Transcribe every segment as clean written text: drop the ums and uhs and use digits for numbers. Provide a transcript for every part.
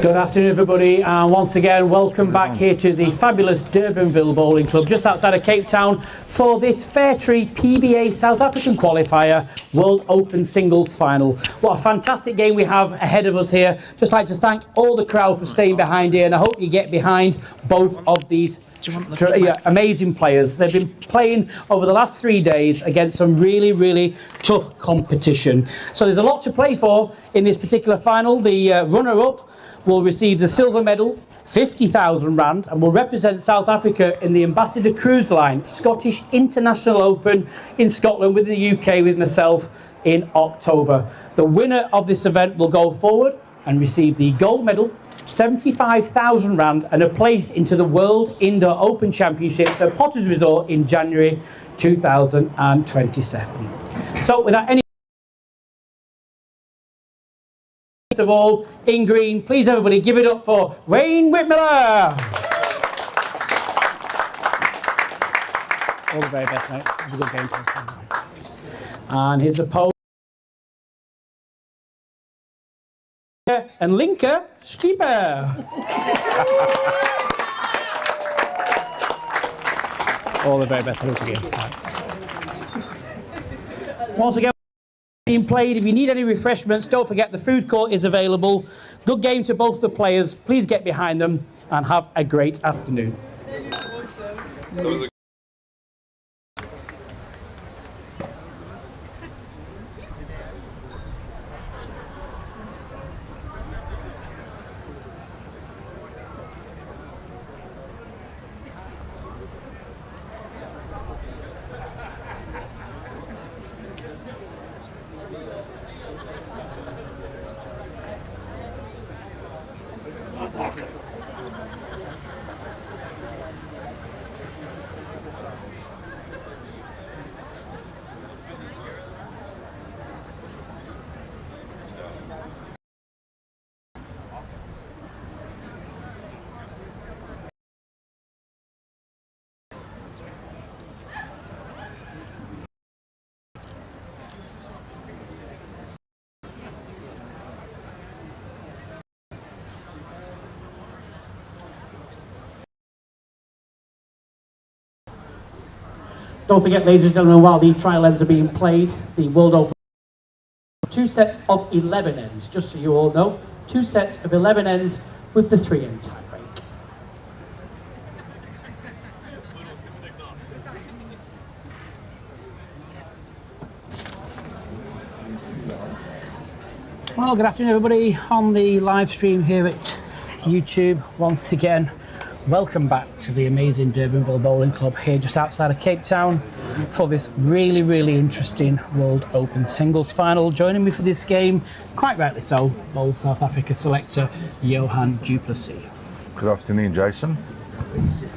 Good afternoon, everybody, and once again, welcome back here to the fabulous Durbanville Bowling Club, just outside of Cape Town, for this Fairtree PBA South African qualifier World Open Singles Final. What a fantastic game we have ahead of us here. Just like to thank all the crowd for staying behind here, and I hope you get behind both of these amazing players. They've been playing over the last 3 days against some really tough competition. So there's a lot to play for in this particular final. The runner-up will receive the silver medal, 50,000 rand, and will represent South Africa in the Ambassador Cruise Line Scottish International Open in Scotland with the UK with myself in October. The winner of this event will go forward and receive the gold medal, 75,000 rand, and a place into the World Indoor Open Championships at Potter's Resort in January 2027. So without any of all, in green, please everybody give it up for Wayne Ritmuller. All the very best, mate. It was a good game. And his opponent, and linker, Scheepers. All the very best once again. Once again, being played. If you need any refreshments, don't forget the food court is available. Good game to both the players. Please get behind them and have a great afternoon. Don't forget, ladies and gentlemen, while the trial ends are being played, the World Open, 2 sets of 11 ends, just so you all know, 2 sets of 11 ends with the 3-end tie break. Well, good afternoon, everybody, on the live stream here at YouTube once again. Welcome back to the amazing Durbanville Bowling Club here just outside of Cape Town for this really interesting World Open Singles Final. Joining me for this game, quite rightly so, bold South Africa selector Johan du Plessis. Good afternoon, Jason.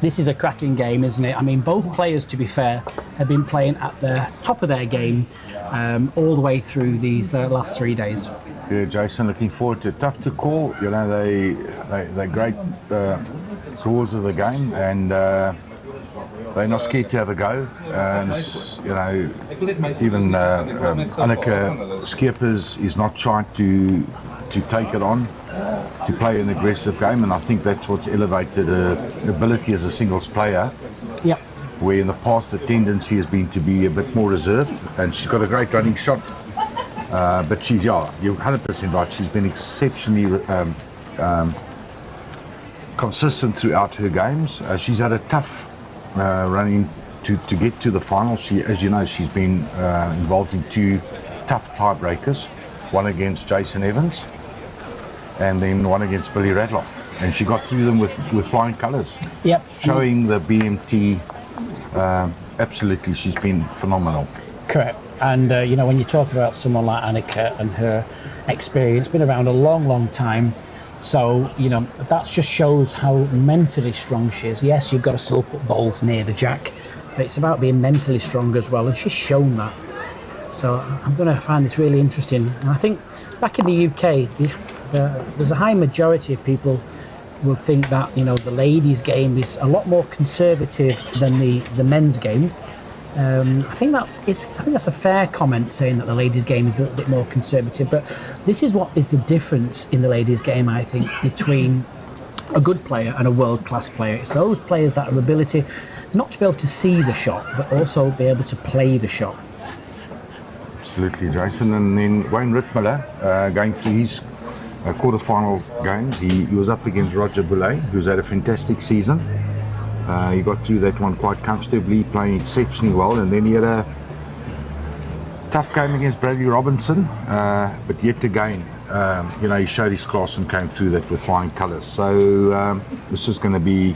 This is a cracking game, isn't it? I mean, both players, to be fair, have been playing at the top of their game all the way through these last 3 days. Yeah, Jason, looking forward to it. Tough to call. You know, they're great drawers of the game, and they're not scared to have a go. And you know, even Anneke Scheepers is not trying to take it on, to play an aggressive game, and I think that's what's elevated her ability as a singles player. Yep. Where in the past the tendency has been to be a bit more reserved, and she's got a great running shot. But she's, yeah, you're 100% right. She's been exceptionally consistent throughout her games. She's had a tough running to get to the final. She, as you know, she's been involved in 2 tough tiebreakers, one against Jason Evans and then one against Billy Radloff. And she got through them with flying colours. Yep. Showing the BMT, absolutely, she's been phenomenal. Correct. And you know, when you talk about someone like Anneke and her experience, been around a long time, so you know that just shows how mentally strong she is. Yes, you've got to still put balls near the jack, but it's about being mentally strong as well, and she's shown that. So I'm going to find this really interesting. And I think back in the UK, there's a high majority of people will think that, you know, the ladies' game is a lot more conservative than the men's game. I think that's a fair comment, saying that the ladies' game is a little bit more conservative. But this is what is the difference in the ladies' game, I think, between a good player and a world-class player. It's those players that have ability not to be able to see the shot, but also be able to play the shot. Absolutely, Jason. And then Wayne Ritmuller, going through his quarter-final games, he was up against Roger Boulay, who's had a fantastic season. He got through that one quite comfortably, playing exceptionally well, and then he had a tough game against Bradley Robinson, but yet again, he showed his class and came through that with flying colours. So this is going to be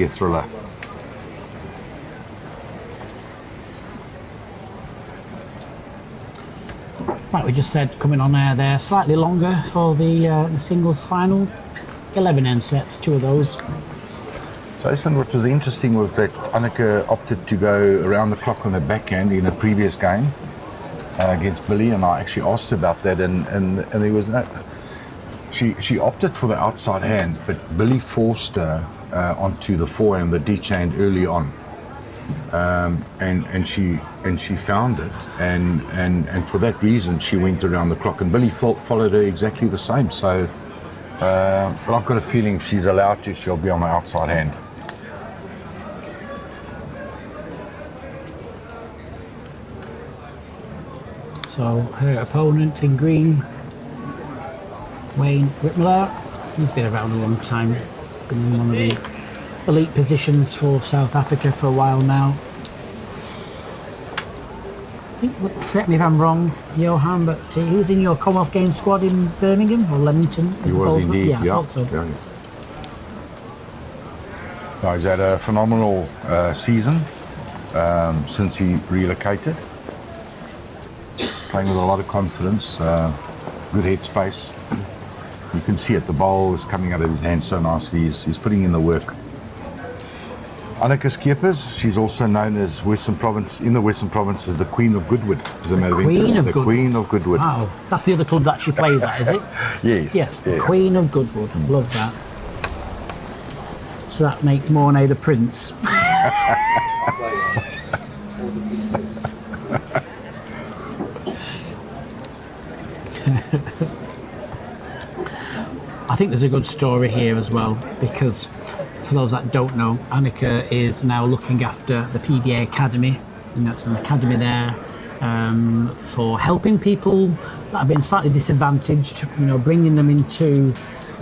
a thriller. Like we just said, coming on there slightly longer for the singles final. 11 end sets, 2 of those. Jason, what was interesting was that Anneke opted to go around the clock on the backhand in a previous game against Billy, and I actually asked her about that, and there was no. She opted for the outside hand, but Billy forced her onto the forehand, the ditch hand early on, and she found it, and for that reason she went around the clock, and Billy followed her exactly the same. So, but I've got a feeling if she's allowed to, she'll be on the outside hand. So her opponent in green, Wayne Ritmuller. He's been around a long time. He's been in one of the elite positions for South Africa for a while now. I think, correct me if I'm wrong, Johan, but he was in your Commonwealth Games squad in Birmingham or Leamington. He was indeed, yeah. I thought so. Yeah. No, he's had a phenomenal season since he relocated. Playing with a lot of confidence, good headspace. You can see it, the ball is coming out of his hand so nicely. He's putting in the work. Anneke Scheepers, she's also known as in the Western Province as the Queen of Goodwood. The Queen of Goodwood. Wow, that's the other club that she plays at, is it? Yes. Yes, the Queen of Goodwood. Love that. So that makes Mornay the Prince. I think there's a good story here as well, because for those that don't know, Anneke is now looking after the PBA Academy. It's an academy there for helping people that have been slightly disadvantaged, bringing them into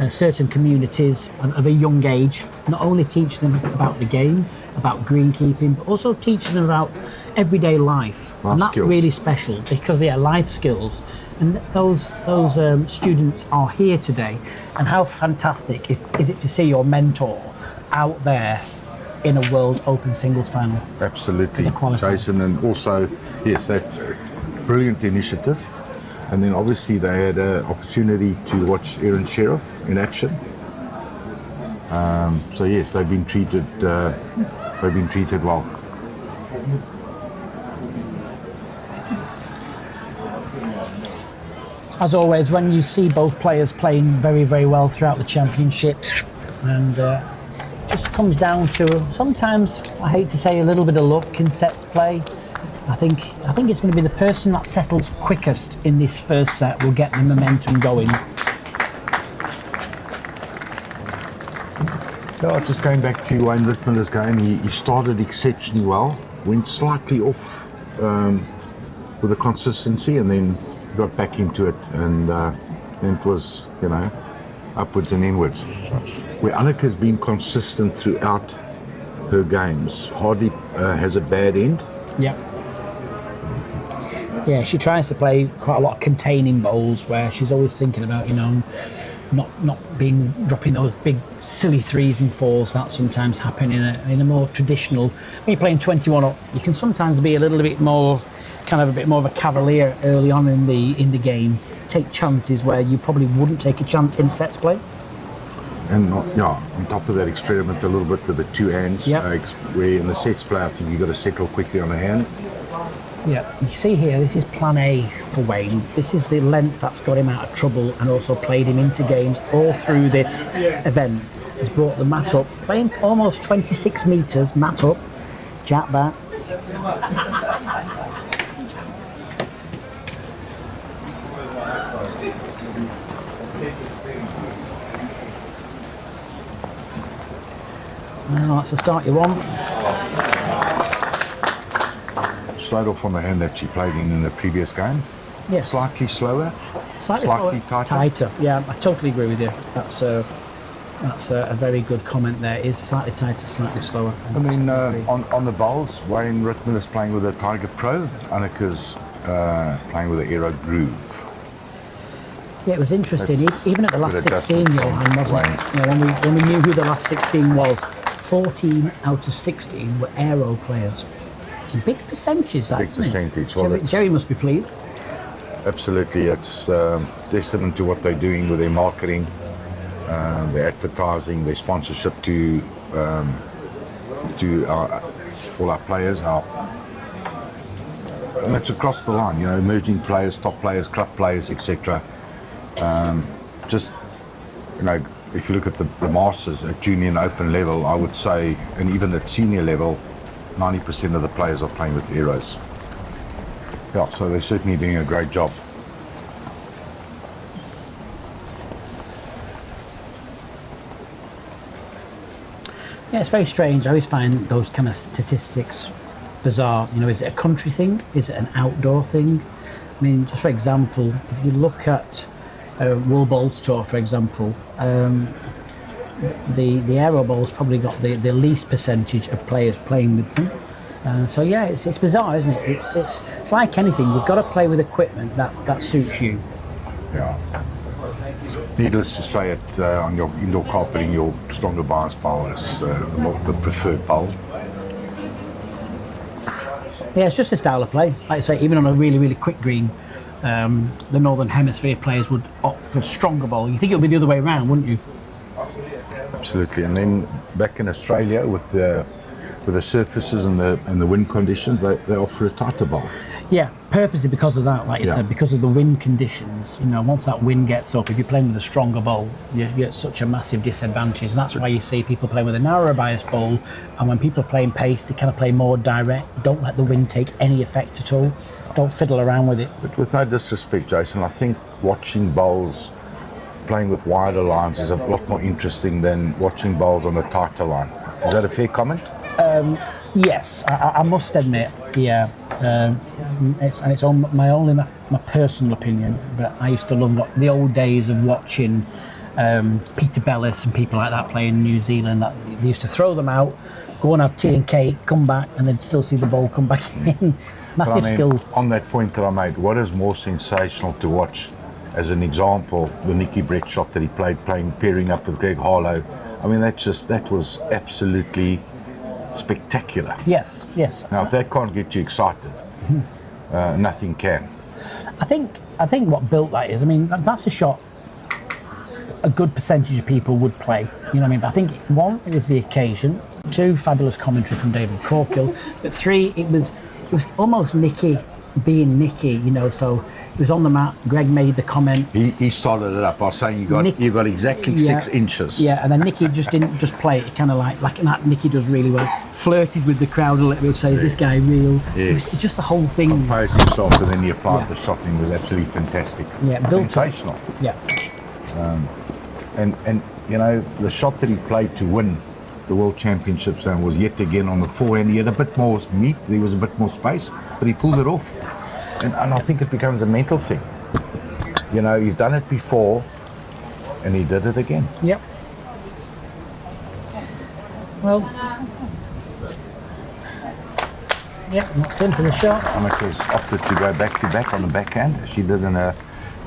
certain communities of a young age, not only teach them about the game, about greenkeeping, but also teaching them about everyday life. And that's skills. Really special, because life skills, and those students are here today. And how fantastic is it to see your mentor out there in a World Open singles final? Absolutely, Jason, and also yes, that brilliant initiative. And then obviously they had an opportunity to watch Erin Sheriff in action. So yes, they've been treated well. As always, when you see both players playing very, very well throughout the championships, and just comes down to sometimes, I hate to say, a little bit of luck in sets play. I think it's going to be the person that settles quickest in this first set will get the momentum going. Yeah, just going back to Wayne Ritmuller's game, he started exceptionally well, went slightly off with the consistency, and then got back into it, and it was, upwards and inwards. Where Anneke has been consistent throughout her games, hardly has a bad end. Yeah. Yeah, she tries to play quite a lot of containing bowls, where she's always thinking about, not dropping those big silly 3s and 4s that sometimes happen in a more traditional. When you're playing 21 up, you can sometimes be a little bit more, kind of a bit more of a cavalier early on in the game. Take chances where you probably wouldn't take a chance in sets play. And on top of that, experiment a little bit with the 2 hands. Yep. Where in the sets play, I think you've got to settle quickly on a hand. Yeah, you see here, this is plan A for Wayne. This is the length that's got him out of trouble and also played him into games all through this event. He's brought the mat up, playing almost 26 metres, mat up, jack back, Well, that's the start you want. Slowed off on the hand that she played in the previous game. Yes. Slightly slower. Slightly slower, tighter. Yeah, I totally agree with you. That's a very good comment there. It is slightly tighter, slightly slower. I mean, on the bowls, Wayne Ritmuller's playing with a Tiger Pro. Anneke's playing with an Aero Groove. Yeah, it was interesting. Even at the last 16, Johan, wasn't it? You know, when we knew who the last 16 was, 14 out of 16 were Aero players. It's a big percentage, that, Big percentage. Well, Jerry must be pleased. Absolutely, it's testament to what they're doing with their marketing, their advertising, their sponsorship to all our players. And it's across the line, you know, emerging players, top players, club players, etc. Just, you know, if you look at the Masters at junior and open level, I would say, and even at senior level, 90% of the players are playing with Aeros. Yeah, so they're certainly doing a great job. Yeah, it's very strange. I always find those kind of statistics bizarre. You know, is it a country thing? Is it an outdoor thing? I mean, just for example, if you look at World Bowls Tour, for example, the Aero Bowl's probably got the least percentage of players playing with them. So yeah, it's bizarre, isn't it? It's like anything. You've got to play with equipment that suits you. Yeah. Needless to say, it on your indoor carpeting, your stronger bias bowl is the preferred bowl. Yeah, it's just a style of play. Like I say, even on a really, really quick green, the Northern Hemisphere players would opt for stronger bowl. You think it would be the other way around, wouldn't you? Absolutely. And then back in Australia with the surfaces and the wind conditions, they offer a tighter bowl. Yeah, purposely because of that, like you said, because of the wind conditions. You know, once that wind gets up, if you're playing with a stronger bowl, you get such a massive disadvantage. That's why you see people playing with a narrower bias bowl, and when people are playing pace, they kind of play more direct. Don't let the wind take any effect at all. Don't fiddle around with it. But with no disrespect, Jason, I think watching bowls playing with wider lines is a lot more interesting than watching bowls on a tighter line. Is that a fair comment? Yes, I must admit, yeah. It's on my personal opinion, but I used to love the old days of watching Peter Bellis and people like that playing in New Zealand. They used to throw them out, go and have tea and cake, come back, and then still see the ball come back in. Massive skill. On that point that I made, what is more sensational to watch? As an example, the Nicky Brett shot that he pairing up with Greg Harlow. I mean, that was absolutely spectacular. Yes. Now, if that can't get you excited, nothing can. I think what built that is, I mean, that's a shot a good percentage of people would play. You know what I mean? But I think, one, it was the occasion. Two, fabulous commentary from David Corkill. But three, it was almost Nicky being Nicky, you know, so he was on the mat. Greg made the comment. He started it up by saying you got exactly 6 inches. Yeah, and then Nicky didn't just play it, kind of like that Nicky does really well. Flirted with the crowd a little bit, say, is this guy real? Yes. It's just the whole thing. Composed himself, and then he applied the shot, and it was absolutely fantastic. Yeah, sensational. Yeah. And you know, the shot that he played to win the World Championships and was yet again on the forehand. He had a bit more meat, there was a bit more space, but he pulled it off. And I think it becomes a mental thing. You know, he's done it before, and he did it again. Yep. Well, that's in for the shot. Anneke has opted to go back-to-back on the backhand, as she did in a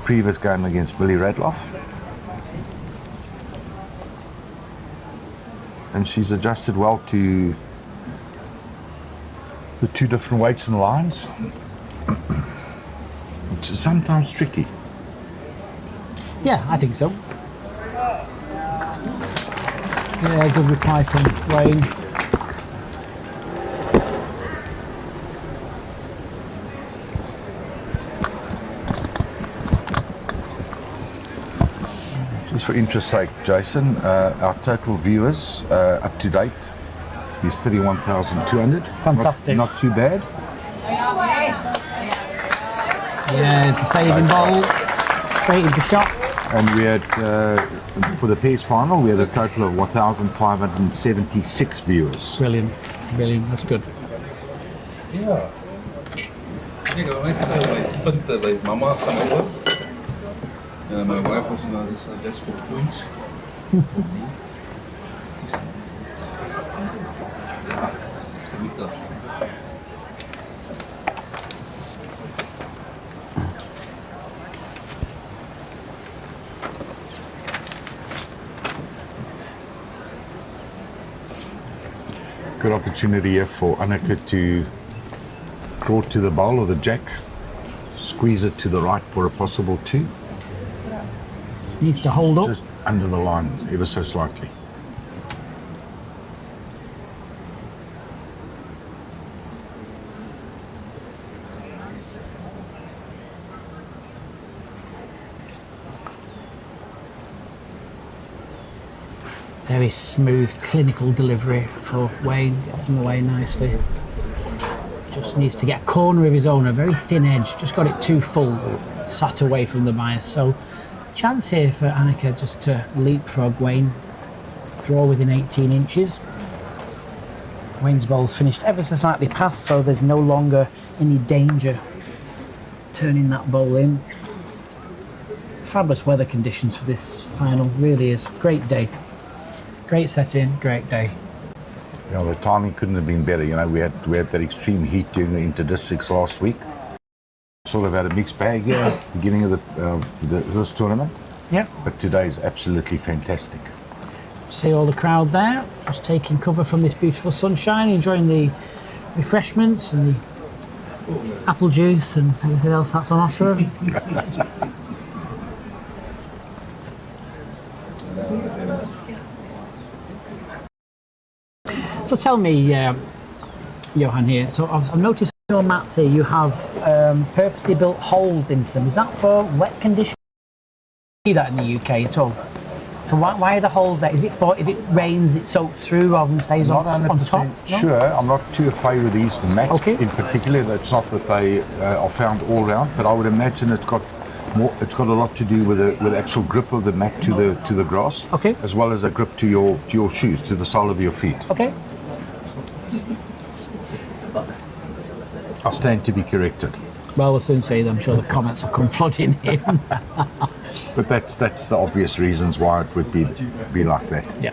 previous game against Billy Radloff. And she's adjusted well to the 2 different weights and lines. It's sometimes tricky. Yeah, I think so. Yeah, good reply from Wayne. Just for interest's sake, Jason, our total viewers up to date is 31,200. Fantastic. Not too bad. Yeah, it's a saving bowl. Straight into shot. And we had, for the pairs final, we had a total of 1,576 viewers. Brilliant. Brilliant. That's good. Ja. Ik wil net punten bij mama gaan over. And my wife was just for points. Good opportunity here for Anneke to draw to the bowl of the jack, squeeze it to the right for a possible 2. Needs to hold up. Just under the line, ever so slightly. Very smooth, clinical delivery for Wayne. Gets him away nicely. Just needs to get a corner of his own, a very thin edge. Just got it too full, sat away from the bias. So, chance here for Anneke just to leapfrog Wayne. Draw within 18 inches. Wayne's bowl's finished ever so slightly past, so there's no longer any danger turning that bowl in. Fabulous weather conditions for this final, really is. Great day. Great set-in, great day. You know, the timing couldn't have been better. You know, we had that extreme heat during the inter-districts last week. Sort of had a mixed bag here, beginning of this tournament. Yep. But today is absolutely fantastic. See all the crowd there, just taking cover from this beautiful sunshine, enjoying the refreshments and the apple juice and everything else that's on offer. So tell me, Johan here, so I've noticed on your mats here you have purposely built holes into them. Is that for wet conditions? Do you see that in the UK at all? So why are the holes there? Is it for if it rains it soaks through rather than stays on top? No? Sure, I'm not too afraid with these mats in particular. It's not that they are found all round, but I would imagine it's got a lot to do with the actual grip of the mat to the grass, as well as a grip to your shoes, to the sole of your feet. Okay. I stand to be corrected. Well, we'll soon see them. I'm sure the comments will come flooding in. But that's the obvious reasons why it would be like that. Yeah.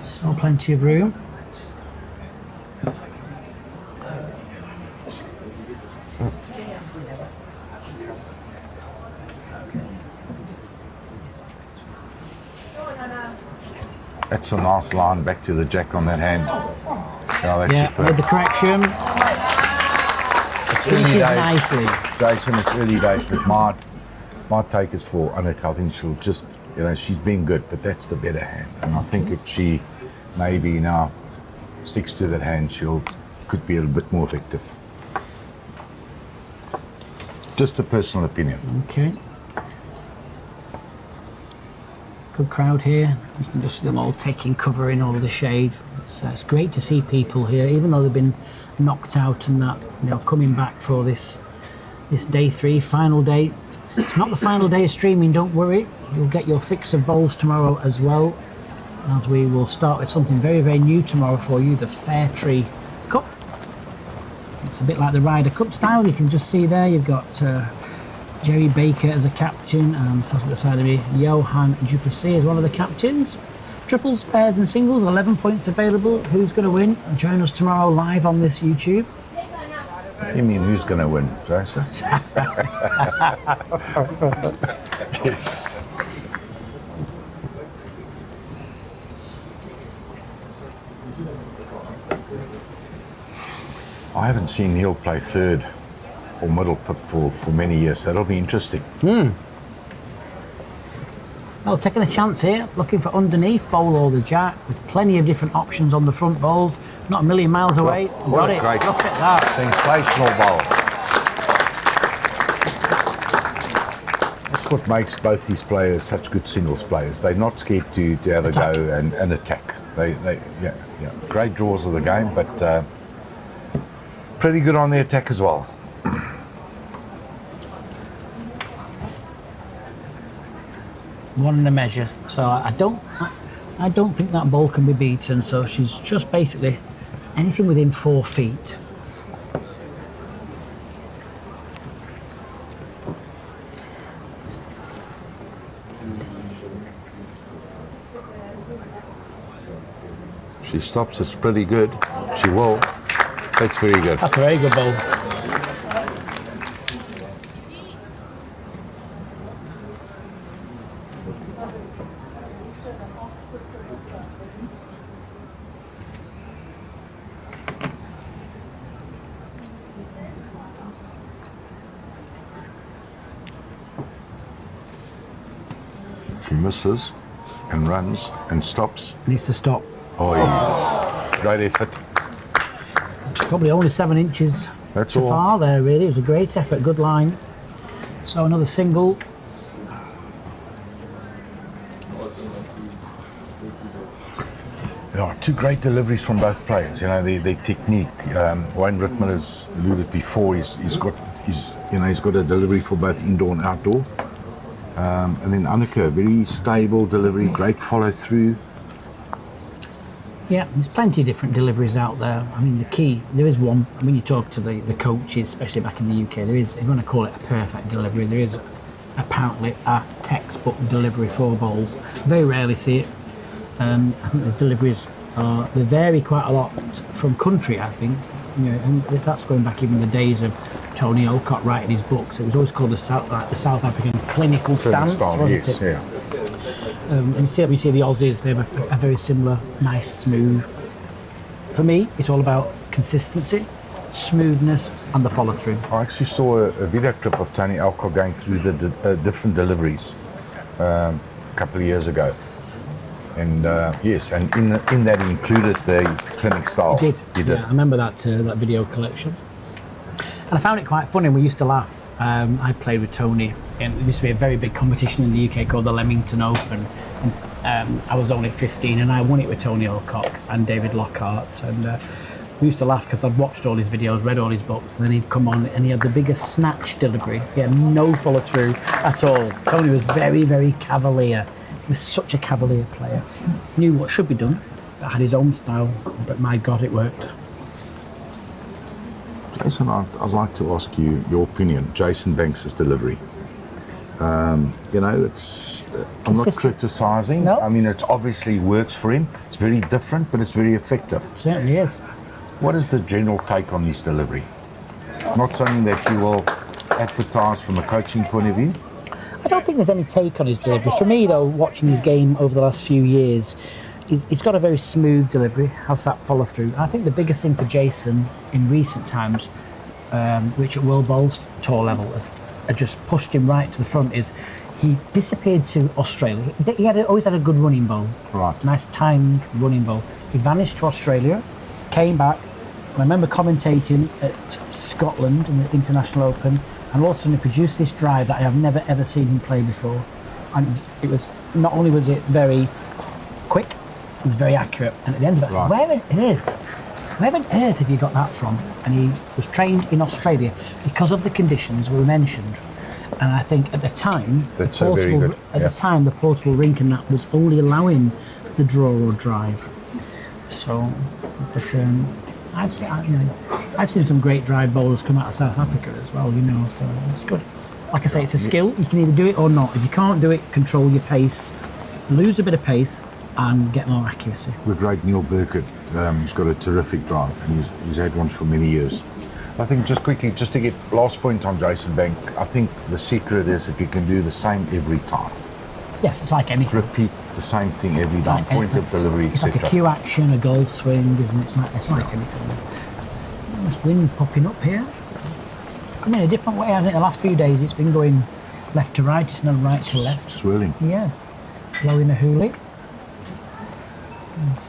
So plenty of room. That's a nice line back to the jack on that hand. Oh, Yeah, with the correction. It's early days, nicely. Jason. It's early days, but my take is for Anneke. I think she'll just, she's been good, but that's the better hand. And I think if she maybe now sticks to that hand, could be a little bit more effective. Just a personal opinion. Okay. Good crowd here. You can just see them all taking cover in all of the shade. It's great to see people here, even though they've been knocked out and that, coming back for this day 3, final day. It's not the final day of streaming, don't worry. You'll get your fix of bowls tomorrow as well, as we will start with something very, very new tomorrow for you, the Fair Tree Cup. It's a bit like the Ryder Cup style. You can just see there, you've got Jerry Baker as a captain, and sat at the side of me, Johan Duplessis as one of the captains. Triples, pairs and singles, 11 points available. Who's going to win? Join us tomorrow live on this YouTube. You mean who's going to win, Jason? Yes. I haven't seen Neil play third or middle pip for many years. That'll be interesting. Well, taking a chance here, looking for underneath, bowl or the jack. There's plenty of different options on the front bowls. Not a million miles away. What Got a it. great, Look at that. sensational bowl. That's what makes both these players such good singles players. They're not scared to have a go and attack. Yeah, great draws of the game, but pretty good on the attack as well. One in a measure. So I don't think that ball can be beaten. So she's just basically anything within 4 feet. She stops, it's pretty good. She will. That's very good. That's a very good ball. She misses and runs and stops. Needs to stop. Oh, yeah. Great effort. Probably only 7 inches That's too all. far there, really. It was a great effort, good line. So another single. Yeah, 2 great deliveries from both players. You know, their technique. Wayne Ritmuller's alluded before. He's got a delivery for both indoor and outdoor. And then Anneke, very stable delivery, great follow through. Yeah, there's plenty of different deliveries out there. I mean, the key, there is one, when you talk to the coaches, especially back in the UK, there is, if you want to call it a perfect delivery, there is apparently a textbook delivery for bowls. Very rarely see it. I think the deliveries they vary quite a lot from country, I think. You know, and that's going back even the days of Tony Alcott writing his books. It was always called the South African clinical stance, wasn't it? Yeah. And you see the Aussies, they have a very similar, nice, smooth. For me, it's all about consistency, smoothness, and the follow-through. I actually saw a video clip of Tony Alcott going through the different deliveries a couple of years ago. And yes, and in that included the clinic style. He did. Yeah, I remember that video collection. And I found it quite funny. We used to laugh. I played with Tony, and there used to be a very big competition in the UK called the Leamington Open. And, I was only 15, and I won it with Tony Alcock and David Lockhart. And we used to laugh because I'd watched all his videos, read all his books, and then he'd come on and he had the biggest snatch delivery. He had no follow through at all. Tony was very, very cavalier. He was such a cavalier player. Knew what should be done, but had his own style. But my God, it worked. Jason, I'd like to ask you your opinion. Jason Banks' delivery. You know, I'm not criticising. No. I mean, it obviously works for him. It's very different, but it's very effective. It certainly is. What is the general take on his delivery? Not something that you will advertise from a coaching point of view? I don't think there's any take on his delivery. For me, though, watching his game over the last few years, he's got a very smooth delivery, has that follow through. I think the biggest thing for Jason in recent times, which at World Bowls Tour level has just pushed him right to the front, is he disappeared to Australia. He always had a good running bowl, Right. nice timed running bowl. He vanished to Australia, came back. And I remember commentating at Scotland in the International Open, and all of a sudden he produced this drive that I have never ever seen him play before. And it was not only was it very quick, it was very accurate. And at the end of it, I said, where on earth have you got that from? And he was trained in Australia because of the conditions we mentioned. And I think at the time, the portable rink and that was only allowing the draw or drive. So, but I've seen some great drive bowlers come out of South Africa as well, you know, so it's good. Like I say, it's a skill. You can either do it or not. If you can't do it, control your pace, lose a bit of pace, and get more accuracy. The great Neil Burkett, he's got a terrific drive, and he's had one for many years. I think just quickly, just to get last point on Jason Bank, I think the secret is if you can do the same every time. Yes, it's like anything. Repeat the same thing every time, like point of delivery, It's etc. like a cue action, a golf swing, isn't it? It's like anything. This wind popping up here. Coming a different way. I think the last few days it's been going left to right, it's not right to left. Swirling. Yeah, blowing a hoolie.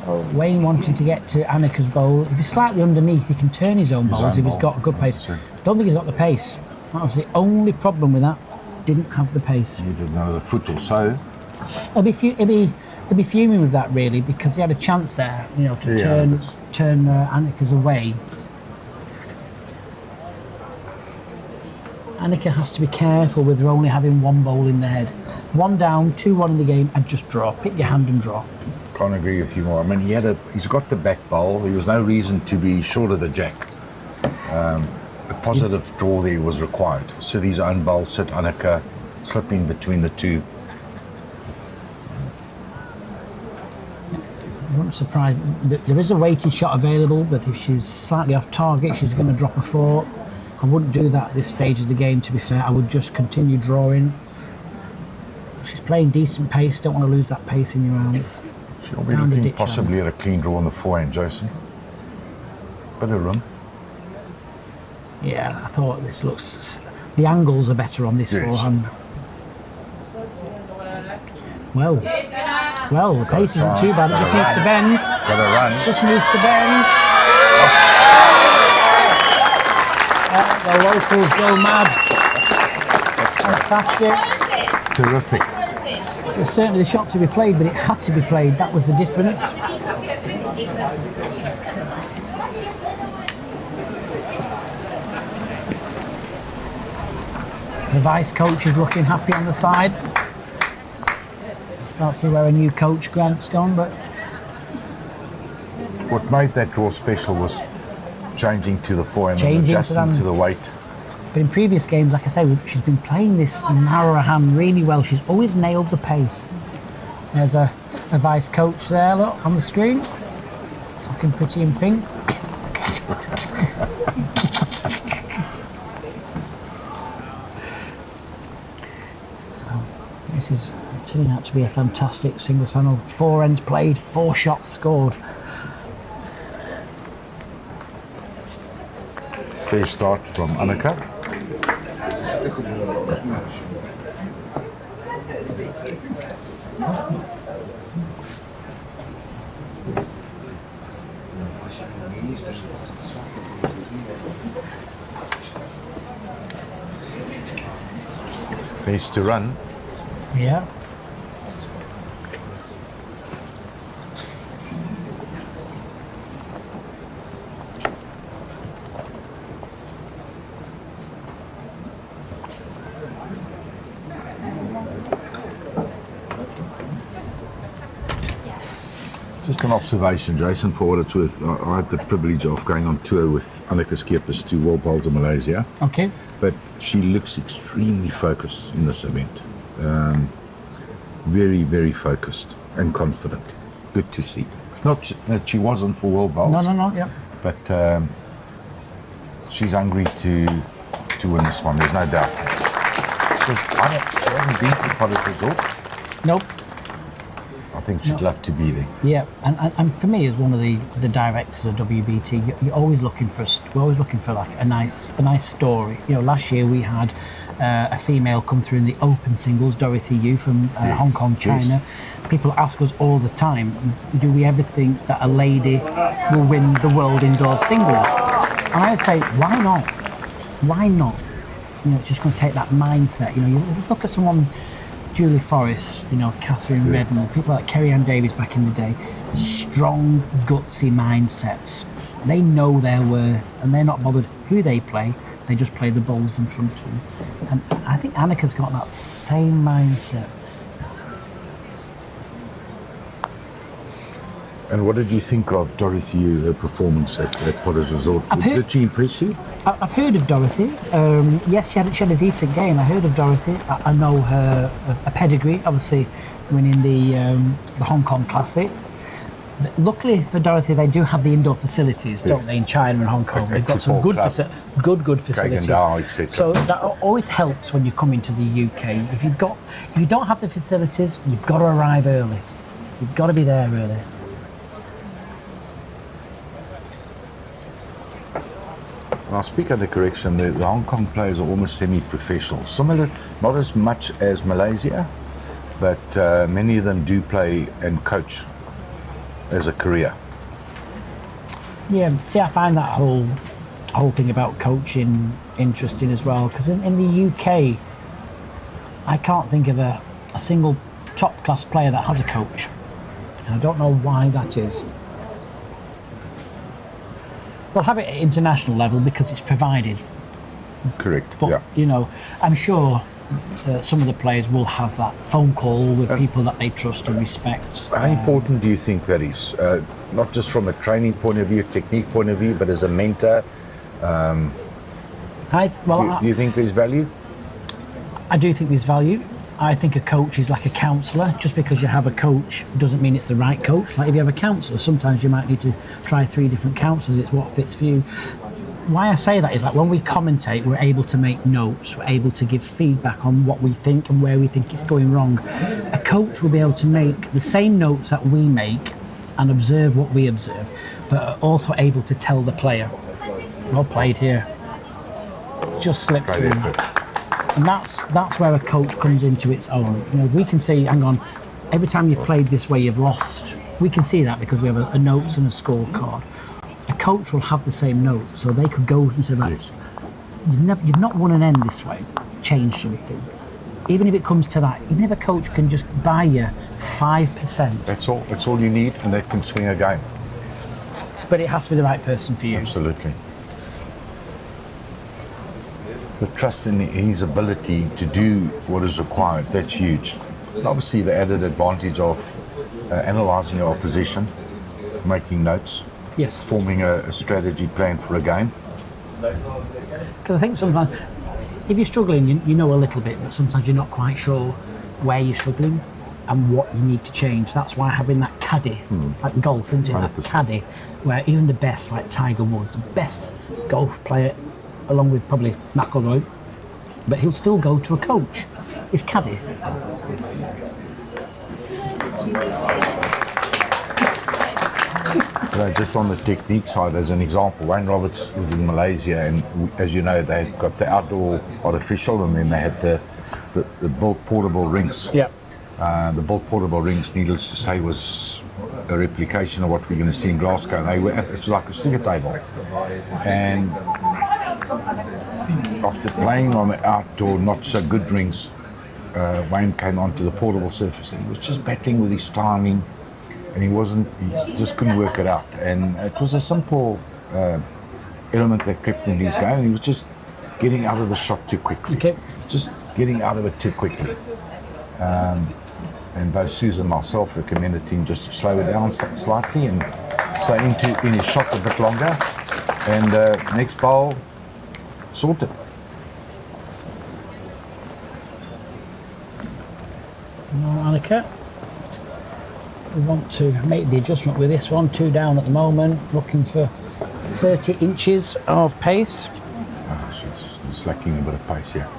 So Wayne wanting to get to Anneke's bowl. If he's slightly underneath, he can turn his own bowls if he's got good pace. Don't think he's got the pace. That was the only problem with that. Didn't have the pace. Needed another foot or so. He'll be fuming with that really, because he had a chance there, you know, to turn Anneke's away. Anneke has to be careful with her only having one bowl in the head. 1 down, 2-1 in the game, and just draw. Pick your hand and draw. Can't agree with you more. I mean, he's got the back bowl. There was no reason to be short of the jack. A positive draw there was required. Sit his own bowl, sit Anneke, slipping between the two. I'm not surprised. There is a weighted shot available, but if she's slightly off target, she's going to drop a 4. I wouldn't do that at this stage of the game, to be fair. I would just continue drawing. She's playing decent pace, don't want to lose that pace in your arm. She'll be looking possibly at a clean draw on the forehand, Jason. Bit of room. Yeah, I thought this looks... The angles are better on this forehand. Well, the pace isn't too bad, it just needs to bend. Got to run. Just needs to bend. The locals go mad. Fantastic. Terrific. There's certainly the shot to be played, but it had to be played. That was the difference. The vice coach is looking happy on the side. Can't see where a new coach, Grant's gone, but... What made that draw special was changing to the forehand and adjusting to the weight. But in previous games, like I say, she's been playing this narrower hand really well. She's always nailed the pace. There's a vice coach there, look, on the screen. Looking pretty in pink. So, this is turning out to be a fantastic singles final. 4 ends played, 4 shots scored. Fair start from Anneke. Pace to run. Yeah. Just an observation, Jason, for what it's worth. I had the privilege of going on tour with Anneke Scheepers to World Bowls in Malaysia. Okay. But she looks extremely focused in this event. Very, very focused and confident. Good to see. Not that she wasn't for World Bowls. No, yeah. But she's hungry to win this one, there's no doubt. She hasn't beaten Potters Resort. Nope. I think she'd love to be there. Yeah, and for me, as one of the directors of WBT, you're always looking for like a nice story. You know, last year we had a female come through in the open singles, Dorothy Yu from Hong Kong, China. Yes. People ask us all the time, do we ever think that a lady will win the world indoor singles? And I would say, why not? Why not? You know, it's just going to take that mindset. You know, you look at someone. Julie Forrest, you know, Catherine Redmond, people like Kerry-Ann Davies back in the day, strong, gutsy mindsets. They know their worth and they're not bothered who they play, they just play the bowls in front of them. And I think Anneke's got that same mindset. And what did you think of Dorothy Yu, her performance at Potters Resort? Did she impress you? I've heard of Dorothy. Yes, she had a decent game. I heard of Dorothy. I know her a pedigree, obviously winning the Hong Kong Classic. Luckily for Dorothy, they do have the indoor facilities, don't they, in China and Hong Kong? They've got some good facilities. So that always helps when you come into the UK. If you don't have the facilities, you've got to arrive early. You've got to be there early. I'll speak under correction, the Hong Kong players are almost semi-professional. Similar, not as much as Malaysia, but many of them do play and coach as a career. Yeah, see, I find that whole thing about coaching interesting as well, because in the UK, I can't think of a single top-class player that has a coach. And I don't know why that is. They'll have it at international level because it's provided. Correct, But, yeah. you know, I'm sure some of the players will have that phone call with people that they trust and respect. How important do you think that is? Not just from a training point of view, technique point of view, but as a mentor? Do Do you think there's value? I do think there's value. I think a coach is like a counsellor. Just because you have a coach doesn't mean it's the right coach. Like if you have a counsellor, sometimes you might need to try 3 different counsellors. It's what fits for you. Why I say that is like when we commentate, we're able to make notes. We're able to give feedback on what we think and where we think it's going wrong. A coach will be able to make the same notes that we make and observe what we observe, but are also able to tell the player, well played here, just slipped through. And that's where a coach comes into its own. You know, we can see, hang on, every time you've played this way, you've lost. We can see that because we have a notes and a scorecard. A coach will have the same note, so they could go and say, right, you've not won an end this way, change something. Even if it comes to that, even if a coach can just buy you 5%. That's all you need, and that can swing a game. But it has to be the right person for you. Absolutely. The trust in his ability to do what is required, that's huge. And obviously the added advantage of analysing your opposition, making notes, Yes. forming a strategy plan for a game. Because I think sometimes, if you're struggling, you know a little bit, but sometimes you're not quite sure where you're struggling and what you need to change. That's why having that caddy, like golf, isn't it? That 100%. caddy, where even the best, like Tiger Woods, the best golf player, along with probably McIlroy, but he'll still go to a coach. His caddy. Just on the technique side, as an example, Wayne Roberts was in Malaysia, and as you know, they got the outdoor artificial, and then they had the built portable rings. Yeah. The built portable rings, needless to say, was a replication of what we're going to see in Glasgow. It was like a snooker table, and after playing on the outdoor, not so good rings, Wayne came onto the portable surface, and he was just battling with his timing. And he just couldn't work it out. And it was a simple element that crept in his game. And he was just getting out of the shot too quickly. Okay. Just getting out of it too quickly. And both Susan and myself recommended him just to slow it down slightly and stay in his shot a bit longer. And next bowl, sorted. Anneke. We want to make the adjustment with this one, 2 down at the moment, looking for 30 inches of pace. She's lacking a bit of pace here.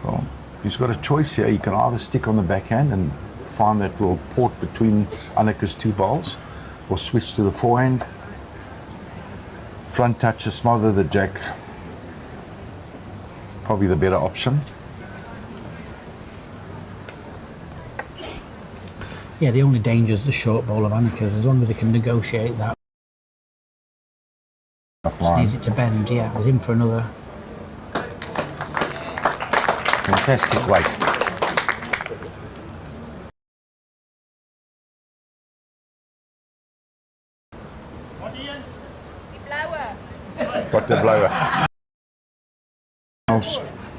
Well, he's got a choice here. He can either stick on the backhand and find that little port between Anneke's 2 balls, or switch to the forehand. Front touch to smother the jack, probably the better option. Yeah, the only danger is the short ball of Anneke's. As long as he can negotiate that, just needs it to bend. Yeah, he's in for another. Fantastic weight. Got the blower. How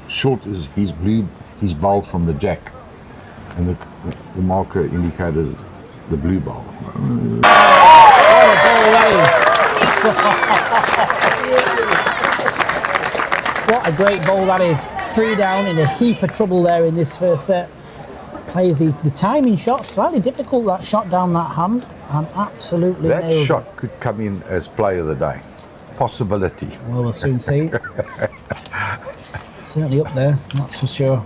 short is his bowl from the jack, and the marker indicated the blue bowl. What a great bowl that is. 3 down in a heap of trouble there in this first set. Plays the timing shot, slightly difficult, that shot down that hand, and absolutely That nailed shot could come in as play of the day. Possibility. Well, we'll soon see. Certainly up there, that's for sure.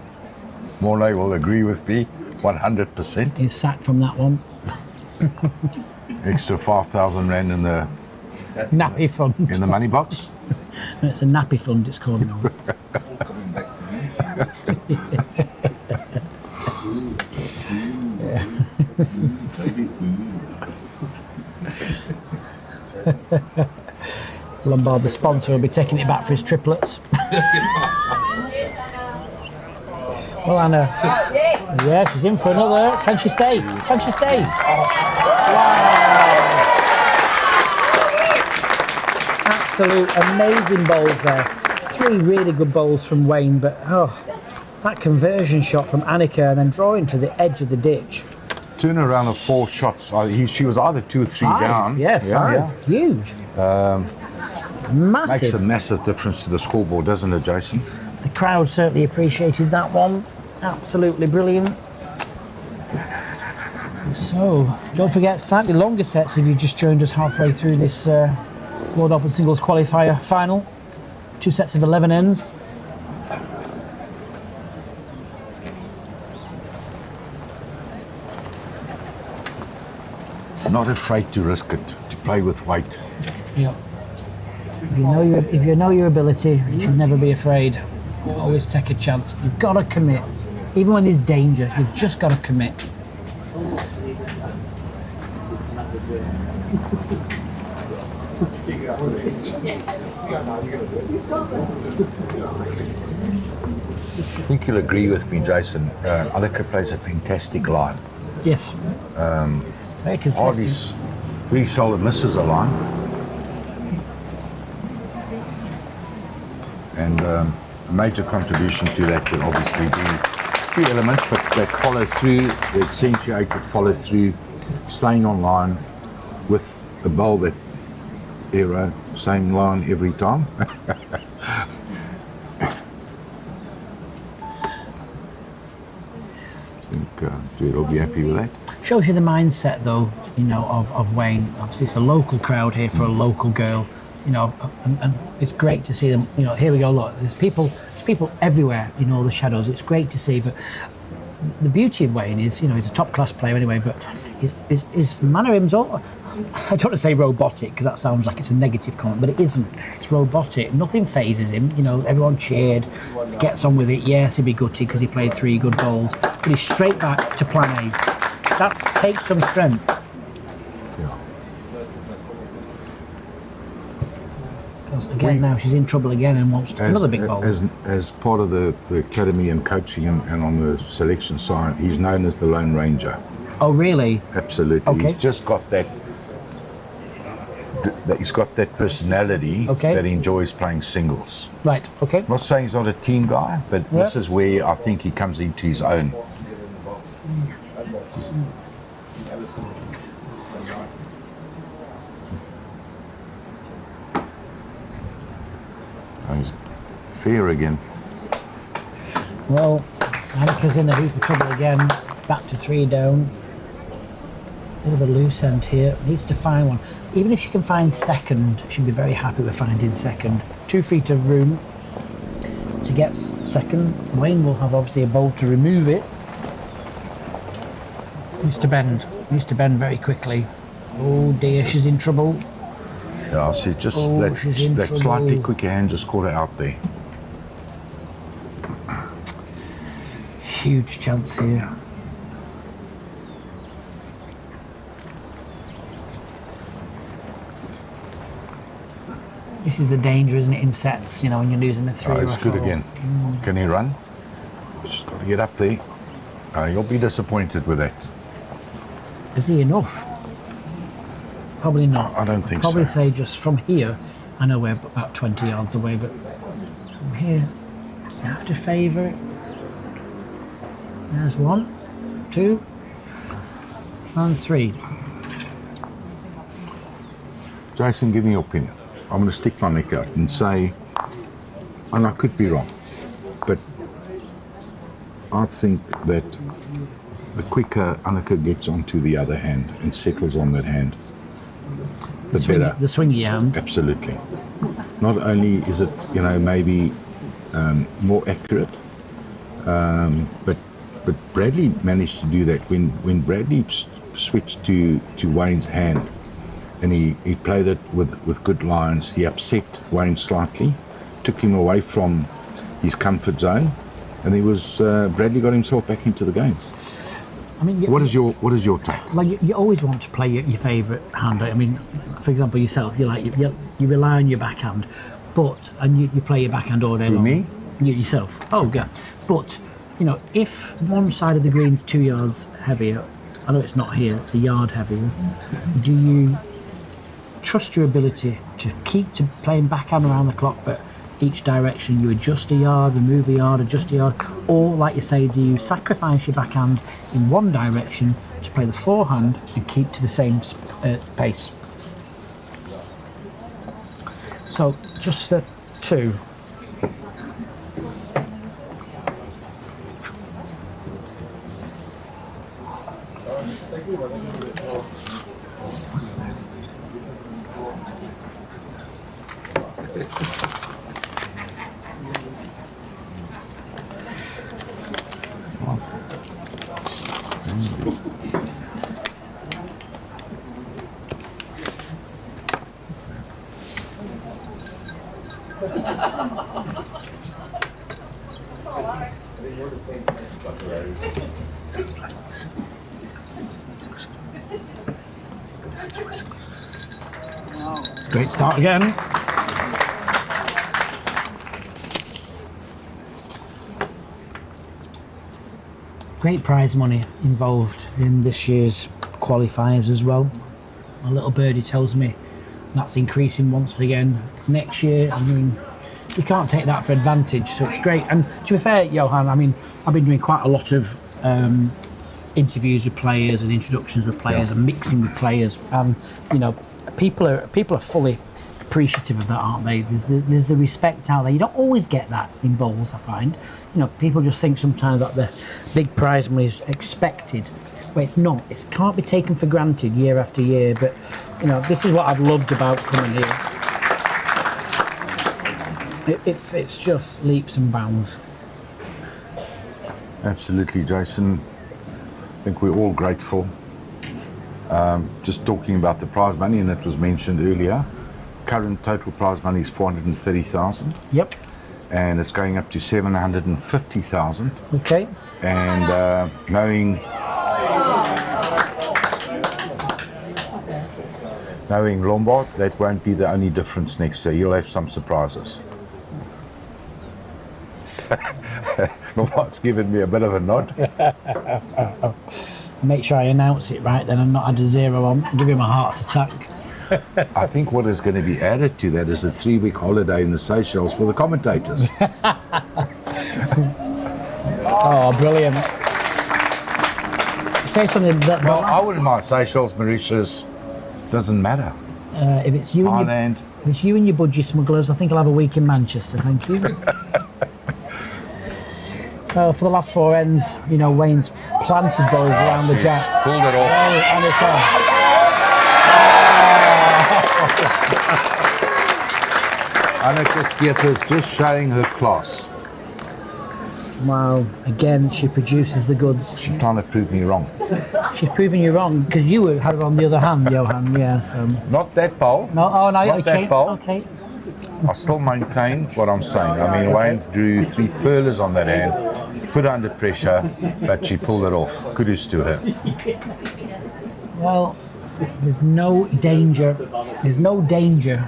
Morley will agree with me 100%. He's sacked from that one. Extra 5,000 rand in the Nappy fund. in the money box. No, it's a nappy fund, it's called now. Coming back to me. Lombard, the sponsor, will be taking it back for his triplets. Well, Anna. Yeah, she's in for another. Can she stay? Can she stay? Wow. Absolute amazing bowls there. 3 really good bowls from Wayne, but that conversion shot from Anneke and then drawing to the edge of the ditch. Turnaround of 4 shots. She was either 2 or 3 5, down. Yeah, 5. Huge. Massive. Makes a massive difference to the scoreboard, doesn't it, Jason? The crowd certainly appreciated that one. Absolutely brilliant. So, don't forget, slightly longer sets if you've just joined us halfway through this World Open Singles Qualifier final. 2 sets of 11 ends. Not afraid to risk it, to play with weight. Yeah. If you know your ability, you should never be afraid. Always take a chance. You've got to commit. Even when there's danger, you've just got to commit. I think you'll agree with me, Jason. Anneke plays a fantastic line. Yes. Very consistent. Hardly's really solid misses a line. And a major contribution to that would obviously be 3 elements, but that follow through, the accentuated follow through, staying on line with a bowl that era, same line every time. I think Jude will be happy with that. Shows you the mindset, though, you know, of Wayne. Obviously, it's a local crowd here for a local girl, you know, and it's great to see them. You know, here we go. Look, there's people everywhere in all the shadows. It's great to see, but the beauty of Wayne is, you know, he's a top class player anyway, but his mannerisms are, I don't want to say robotic because that sounds like it's a negative comment, but it isn't. It's robotic. Nothing phases him. You know, everyone cheered, gets on with it. Yes, he'd be gutted because he played 3 good bowls, but he's straight back to plan A. That takes some strength. Yeah. Because again, now she's in trouble again and wants another big bowl. As part of the academy and coaching and on the selection side, he's known as the Lone Ranger. Oh, really? Absolutely. Okay. He's just got that he's got that personality that enjoys playing singles. Right, okay. I'm not saying he's not a team guy, but this is where I think he comes into his own. He's fair again. Well, Anneke's in a heap of trouble again. Back to 3 down. Bit of a loose end here. Needs to find one. Even if she can find second, she'll be very happy with finding second. 2 feet of room to get second. Wayne will have obviously a bowl to remove it. Needs to bend. Needs to bend very quickly. Oh dear, she's in trouble. Yeah, see, just that slightly quicker hand just caught her out there. Huge chance here. This is the danger, isn't it, in sets, you know, when you're losing a 3 or a 4. It's good again. Can he run? Just got to get up there. You'll be disappointed with that. Is he enough? Probably not. I don't think Probably so. say just from here, I know we're about 20 yards away, but from here, you have to favour it. There's 1, 2, and 3. Jason, give me your opinion. I'm going to stick my neck out and say, and I could be wrong, but I think that the quicker Anneke gets onto the other hand and settles on that hand, the better. The swingy hand. Absolutely. Not only is it, you know, maybe more accurate, but But Bradley managed to do that when Bradley switched to Wayne's hand, and he played it with good lines. He upset Wayne slightly, took him away from his comfort zone, and Bradley got himself back into the game. I mean, what is your take? Like you always want to play your favourite hand. I mean, for example, yourself, you rely on your backhand, and you play your backhand all day long. Me? Yourself. Oh yeah. But if one side of the green's 2 yards heavier, I know it's not here, it's a yard heavier. Do you trust your ability to keep to playing backhand around the clock, but each direction you adjust a yard, remove a yard, adjust a yard, or like you say, do you sacrifice your backhand in one direction to play the forehand and keep to the same pace? So just the two. Great start again. Great prize money involved in this year's qualifiers as well. My little birdie tells me that's increasing once again next year. I mean, you can't take that for advantage, so it's great. And to be fair, Johan, I mean, I've been doing quite a lot of interviews with players and introductions with players and mixing with players, and people are fully appreciative of that, aren't they? There's the respect out there. You don't always get that in bowls, I find. People just think sometimes that the big prize money is expected. Well, it's not. It can't be taken for granted year after year. But this is what I've loved about coming here. It's just leaps and bounds. Absolutely, Jason. I think we're all grateful. Just talking about the prize money, and it was mentioned earlier, current total prize money is 430,000. Yep. And it's going up to 750,000. Okay. And knowing Lombard, that won't be the only difference next year. You'll have some surprises. Lombard's given me a bit of a nod. Make sure I announce it right, then I'm not had a zero on. Give him a heart attack. I think what is going to be added to that is a 3-week holiday in the Seychelles for the commentators. Oh, brilliant. I'll tell you something. I wouldn't mind Seychelles, Mauritius, doesn't matter. If it's you Thailand. If it's you and your budgie smugglers, I think I'll have a week in Manchester, thank you. For the last 4 ends, Wayne's planted balls around the jack. Pulled it off. Oh, Anneke. Anneke Scheepers just showing her class. Wow, again, she produces the goods. She's trying to prove me wrong. She's proving you wrong, because you had her on the other hand, Johan, yeah, so... Not that bowl. No, oh, no, not that bowl. Okay. I still maintain what I'm saying. I mean, Wayne drew 3 pearlers on that hand, put her under pressure, but she pulled it off. Kudos to her. Well, there's no danger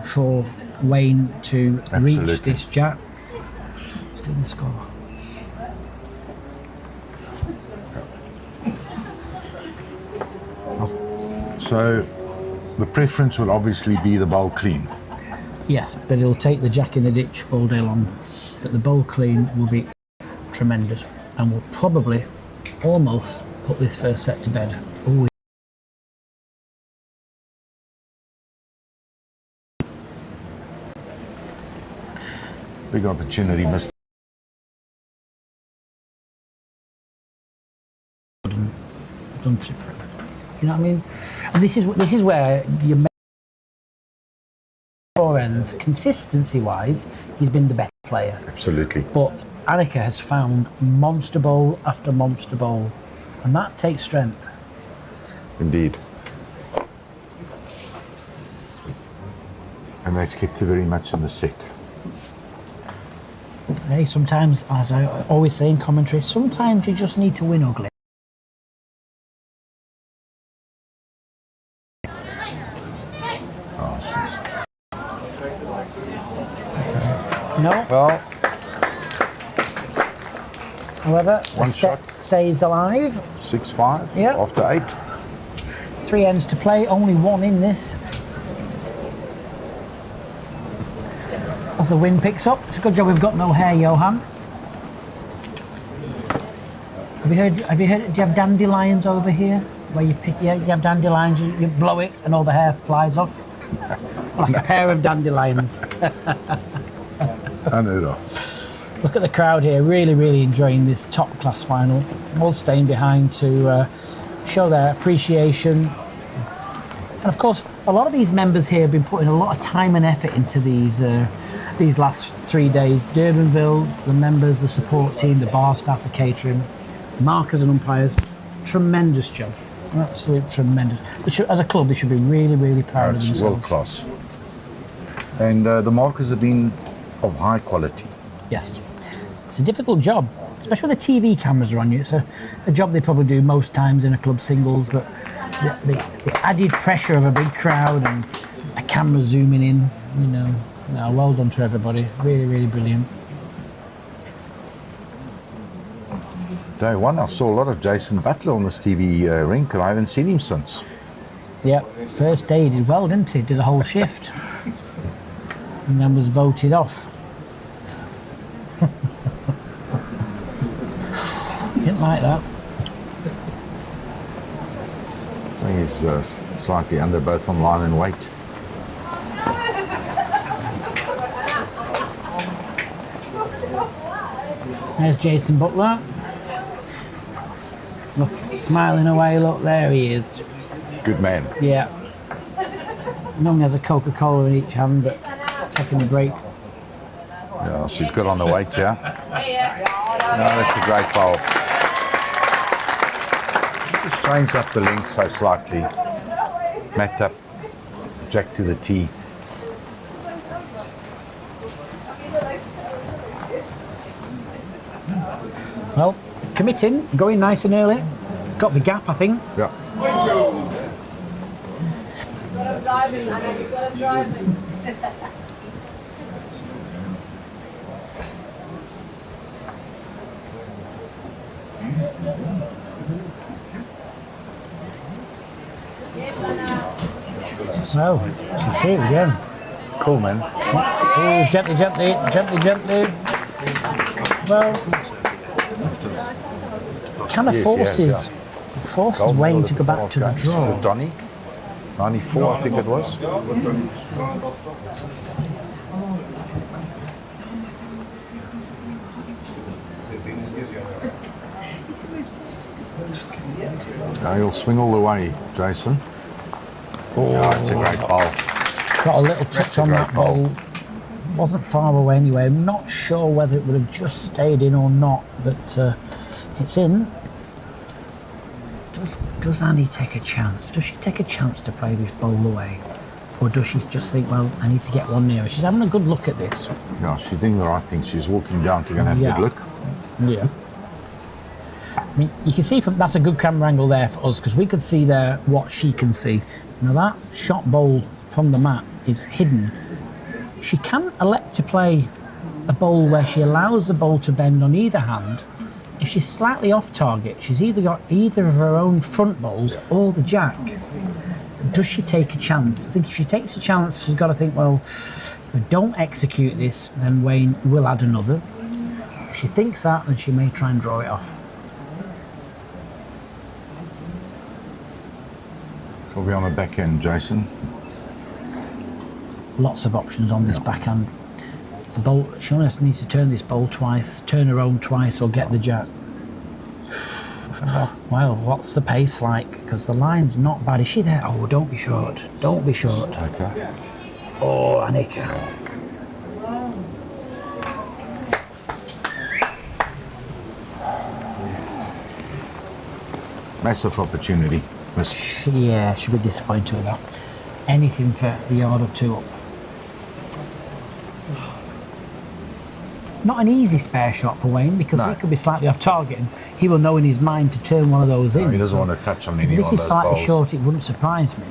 for Wayne to reach this jack. Let's get the score. So the preference will obviously be the bowl clean. Yes, but he'll take the jack in the ditch all day long. But the bowl clean will be tremendous, and will probably almost put this first set to bed. Ooh. Big opportunity missed. Done through. You know what I mean? And this is where you make 4 ends, consistency-wise, he's been the best. player. Absolutely. But Anneke has found monster bowl after monster bowl, and that takes strength. Indeed. And that's kept her very much in the set. Hey, sometimes, as I always say in commentary, sometimes you just need to win ugly. No. Well, However, one a step shot. stays alive. 6-5 Yeah. after 8. 3 ends to play, only 1 in this. As the wind picks up, it's a good job we've got no hair, Johan. Have you heard? Do you have dandelions over here? Where you pick, you have dandelions, you blow it, and all the hair flies off. Like a pair of dandelions. Unheard of. Look at the crowd here, really enjoying this top class final. All staying behind to show their appreciation. And of course, a lot of these members here have been putting a lot of time and effort into these last 3 days. Durbanville, the members, the support team, the bar staff, the catering, markers and umpires. Tremendous job. Absolutely tremendous. As a club, they should be really proud of It's themselves. world class. And the markers have been of high quality. Yes. It's a difficult job, especially when the TV cameras are on you. It's a job they probably do most times in a club singles, but the added pressure of a big crowd and a camera zooming in, you know, no, well done to everybody. Really brilliant. Day one, I saw a lot of Jason Butler on this TV rink, and I haven't seen him since. Yeah, first day he did well, didn't he? Did a whole shift. And then was voted off. Didn't like that. I think he's slightly under both on line and weight. There's Jason Butler. Look, smiling away, look, there he is. Good man. Yeah. Normally has a Coca-Cola in each hand, but taking a break. Yeah, she's good on the weight, yeah? No, that's a great bowl. Just change up the length so slightly. Mat up, jack to the tee. Well, committing, going nice and early. Got the gap, I think. Yeah. Well, she's here again. Cool, man. Oh, gently. Well, kind of forces Wayne to go back to the draw. With Donny, 94, I think it was. He'll swing all the way, Jason. Oh, it's a great bowl. Got a little touch on that ball. Wasn't far away anyway. I'm not sure whether it would have just stayed in or not, but it's in. Does Annie take a chance? Does she take a chance to play this bowl away? Or does she just think, well, I need to get one nearer? She's having a good look at this. Yeah, she's doing the right thing. She's walking down to go and have a good look. Yeah. I mean, you can see that's a good camera angle there for us, because we could see there what she can see. Now that shot bowl from the mat is hidden. She can elect to play a bowl where she allows the bowl to bend on either hand. If she's slightly off target, she's either got either of her own front bowls or the jack. Does she take a chance? I think if she takes a chance, she's got to think, well, if I don't execute this, then Wayne will add another. If she thinks that, then she may try and draw it off. We'll be on the back end, Jason. Lots of options on this backhand. The bowl, she only needs to turn this bowl twice, turn her own twice, or get the jack. Well, what's the pace like? Because the line's not bad. Is she there? Oh, don't be short. Don't be short. Okay. Oh, Anneke. Massive opportunity. Yeah, should be disappointed with that. Anything for a yard or two up. Not an easy spare shot for Wayne because No. he could be slightly off target and he will know in his mind to turn one of those in. He doesn't so want to touch on if any this of is those slightly balls. short, it wouldn't surprise me.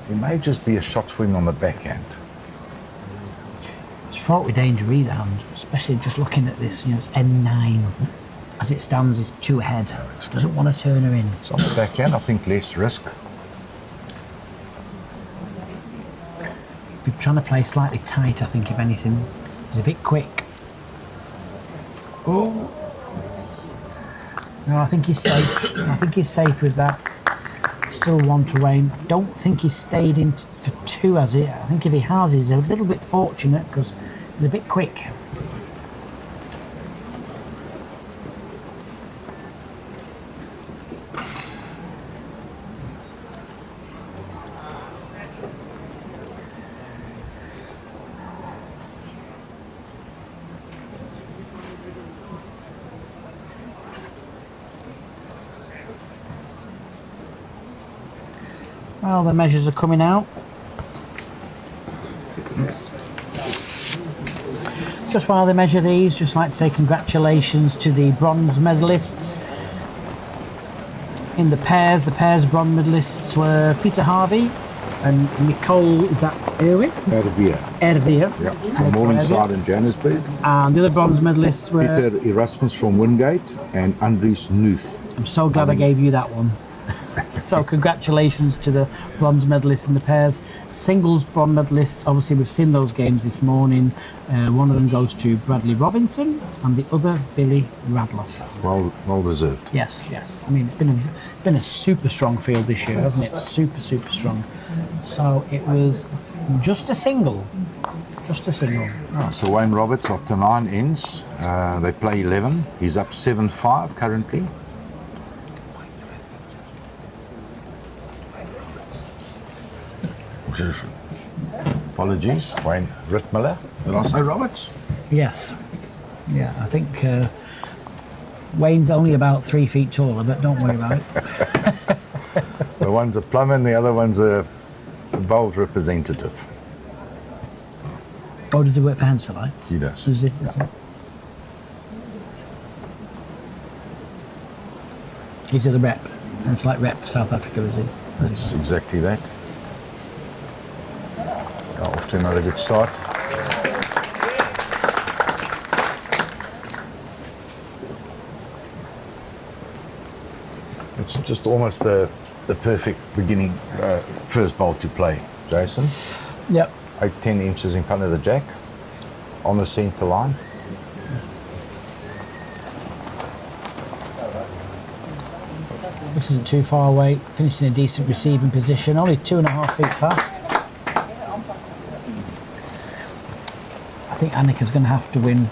It may just be a shot for him on the backhand. It's fraught with danger either hand, especially just looking at this, you know, it's N9. As it stands, it's 2 ahead. Doesn't want to turn her in. So on the backhand, I think less risk. Be trying to play slightly tight, I think, if anything. He's a bit quick. Oh. No, I think he's safe. I think he's safe with that. Still 1 to Wayne. I don't think he's stayed in for 2, has he? I think if he has, he's a little bit fortunate because he's a bit quick. Well, the measures are coming out. Just while they measure these, just like to say congratulations to the bronze medalists. In the pairs bronze medalists were Peter Harvey and Nicole, is that Irwin? Ervia. Yeah, from Morningside in Johannesburg. And the other bronze medalists were... Peter Erasmus from Wingate and Andries Nuth. I'm so glad I gave you that one. So congratulations to the bronze medalists in the pairs. Singles bronze medalists, obviously we've seen those games this morning. One of them goes to Bradley Robinson and the other Billy Radloff. Well deserved. Yes. I mean, it's been a super strong field this year, hasn't it? Super strong. So it was just a single. Oh, so Wayne Roberts after 9 ends, they play 11. He's up 7-5 currently. Apologies, Wayne Ritmuller. Did I say Roberts? Yes. Yeah, I think Wayne's only about 3 feet taller, but don't worry about it. The one's a plumber and the other one's a bold representative. Oh, does he work for Hansel? He does. Does he? Yeah. He's the rep. It's like rep for South Africa, is he? That's exactly that. Off to another good start. It's just almost the perfect beginning first bowl to play, Jason. Yep. 8-10 inches in front of the jack, on the centre line. This isn't too far away. Finished in a decent receiving position. Only 2.5 feet past. I think Anneke's going to have to win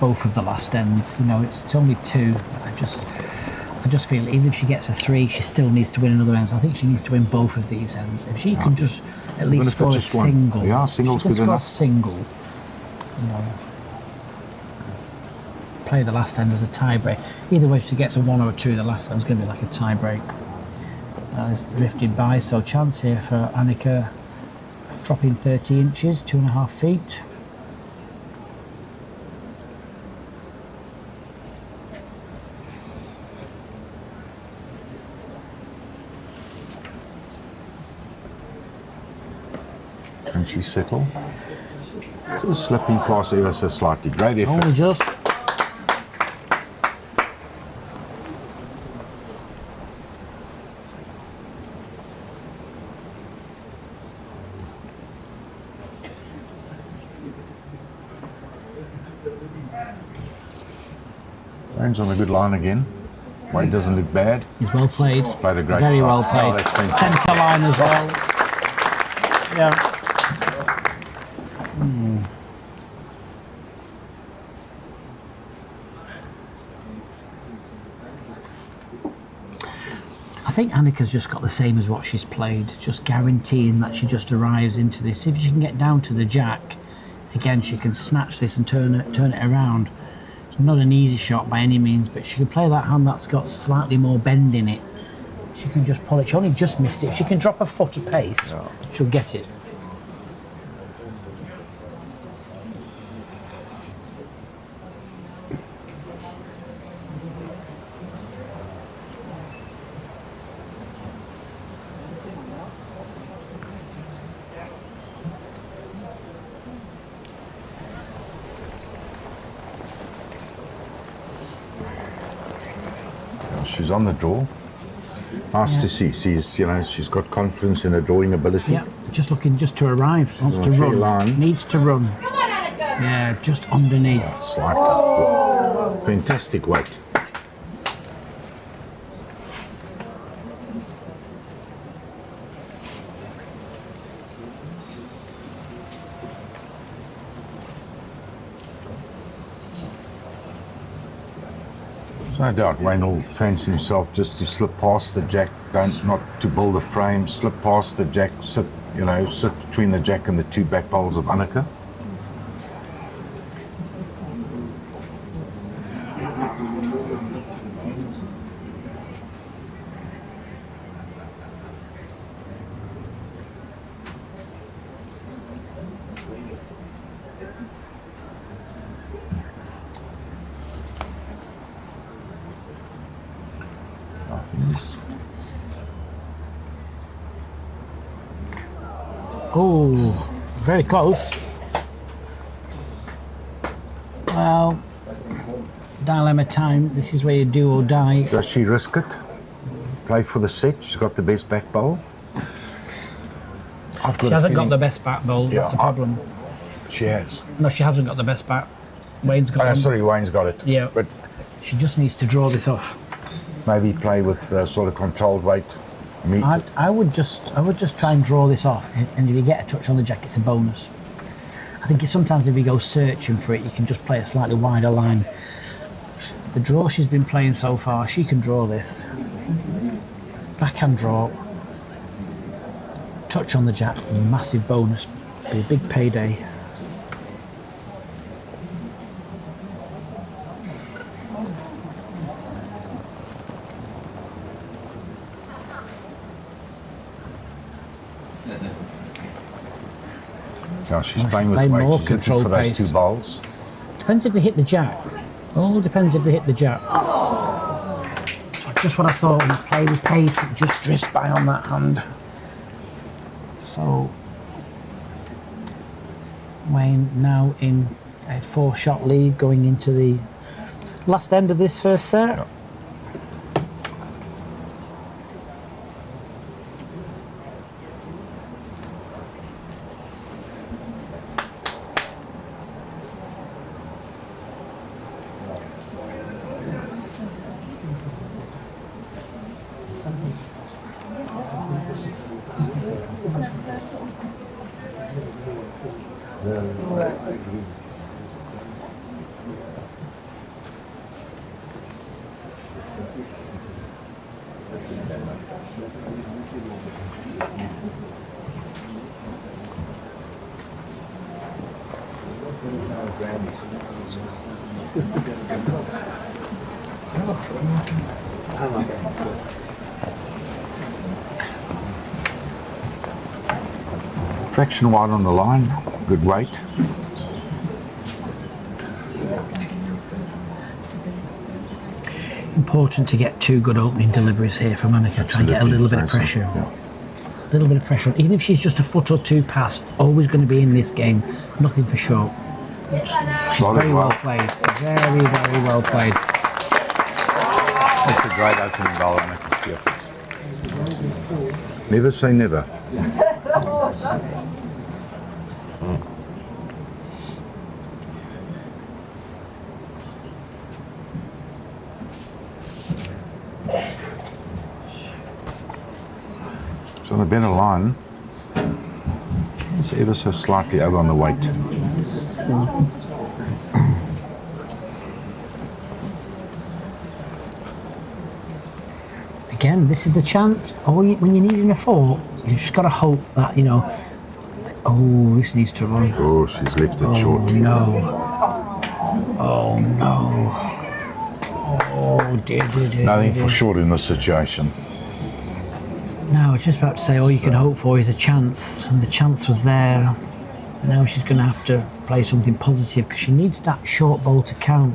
both of the last ends. You know, it's only 2. I just feel even if she gets a 3, she still needs to win another end. So I think she needs to win both of these ends. If she can just at least score a single. Yeah, single's good enough. A single, you know, play the last end as a tie break. Either way, if she gets a 1 or a 2, the last end's going to be like a tie break. It's drifted by, so chance here for Anneke, dropping 30 inches, 2.5 feet. Can she settle? Just slipping past ever so slightly. Great effort. Only just. Wayne's on a good line again. Wayne doesn't look bad. He's well played. Played a great Very shot. well played. Oh, that's fantastic. Centre line as well. Yeah. I think Anneke's just got the same as what she's played, just guaranteeing that she just arrives into this. If she can get down to the jack, again, she can snatch this and turn it around. It's not an easy shot by any means, but she can play that hand that's got slightly more bend in it. She can just pull it. She only just missed it. If she can drop a foot of pace, she'll get it. She's on the draw. Nice to see. She's got confidence in her drawing ability. Yeah, just looking just to arrive. Wants to run. Line. Needs to run. Yeah, just underneath. Slight. Fantastic weight. No doubt Wayne will fancy himself just to slip past the jack, not to build the frame, slip past the jack, sit between the jack and the two back poles of Anneke. Oh, very close. Well, dilemma time. This is where you do or die. Does she risk it? Play for the set. She's got the best back bowl. She hasn't got the best back bowl. That's the problem. She has. No, she hasn't got the best back. Wayne's got it. Sorry, Wayne's got it. Yeah. But she just needs to draw this off. Maybe play with sort of controlled weight. I would just try and draw this off, and if you get a touch on the jack, it's a bonus. I think sometimes if you go searching for it, you can just play a slightly wider line. The draw she's been playing so far, she can draw this. Backhand draw, touch on the jack, massive bonus, be a big payday. No, she's playing with weight. She's looking for those two bowls. Depends if they hit the jack. All depends if they hit the jack. Just what I thought, when you play with pace, it just drifts by on that hand. So, Wayne now in a 4-shot lead going into the last end of this first set. Yep. Fraction wide on the line, good weight. Important to get 2 good opening deliveries here from Anneke. Try and get a little bit of pressure. Yeah. A little bit of pressure. Even if she's just a foot or 2 past, always going to be in this game. Nothing for sure. She's very well played. Very, very well played. That's a great opening goal, Anneke Scheepers. Never say never. So on a better line, it's ever so slightly over on the weight. Again, this is a chance. When you're needing a 4, you've just got to hope that, oh, this needs to run. Oh, she's left it short. No. Oh no. Oh dear. Nothing for short in this situation. No, I was just about to say all you can hope for is a chance, and the chance was there. Now she's going to have to play something positive because she needs that short ball to count.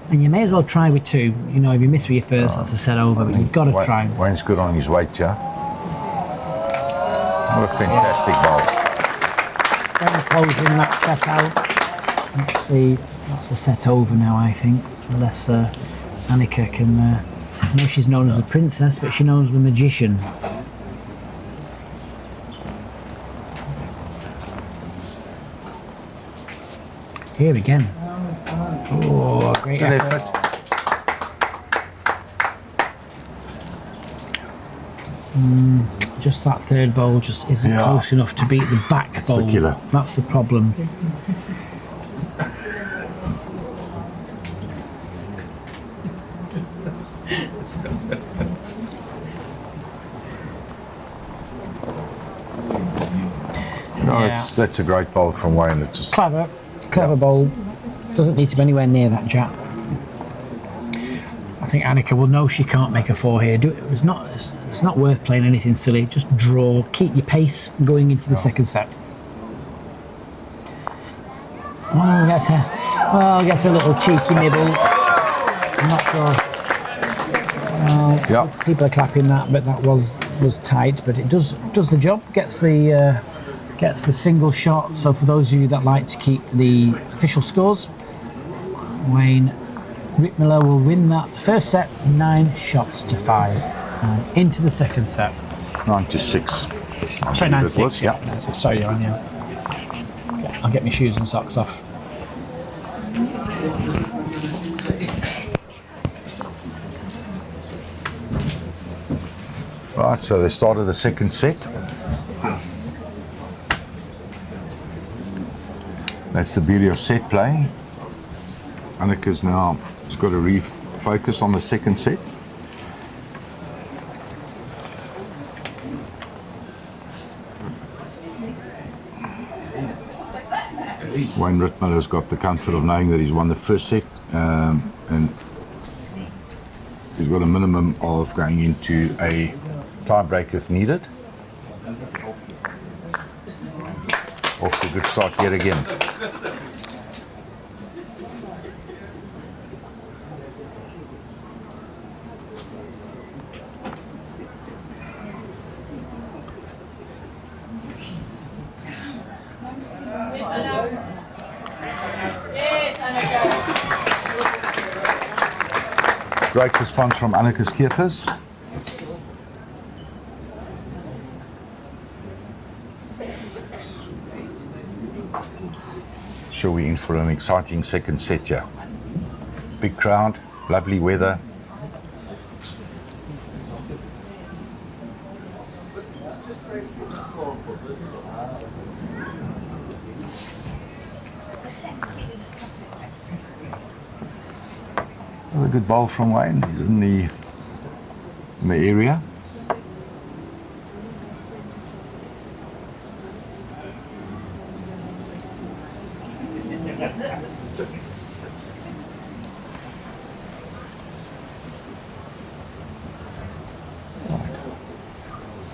And you may as well try with two. You know, if you miss with your first, that's a set over, but you've got to try. Wayne's good on his weight, yeah. What a fantastic ball. Then closing that set out. Let's see, that's the set over now, I think. Unless Anneke can... I know she's known as the princess, but she knows the magician. Here again. Oh, great effort. Just that third bowl just isn't close enough to beat the back bowl. The killer. That's the problem. No, that's a great bowl from Wayne. It's just Clever bowl. Doesn't need to be anywhere near that jack. I think Anneke will know she can't make a four here. It's not worth playing anything silly. Just draw, keep your pace going into the second set. Oh, gets a little cheeky nibble. I'm not sure. People are clapping that, but that was tight. But it does the job. Gets the single shot. So for those of you that like to keep the official scores, Wayne Ritmuller will win that first set 9-5 and into the second set 9-6. Sorry, 9-6. Yeah, 9-6. Sorry, Aaron, yeah. Okay, I'll get my shoes and socks off. Right, so they started the second set. That's the beauty of set play. Anneke's now has got to refocus on the second set. Wayne Ritmuller has got the comfort of knowing that he's won the first set, and he's got a minimum of going into a tiebreak if needed. Off to a good start yet again. Great response from Anneke Scheepers. Sure, we're in for an exciting second set here. Big crowd, lovely weather. A good ball from Wayne. He's in the area.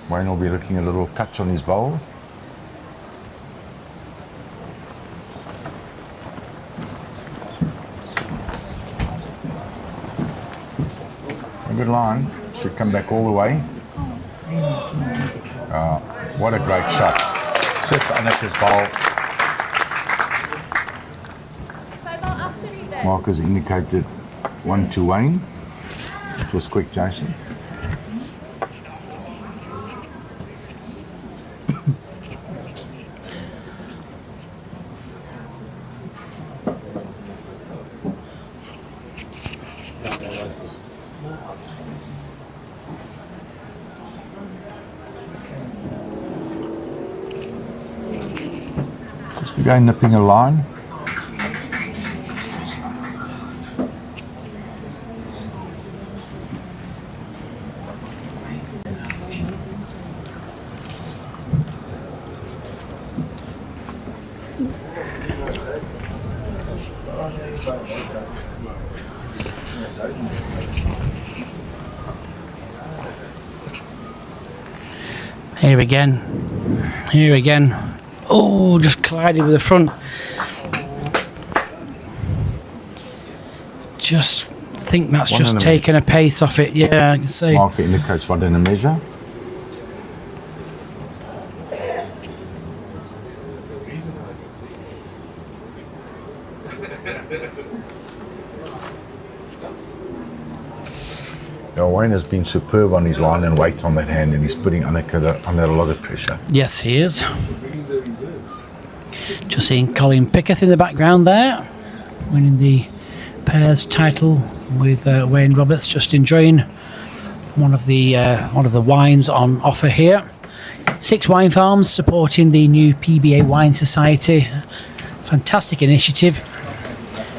Wayne will be looking a little touch on his bowl. A good line, should come back all the way. What a great shot. Sets Anneke's bowl. Markers indicated 1 to Wayne. It was quick, Jason. Just again nipping a line. Here again. Here again. Oh, just collided with the front. Just think that's One just and a taken a pace off it. Yeah, I can see. Market indicates 1 and a measure. Yeah, Wayne has been superb on his line and weight on that hand, and he's putting Anneke under a lot of pressure. Yes, he is. Just seeing Colin Pickett in the background there, winning the pairs title with Wayne Roberts. Just enjoying one of the wines on offer here. 6 wine farms supporting the new PBA Wine Society. Fantastic initiative.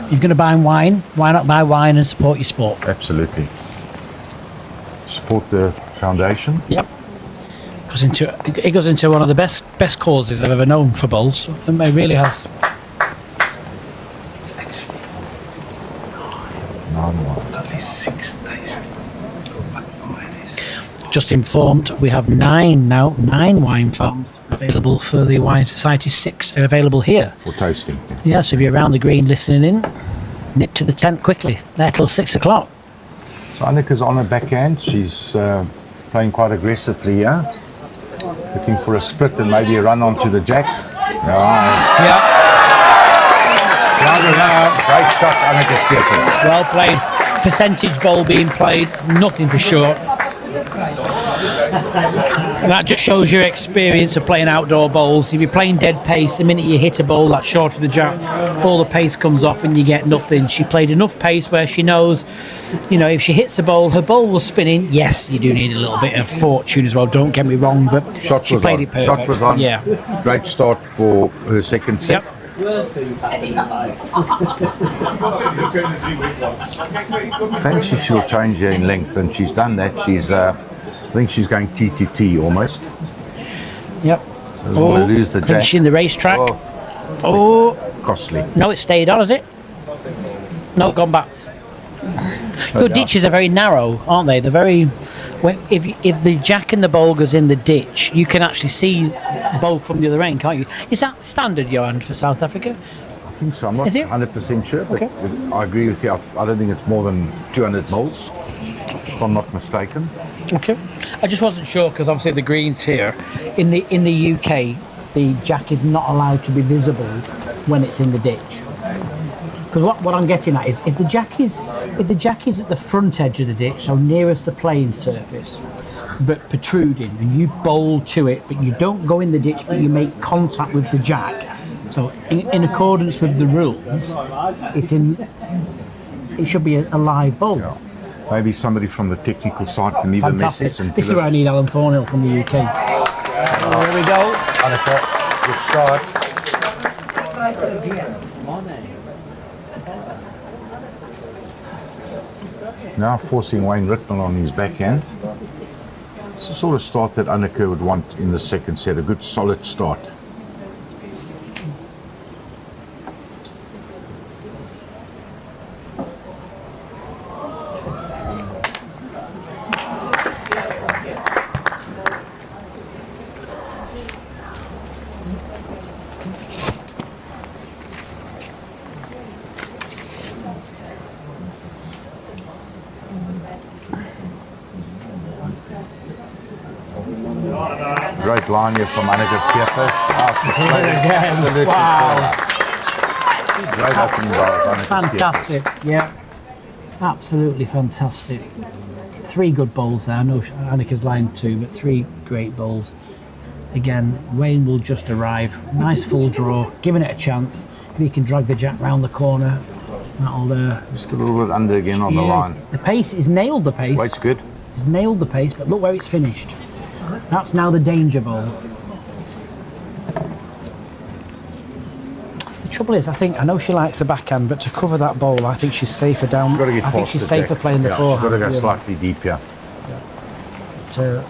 If you're going to buy wine, why not buy wine and support your sport? Absolutely. Support the foundation. Yep. It goes into one of the best causes I've ever known for bowls. It really has. It's actually 9 wine. At least 6 tasting. Just informed, we have 9 wine farms available for the Wine Society. 6 are available here. For tasting. Yeah, so if you're around the green listening in, nip to the tent quickly. There till 6 o'clock. So Anneke's on her backhand. She's playing quite aggressively here. Looking for a split and maybe a run onto the jack. Right. Yeah. Great shot, Anneke Scheepers. Well played. Percentage bowl being played, nothing for sure. And that just shows your experience of playing outdoor bowls. If you're playing dead pace, the minute you hit a bowl that's short of the jack, all the pace comes off and you get nothing. She played enough pace where she knows, if she hits a bowl, her bowl was spinning. Yes, you do need a little bit of fortune as well, don't get me wrong, but she played it perfect. Shot was on. Yeah. Great start for her second set. Yep. Fancy she'll change her in length, and she's done that. She's, I think she's going T almost. Yep. Doesn't want to lose the jack. Finishing the racetrack. Oh, costly. No, it stayed on, has it? No, gone back. Your ditches are very narrow, aren't they? They're very. If the jack and the bowl goes in the ditch, you can actually see both from the other end, can't you? Is that standard, Johan, for South Africa? I think so. I'm not Is it? 100% sure, but Okay. I agree with you. I don't think it's more than 200 mils, if I'm not mistaken. Okay. I just wasn't sure because obviously the greens here in the UK, the jack is not allowed to be visible when it's in the ditch. Because what I'm getting at is if the jack is at the front edge of the ditch, so nearest the playing surface, but protruding, and you bowl to it, but you don't go in the ditch, but you make contact with the jack. So in accordance with the rules, it should be a live bowl. Yeah. Maybe somebody from the technical side can leave Fantastic. a message. And This is where I need Alan Thornhill from the UK. There we go. Anneke, good start. Now forcing Wayne Ritmuller on his backhand. It's the sort of start that Anneke would want in the second set, a good solid start. Great line here from Anneke Scheepers. Wow. Great opening ball, Anneke Scheepers. Fantastic. Yeah. Absolutely fantastic. 3 good bowls there. I know Anneke's line 2, but 3 great bowls. Again, Wayne will just arrive. Nice full draw, giving it a chance. If he can drag the jack round the corner, that'll. Just a little bit under again on the line. The pace, he's nailed the pace. Weight's good. He's nailed the pace, but look where it's finished. That's now the danger bowl. The trouble is, I know she likes the backhand, but to cover that bowl, I think she's safer down. She's got to get I think past she's the safer deck. playing the forehand. She's got to go really. slightly deeper. But,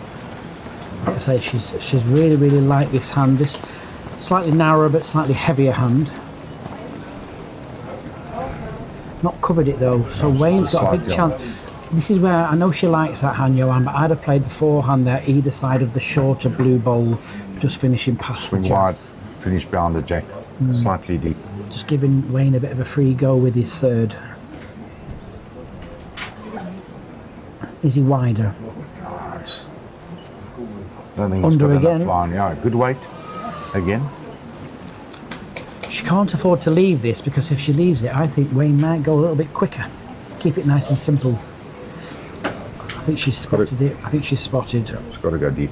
like I say, she's really, really like this hand. This slightly narrower, but slightly heavier hand. Not covered it though, so Wayne's got a big chance. This is where I know she likes that hand, Johan, but I'd have played the forehand there either side of the shorter blue bowl, just finishing past Swing the jack. wide, finish behind the jack, slightly deep. Just giving Wayne a bit of a free go with his third. Is he wider? I don't think he's Under got again. enough line. Yeah, good weight again. She can't afford to leave this, because if she leaves it, I think Wayne might go a little bit quicker. Keep it nice and simple. I think she's spotted it. I think she's spotted. It's got to go deep.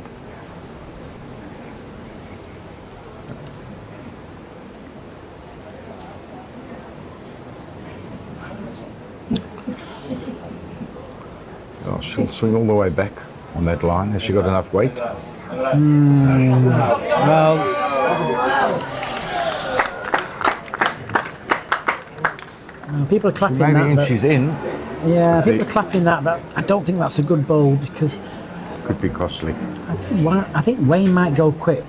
Oh, she'll swing all the way back on that line. Has she got enough weight? Well, people are clapping Maybe that. inches in, Yeah, people are clapping that, but I don't think that's a good bowl, because could be costly. I think Wayne might go quick.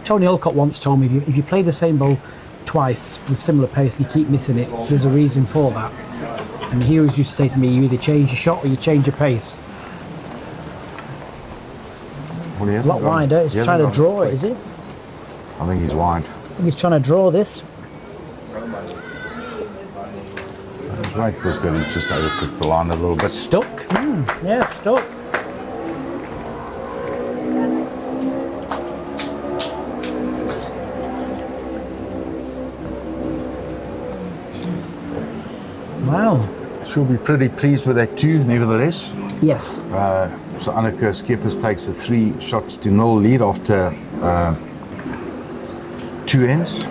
Tony Alcott once told me if you play the same bowl twice with similar pace and you keep missing it, there's a reason for that. And he always used to say to me, you either change your shot or you change your pace. Well, he A hasn't lot gone- wider. He's he hasn't trying to gone draw it, quick. is he? I think he's wide. I think he's trying to draw this. His weight was good. He's just overcooked the line a little bit. Stuck. Yeah, stuck. Wow. She'll be pretty pleased with that too, nevertheless. Yes. So Anneke Scheepers takes a 3-0 lead after 2 ends.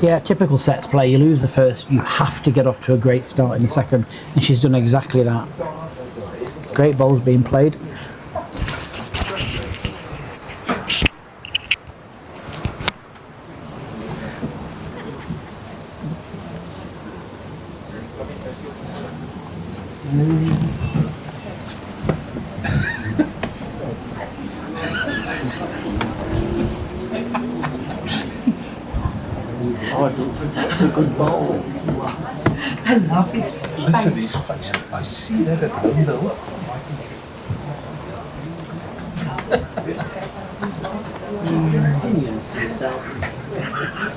Yeah, typical sets play. You lose the first, you have to get off to a great start in the second, and she's done exactly that. Great bowls being played. It's a good bowl. I love his Listen to his face. I see that at home though. opinions to himself.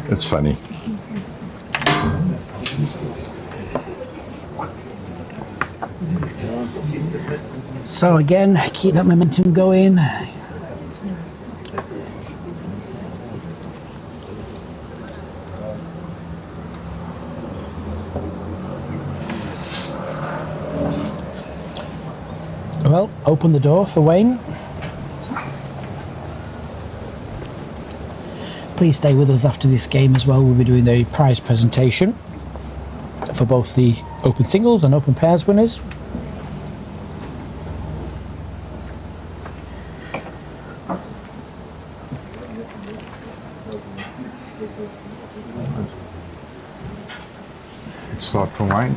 It's funny. So again, keep that momentum going. Well, open the door for Wayne. Please stay with us after this game as well. We'll be doing the prize presentation for both the open singles and open pairs winners. Start from Wayne.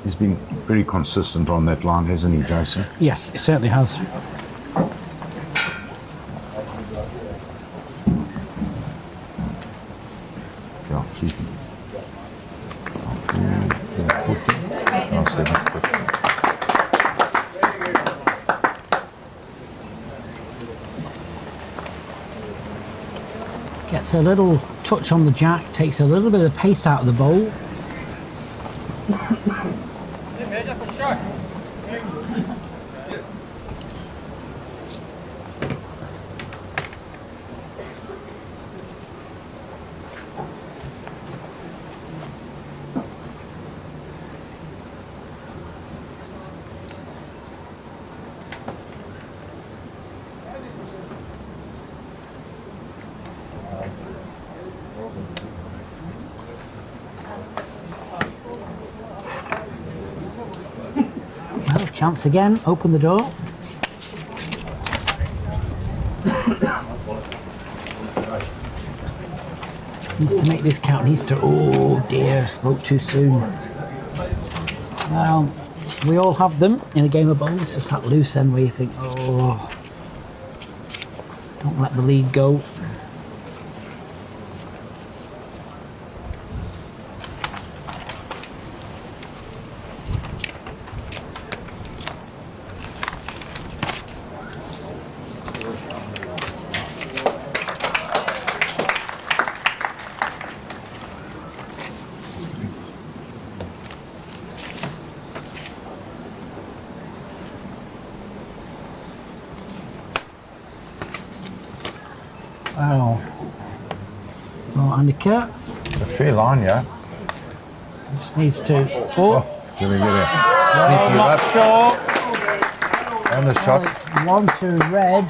He's been very consistent on that line, hasn't he, Jason? Yes, it certainly has. Yeah, 750. Gets a little touch on the jack, takes a little bit of the pace out of the bowl. Well, chance again. Open the door. Needs to make this count. Needs to. Oh dear, spoke too soon. Well, we all have them in a game of bowls. It's just that loose end where you think, oh, don't let the lead go. Wow. Well, Anneke A fair line, yeah. just needs to. Oh, Gonna get it. Sneaky not up. sure. And the shot. One to red.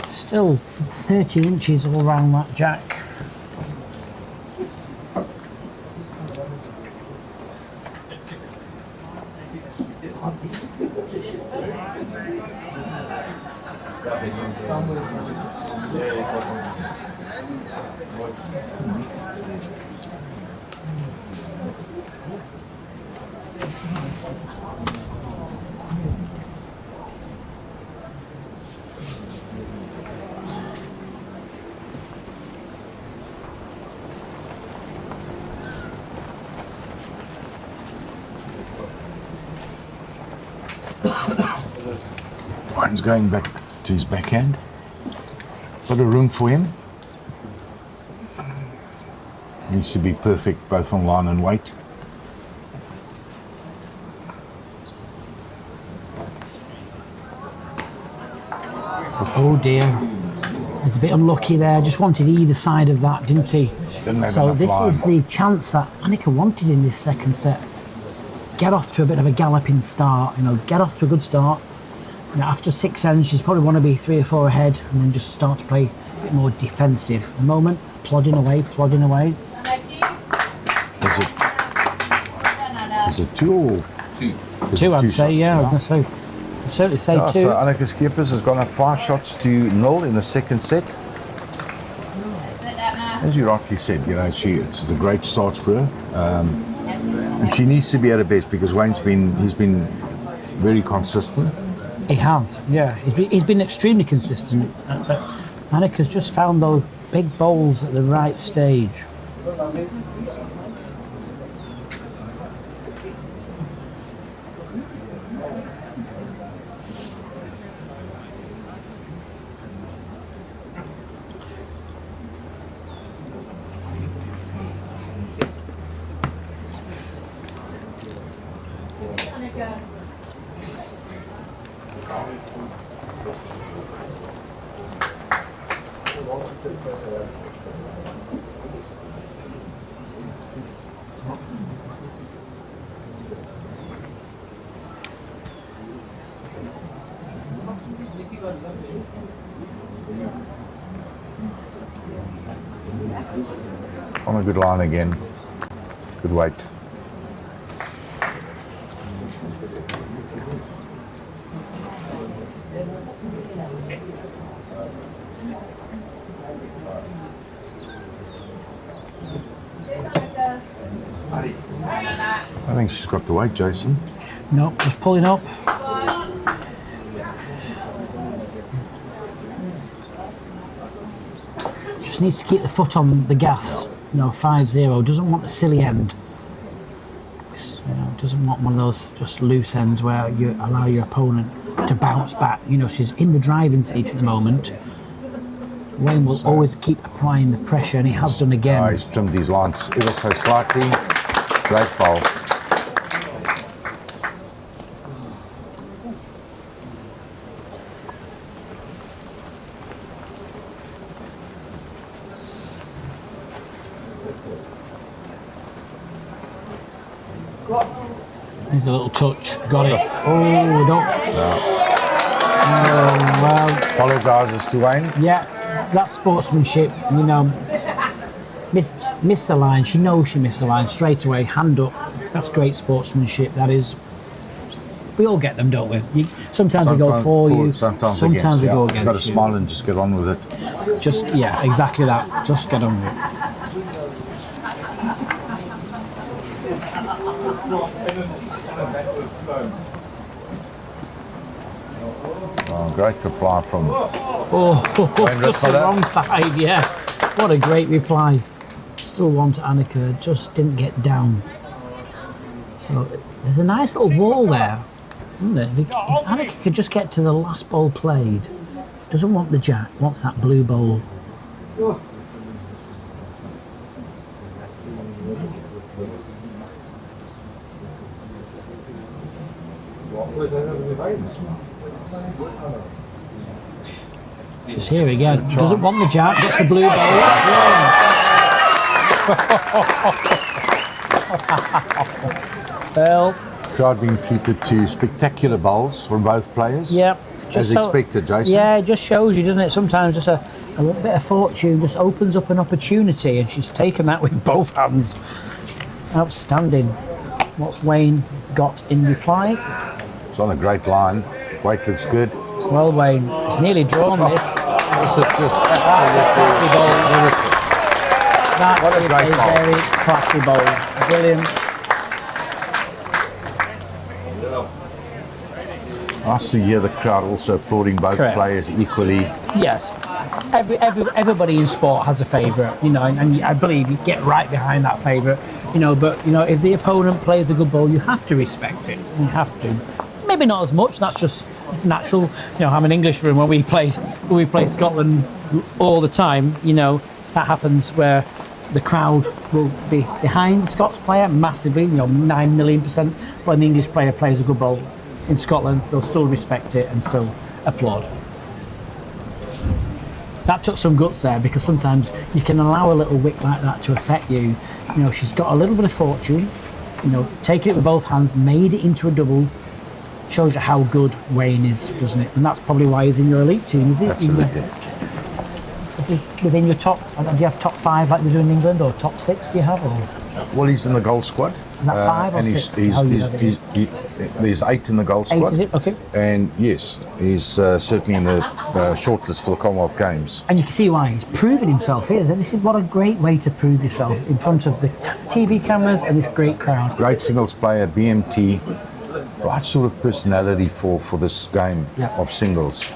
Still 30 inches all round that jack. One's going back to his backhand. Got a room for him. Needs to be perfect both on line and weight. Oh dear. He's a bit unlucky there. Just wanted either side of that, didn't he? Didn't have So enough this line. is the chance that Anneke wanted in this second set. Get off to a bit of a galloping start, get off to a good start. After 6 ends, she's probably want to be 3 or 4 ahead and then just start to play a bit more defensive. At the moment, plodding away. Is it 2 or? 2. Two, I'd say, shots, yeah. I was gonna say, I'd certainly say Yeah, 2. so Anneke Scheepers has gone up 5 shots to 0 in the second set. As you rightly said, it's a great start for her. And she needs to be at her best because he's been very consistent. He has, yeah. He's been extremely consistent. But Anneke's just found those big bowls at the right stage. On a good line again. Good weight. I think she's got the weight, Jason. No, just pulling up. Just needs to keep the foot on the gas. 5-0. Doesn't want a silly end. Doesn't want one of those just loose ends where you allow your opponent to bounce back. She's in the driving seat at the moment. Wayne will always keep applying the pressure, and he has done again. He's trimmed these lines ever so slightly. Great bowl. There's a little touch. Got it. Oh, don't. Oh, well. Apologises to Wayne. Yeah, that's sportsmanship. Missed the line. She knows she missed the line straight away. Hand up. That's great sportsmanship. That is. We all get them, don't we? Sometimes they go for you. Sometimes they against, go You've against got to you. smile and just get on with it. Just, yeah, exactly that. Just get on with it. Oh, great reply from Oh, just the Ritmuller. wrong side, yeah. What a great reply. Still one to Anneke, just didn't get down. So there's a nice little wall there, isn't there? If Anneke could just get to the last ball played, doesn't want the jack, wants that blue bowl. She's here again. Doesn't want the jack, gets the blue bowl. Well, crowd being treated to spectacular bowls from both players. yeah. As expected, Jason. Yeah, it just shows you, doesn't it? Sometimes just a little bit of fortune just opens up an opportunity, and she's taken that with both hands. Outstanding. What's Wayne got in reply? It's on a great line. Weight looks good. Well, Wayne, it's nearly drawn this. This is just That's a classy bowl. That What a is great bowl. very classy bowl. Brilliant. Nice to hear the crowd also applauding both Correct. players equally. Yes. Everybody in sport has a favourite, you know, and I believe you get right behind that favourite, you know, but, you know, if the opponent plays a good ball, you have to respect it. You have to. Maybe not as much, that's just natural. You know, I'm an Englishman, when we play Scotland all the time, you know, that happens where the crowd will be behind the Scots player massively, you know, 9 million %. When the English player plays a good ball in Scotland, they'll still respect it and still applaud. That took some guts there, because sometimes you can allow a little wick like that to affect you. You know, she's got a little bit of fortune, you know, taken it with both hands, made it into a double. Shows you how good Wayne is, doesn't it? And that's probably why he's in your elite team, is it? Absolutely. Is he within your top? Do you have top 5 like they do in England, or top 6? Do you have? Or Well, he's in the goal squad. is that 5 or and 6? How you have it? There's 8 in the goal 8, squad. is it? Okay. And yes, he's certainly in the shortlist for the Commonwealth Games. And you can see why he's proven himself here. This is what a great way to prove yourself in front of the TV cameras and this great crowd. Great singles player, BMT. Right sort of personality for this game Yeah. of singles.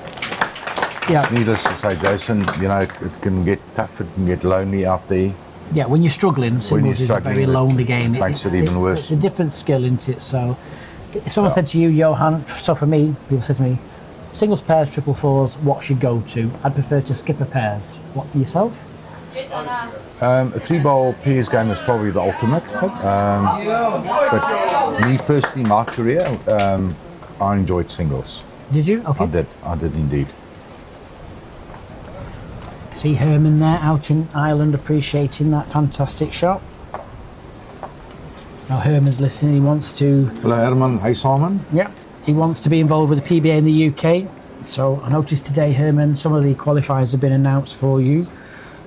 Yeah, Needless to say, Jason, you know, it can get tough, it can get lonely out there. yeah. When you're struggling, singles is a struggling, very it lonely game. makes it even worse. It's a different skill, isn't it? So, if someone said to you, Johan, so for me, people said to me, singles, pairs, triple fours, what's your go-to? I'd prefer to skip a pairs. What, yourself? A 3-bowl pairs game is probably the ultimate. But me personally, my career, I enjoyed singles. Did you? Okay. I did indeed. See Herman there out in Ireland appreciating that fantastic shot. Now Herman's listening, he wants to... Hello, Herman. Hey, Simon. Yeah, he wants to be involved with the PBA in the UK. So I noticed today, Herman, some of the qualifiers have been announced for you.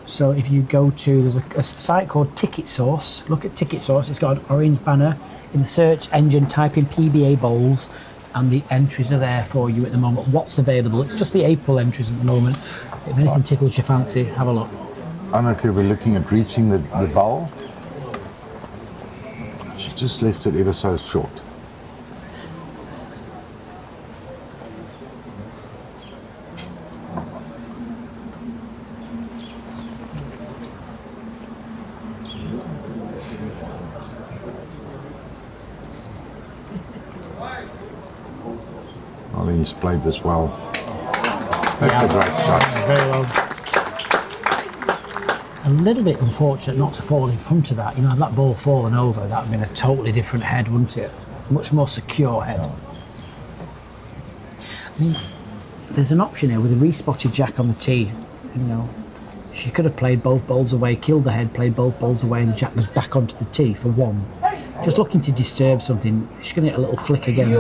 So if you go to, there's a site called Ticket Source. Look at Ticket Source. It's got an orange banner. In the search engine, type in PBA bowls, and the entries are there for you at the moment. What's available? It's just the April entries at the moment. If anything tickles your fancy, have a look. Anneke, we're looking at reaching the bowl. She just left it ever so short. I think he's played this well. That's a great shot. Very well. A little bit unfortunate not to fall in front of that. You know, had that ball fallen over, that would have been a totally different head, wouldn't it? Much more secure head. I mean, there's an option here with a respotted jack on the tee. You know, she could have played both balls away, killed the head, played both balls away, and the jack goes back onto the tee for 1. Just looking to disturb something. She's going to get a little flick again.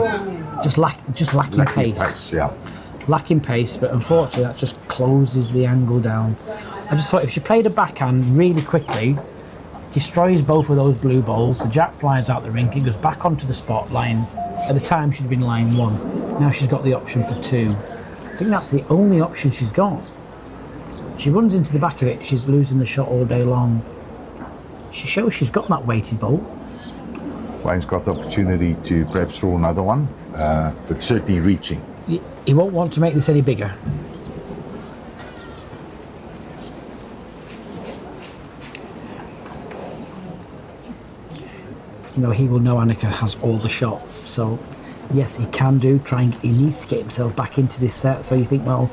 Just lacking pace. Yeah. Lacking pace, but unfortunately that just closes the angle down. I just thought if she played a backhand really quickly, destroys both of those blue balls, the jack flies out the rink, it goes back onto the spot, lying At the time, she'd been line 1. Now she's got the option for 2. I think that's the only option she's got. She runs into the back of it, she's losing the shot all day long. She shows she's got that weighted bolt. Wayne's got the opportunity to perhaps throw another one, but certainly reaching. He won't want to make this any bigger. You know, he will know Anneke has all the shots, so yes, he can do. He needs to get himself back into this set. So you think, well,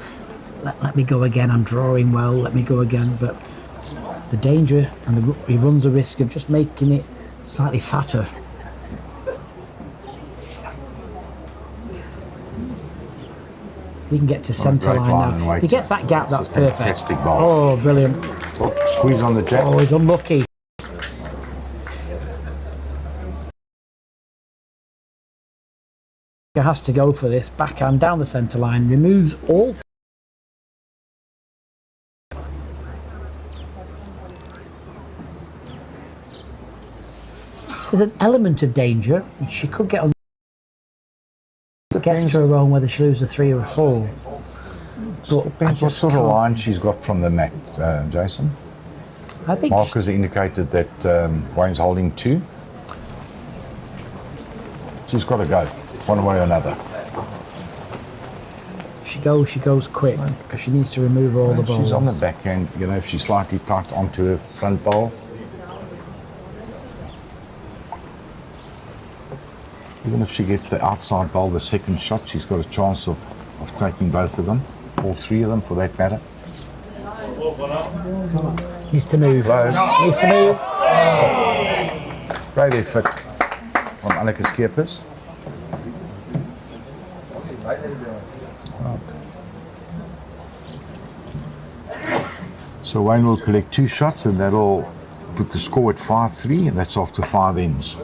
let me go again. I'm drawing well. Let me go again. But the danger, and he runs the risk of just making it slightly fatter. He can get to centre line now. If he gets that gap, that's perfect. Fantastic ball. Oh, brilliant. Oh, squeeze on the jack. Oh, he's unlucky. He has to go for this. Backhand down the centre line. Removes all. There's an element of danger. She could get on. Gets to her own whether she loses a 3 or a 4. But Depends what sort of line she's got from the mat, Jason. I think Mark has indicated that Wayne's holding 2. She's got to go, one way or another. she goes quick because she needs to remove all the balls. She's on the backhand, you know, if she's slightly tight onto her front bowl. Even if she gets the outside bowl, the second shot, she's got a chance of taking both of them, all 3 of them for that matter. Needs to move. Close. Needs to move. Great effort from Anneke Scheepers. So Wayne will collect 2 shots and that'll put the score at 5-3, and that's after 5 ends.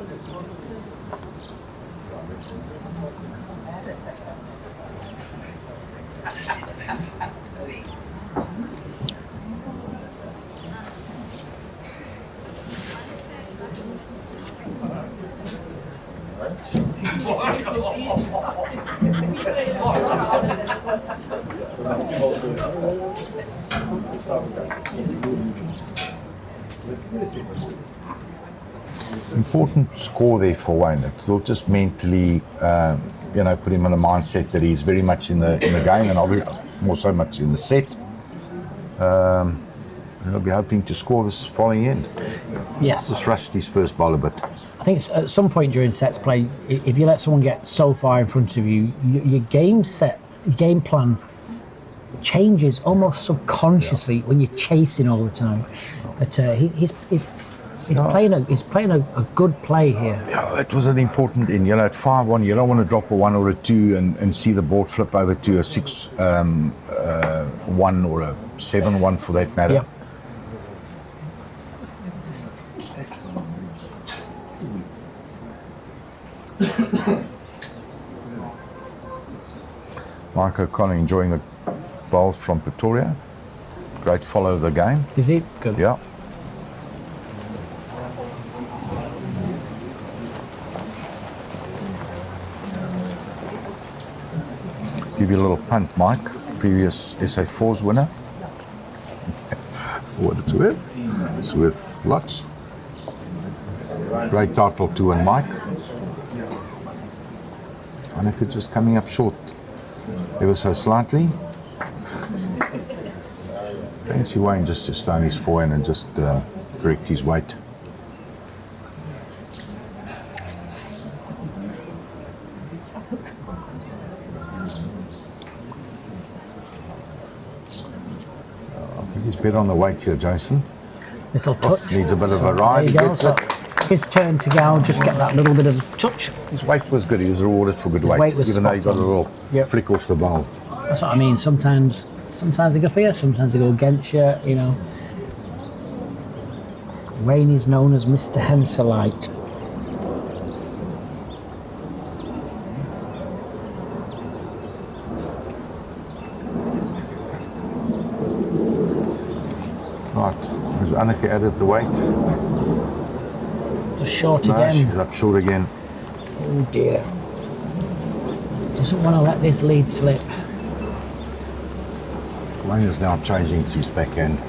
Important score there for Wayne. It will just mentally, you know, put him in a mindset that he's very much in the game, and obviously more so much in the set. He'll be hoping to score this following end. Yes. Just rushed his first ball a bit. I think it's at some point during sets play, if you let someone get so far in front of you, your game plan changes almost subconsciously when you're chasing all the time. But he's playing a good play here. Yeah, it was an important end. You know, at 5-1, you don't want to drop a 1 or a 2 and see the board flip over to a 6-1 or a 7-1 for that matter. Yep. Mike O'Connor enjoying the bowls from Pretoria. Great follow of the game. Is he? Good. Yeah. Give you a little punt, Mike. Previous SA4's winner. What it's worth? It's worth lots. Great title to win, Mike. Anneke just coming up short ever so slightly. Fancy Wayne just to stay on his forehand and just correct his weight. I think he's better on the weight here, Jason. Little touch. Needs a bit of a ride. There you He go. gets So it. his turn to go, just get that little bit of touch. His weight was good. He was rewarded for good weight, weight was even though he spot got a on. little Yep. flick off the bowl. That's what I mean. Sometimes they go for you, sometimes they go against you, you know. Wayne is known as Mr. Henselite. Right, has Anneke added the weight? Just short No, again. she's up short again. Oh dear. Doesn't want to let this lead slip. Wayne is now changing to his backhand.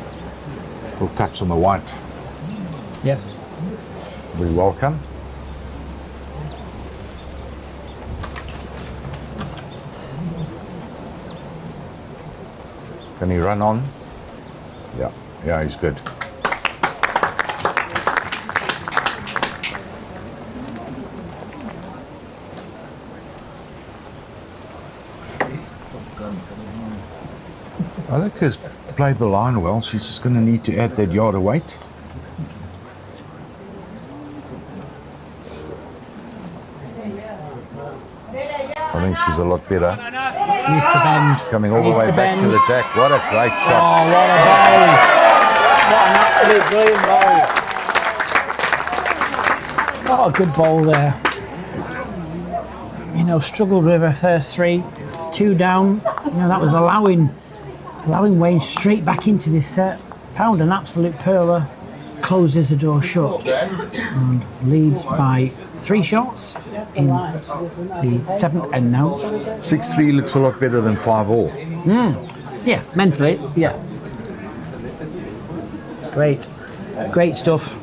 We'll touch on the white. Yes. We welcome. Can he run on? Yeah, yeah, he's good. Annike's played the line well. She's just going to need to add that yard of weight. I think she's a lot better. Needs to bend. Coming all the Needs way to back bend. to the jack. What a great Oh, shot. what a bowl. What an absolute brilliant bowl. What a good bowl there. You know, struggled with her first 3, 2 down. You know, that was allowing Wayne straight back into this set. Found an absolute pearler. Closes the door shut and leads by 3 shots in the 7th end now. 6-3 looks a lot better than 5-all. Yeah, mentally, yeah. Great stuff.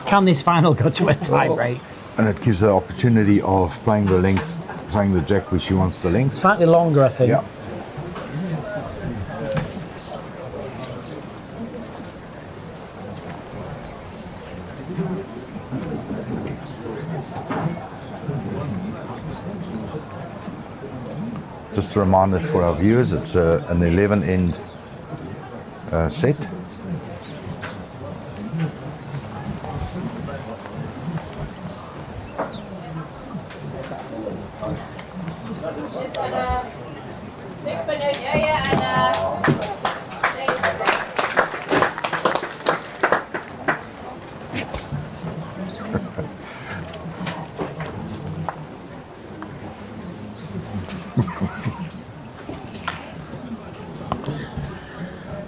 Can this final go to a tie break? And it gives her the opportunity of playing the length, playing the jack where she wants the length. Slightly longer, I think. Yeah. Just a reminder for our viewers, it's an 11-end set.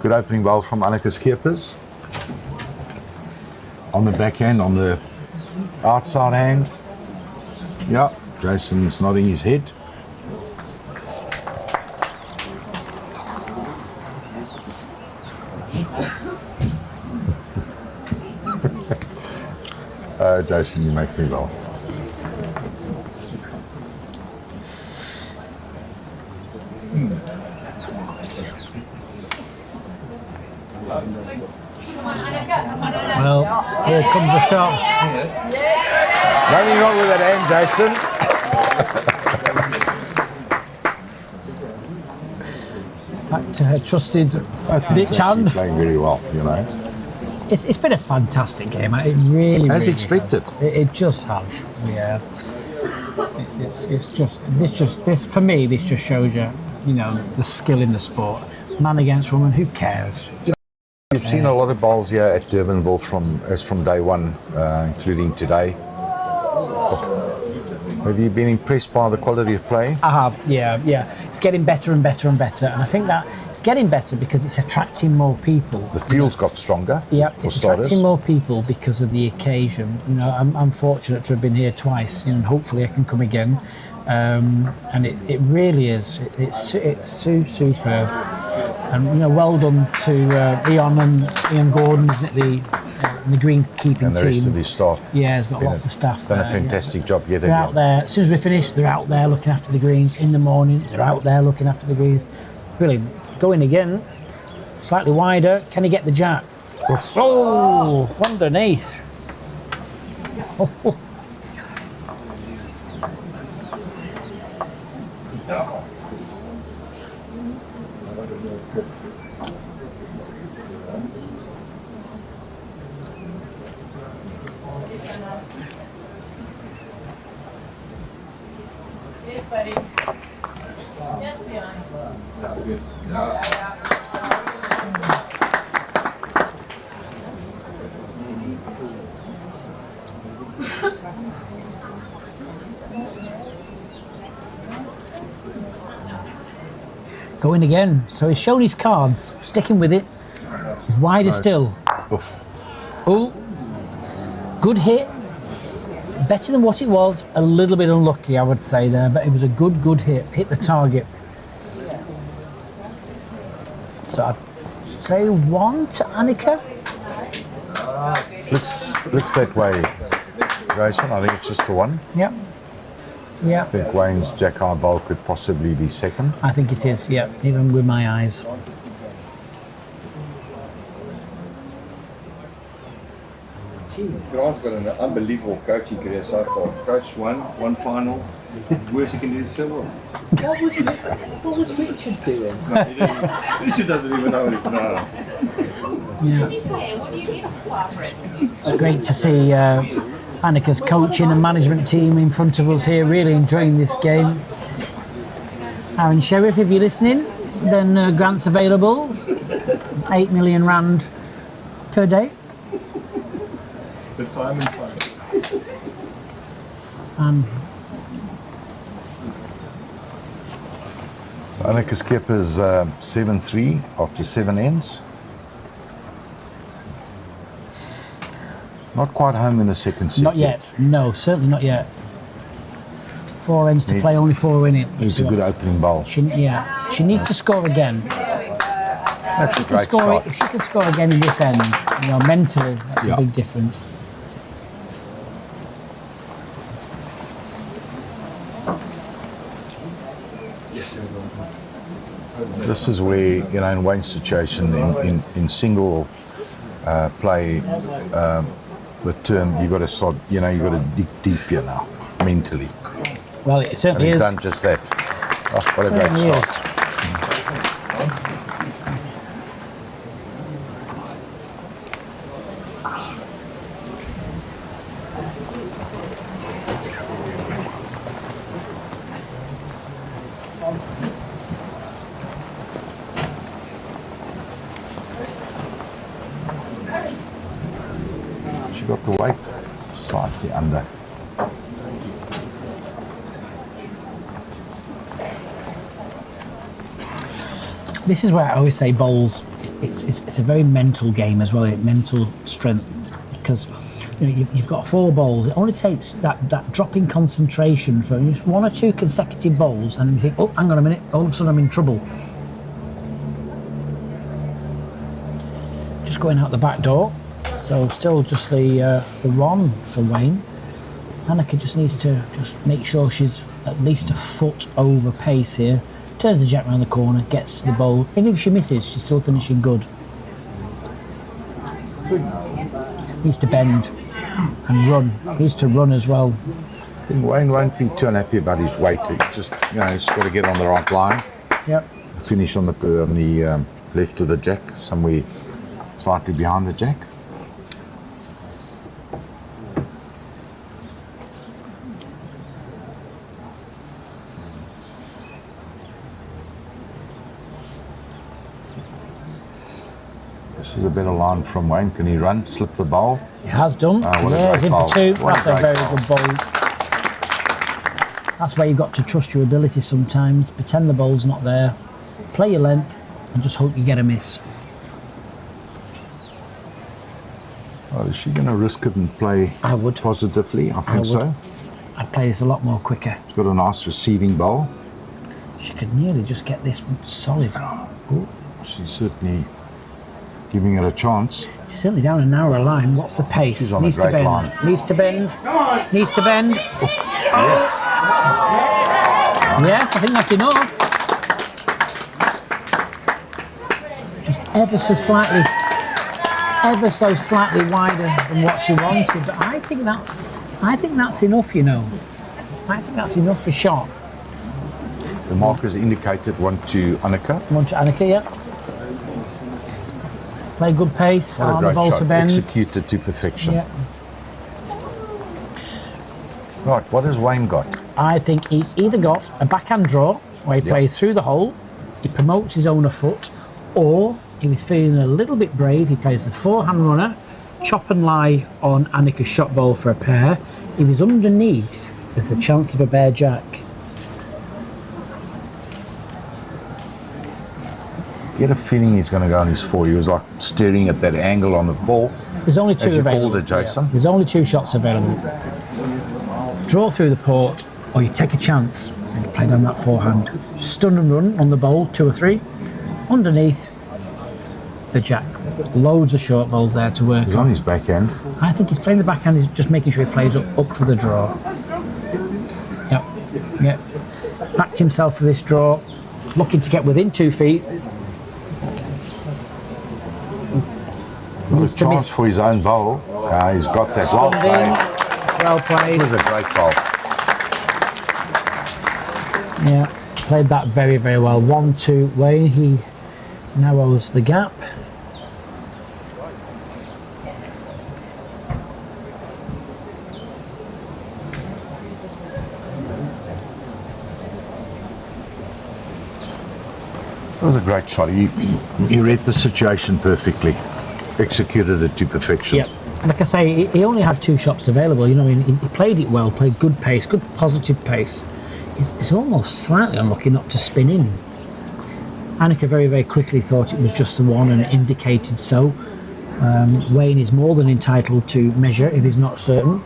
Good opening bowl from Anneke Scheepers. On the backhand, on the outside hand. Yeah, Jason's nodding his head. Jason, you make me laugh. Well, here comes the shot. Nothing wrong with that hand, Jason. Back to her trusted ditch She's hand. playing very well, you know. It's been a fantastic game. It really, As really expected. has. It just has. Yeah. It's just this for me. This just shows you, you know, the skill in the sport. Man against woman, who cares? You've seen a lot of bowls here at Durbanville from day one, including today. Have you been impressed by the quality of play? I have, yeah. It's getting better and better and better, and I think that it's getting better because it's attracting more people. The field's got stronger. Yeah, for it's starters. attracting more people because of the occasion. You know, I'm fortunate to have been here twice, and hopefully I can come again. And it really is. It's superb. And you know, well done to Ian Gordon, isn't it? The greenkeeping And the team. rest of his staff. Yeah, he's got lots of staff Done there. a fantastic job yet They're out again. there. As soon as we finish, they're out there looking after the greens. In the morning, they're out there looking after the greens. Brilliant. Going again. Slightly wider. Can he get the jack? Oh, underneath. Oh. Going again. So he's shown his cards, sticking with it. He's wider still. Oof. Oh, good hit. better than what it was. A little bit unlucky, I would say there, but it was a good hit. Hit the target. So I'd say 1 to Anneke. Looks that way, Jason. I think it's just the 1. Yep. Yeah. I think Wayne's Jack High Bowl could possibly be second. I think it is, yeah, even with my eyes. Grant's got an unbelievable coaching career so far. Coached one final. Worst he can do is silver. What was Richard doing? No, he didn't. Richard doesn't even know it. No. It's great to see Anneke's coaching and management team in front of us here, really enjoying this game. Aaron Sheriff, if you're listening, then Grant's available. 8 million rand per day. The time and fun. So Anneke Scheepers 7-3 after 7 ends. Not quite home in the second set. Not yet. No, certainly not yet. 4 ends to play, only 4 in it. It's a good opening bowl. She needs to score again. That's a great start. If she can score again in this end, mentally, that's a big difference. This is where, in Wayne's situation, in single play, the term, you've got to start, you've got to dig deep here now, mentally. Well, it certainly And he's is. done just that. Oh, what a great Certainly start. She got the weight slightly under. This is where I always say bowls, it's a very mental game as well, mental strength, because you've got 4 bowls. It only takes that drop in concentration for just 1 or 2 consecutive bowls, and you think, oh, hang on a minute, all of a sudden I'm in trouble. Just going out the back door, so still just the 1 for Wayne. Anneke just needs to just make sure she's at least a foot over pace here. Turns the jack around the corner, gets to the bowl. Even if she misses, she's still finishing good. Needs to bend and run. Needs to run as well. I think Wayne won't be too unhappy about his weight. He just, he's got to get on the right line. Yep. Finish on the left of the jack, somewhere slightly behind the jack. This is a better line from Wayne. Can he run, slip the bowl? He has done. What a Yeah, great he's in bowl. for 2. What a That's a great very bowl. good bowl. That's where you've got to trust your ability sometimes. Pretend the bowl's not there. Play your length and just hope you get a miss. Well, is she going to risk it and play I would. positively? I think so. I'd play this a lot more quicker. She's got a nice receiving bowl. She could nearly just get this solid. Ooh. She's certainly giving it a chance. She's certainly down a narrower line. What's the pace? She's on a Needs to great bend. line. Needs to bend. Needs to bend. Yes, I think that's enough. Just ever so slightly wider than what she wanted. But I think that's enough, I think that's enough for shot. The markers indicated 1 to Anneke. 1 to Anneke, yeah. Play good pace, What a allow the great ball to shot. bend. Executed to perfection. Yeah. Right, what has Wayne got? I think he's either got a backhand draw where he plays through the hole, he promotes his own a foot, or he was feeling a little bit brave, he plays the forehand runner, chop and lie on Anneke's shot ball for a pair. If he's underneath, there's a chance of a bare jack. Get a feeling he's going to go on his 4. He was like staring at that angle on the ball. There's only 2 As you available. called it, Jason. There's only 2 shots available. draw through the port, or you take a chance and play down that forehand. Stun and run on the bowl, 2 or 3. Underneath the jack. Loads of short balls there to work He's on his backhand. I think he's playing the backhand, he's just making sure he plays up for the draw. Yep. Backed himself for this draw, looking to get within 2 feet. Well, a chance for his own bowl. He's got that. Well played. Well played. It was a great bowl. Yeah, played that very, very well. 1-2 Wayne, he narrows the gap. It was a great shot. He read the situation perfectly, executed it to perfection. Yep. Like I say, he only had 2 shots available. You know, he played it well, played good pace, good positive pace. It's almost slightly unlucky not to spin in. Anneke very, very quickly thought it was just the one and indicated so. Wayne is more than entitled to measure if he's not certain.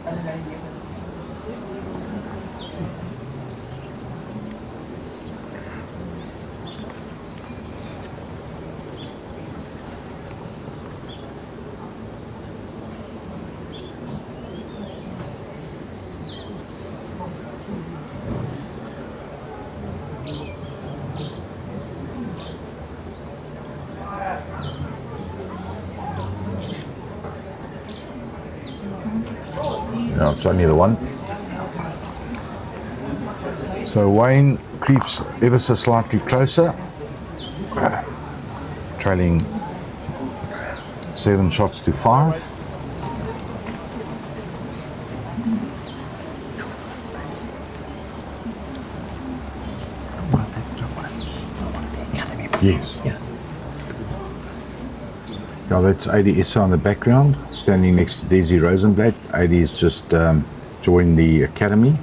No, it's only the one. So Wayne creeps ever so slightly closer, trailing 7 shots to 5. Yes. Yeah. Yeah, that's Adi Issa on the background, standing next to Daisy Rosenblatt. Adi has just joined the academy.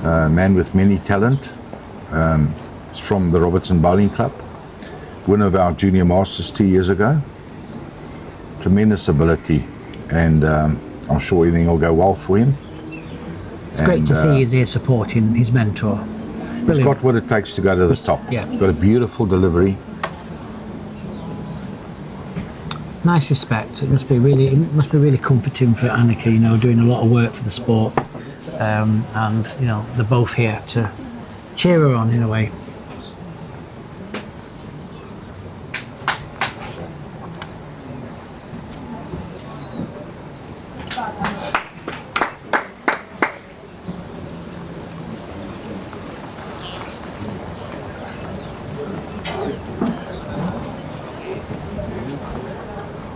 Man with many talent. He's from the Robertson Bowling Club. Winner of our Junior Masters 2 years ago. Tremendous ability, and I'm sure everything will go well for him. It's great to see he's here supporting his mentor. He's got what it takes to go to the top. Yeah. He's got a beautiful delivery. Nice respect. It must be really comforting for Anneke, you know, doing a lot of work for the sport, and you know they're both here to cheer her on in a way.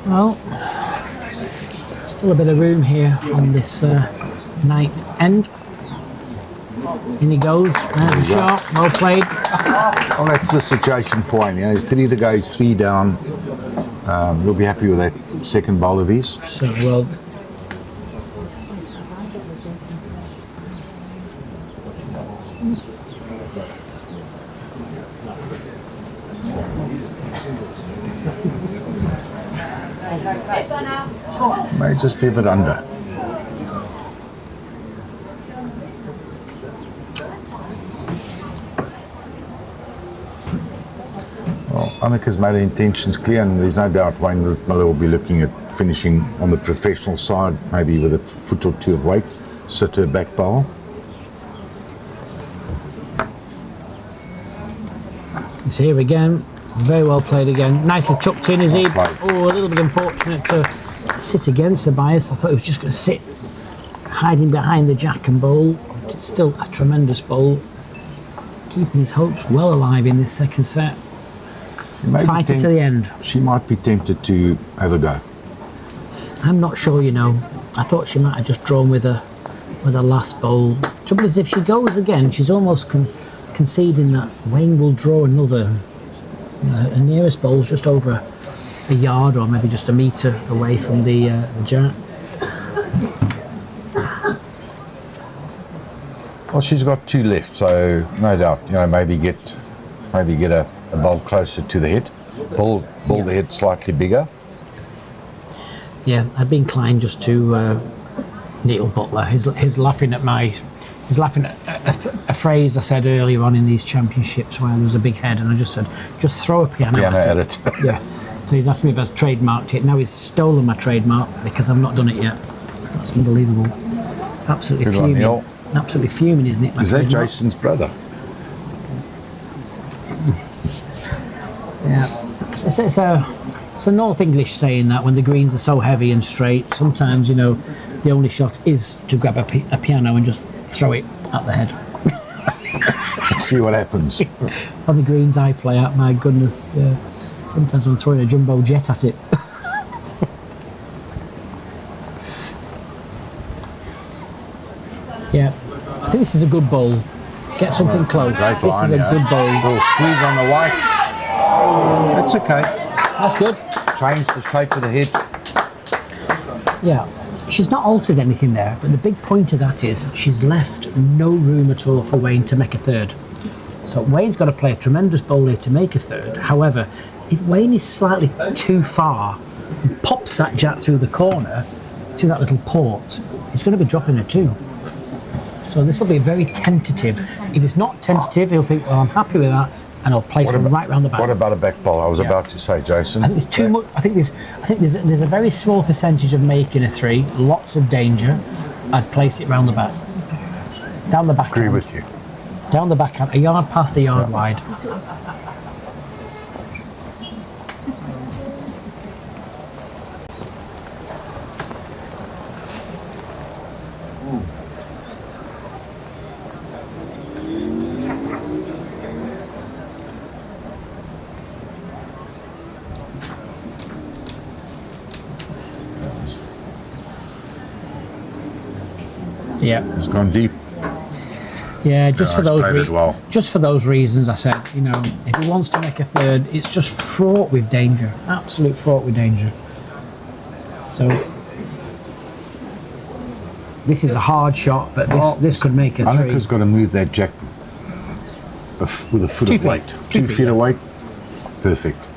Well, still a bit of room here on this ninth end. In he goes, there's a shot, well played. Well, that's the situation for him. You know, there's 3 to go, he's 3 down. We'll be happy with that second bowl of his. So, well, May just pivot under. Well, Anneke's made her intentions clear, and there's no doubt Wayne Ritmuller will be looking at finishing on the professional side, maybe with a foot or 2 of weight, sitter back bowl. he's here again. Very well played again. Nicely tucked in, is he? Well played. Oh, a little bit unfortunate to sit against the bias. I thought he was just going to sit hiding behind the jack and bowl. It's still a tremendous bowl. Keeping his hopes well alive in this second set. Fight it to the end. She might be tempted to have a go. I'm not sure, you know. I thought she might have just drawn with her last bowl. Trouble is, if she goes again, she's almost conceding that Wayne will draw another. Her nearest bowl's just over a yard or maybe just a metre away from the jack. Well, she's got 2 left, so no doubt, you know, maybe get a bowl closer to the head, pull the head slightly bigger. Yeah, I'd be inclined just to Neil Butler. He's laughing at my. He's laughing at a phrase I said earlier on in these championships where there was a big head, and I just said, just throw a piano at it. Yeah. So he's asked me if I've trademarked it. Now he's stolen my trademark because I've not done it yet. That's unbelievable. Absolutely Good one, fuming. Neil. Absolutely fuming, isn't it? Is that Jason's brother? Yeah. It's a North English saying that when the greens are so heavy and straight, sometimes, you know, the only shot is to grab a piano and just throw it at the head. See what happens. On the greens I play at, my goodness, yeah. Sometimes I'm throwing a jumbo jet at it. Yeah, I think this is a good bowl. Get something close. Great This line, is a yeah. good bowl. Little squeeze on the white. That's okay. That's good. Change the shape of the head. Yeah, she's not altered anything there, but the big point of that is she's left no room at all for Wayne to make a third. So Wayne's got to play a tremendous bowl here to make a third. However, if Wayne is slightly too far and pops that jack through the corner, through that little port, he's going to be dropping a 2. So this will be very tentative. If it's not tentative, he'll think, well, I'm happy with that, and he'll place him right round the back. What about a back bowl? I was about to say, Jason. I think there's too much. I think there's a very small percentage of making a 3. Lots of danger. I'd place it round the back, down the back. Agree with you. Down the backhand, a yard past, a yard wide. Yeah. It's gone deep. Yeah, just for those played it well. just for those reasons, I said, you know, if he wants to make a third, it's just fraught with danger, absolute fraught with danger. So this is a hard shot, but this could make a 3. Anneke's got to move that jack with a foot 2 of feet. weight. 2 2 feet, feet yeah. of weight. Perfect.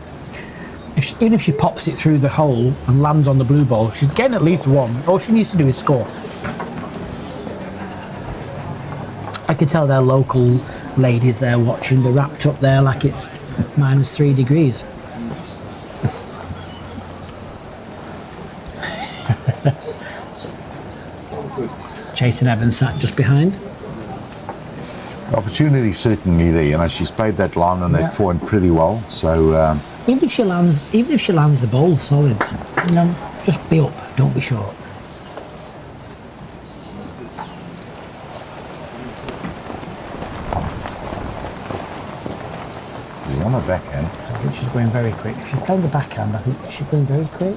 Even if she pops it through the hole and lands on the blue ball, she's getting at least 1. All she needs to do is score. I can tell they're local ladies there watching. They're wrapped up there like it's -3 degrees. Jason Evans sat just behind. Opportunity certainly there. You know, she's played that line and Yeah. that forehand pretty well. So Even if she lands the ball solid, you know, just be up, don't be short. she's on her backhand. I think she's going very quick. If she's playing the backhand, I think she's going very quick.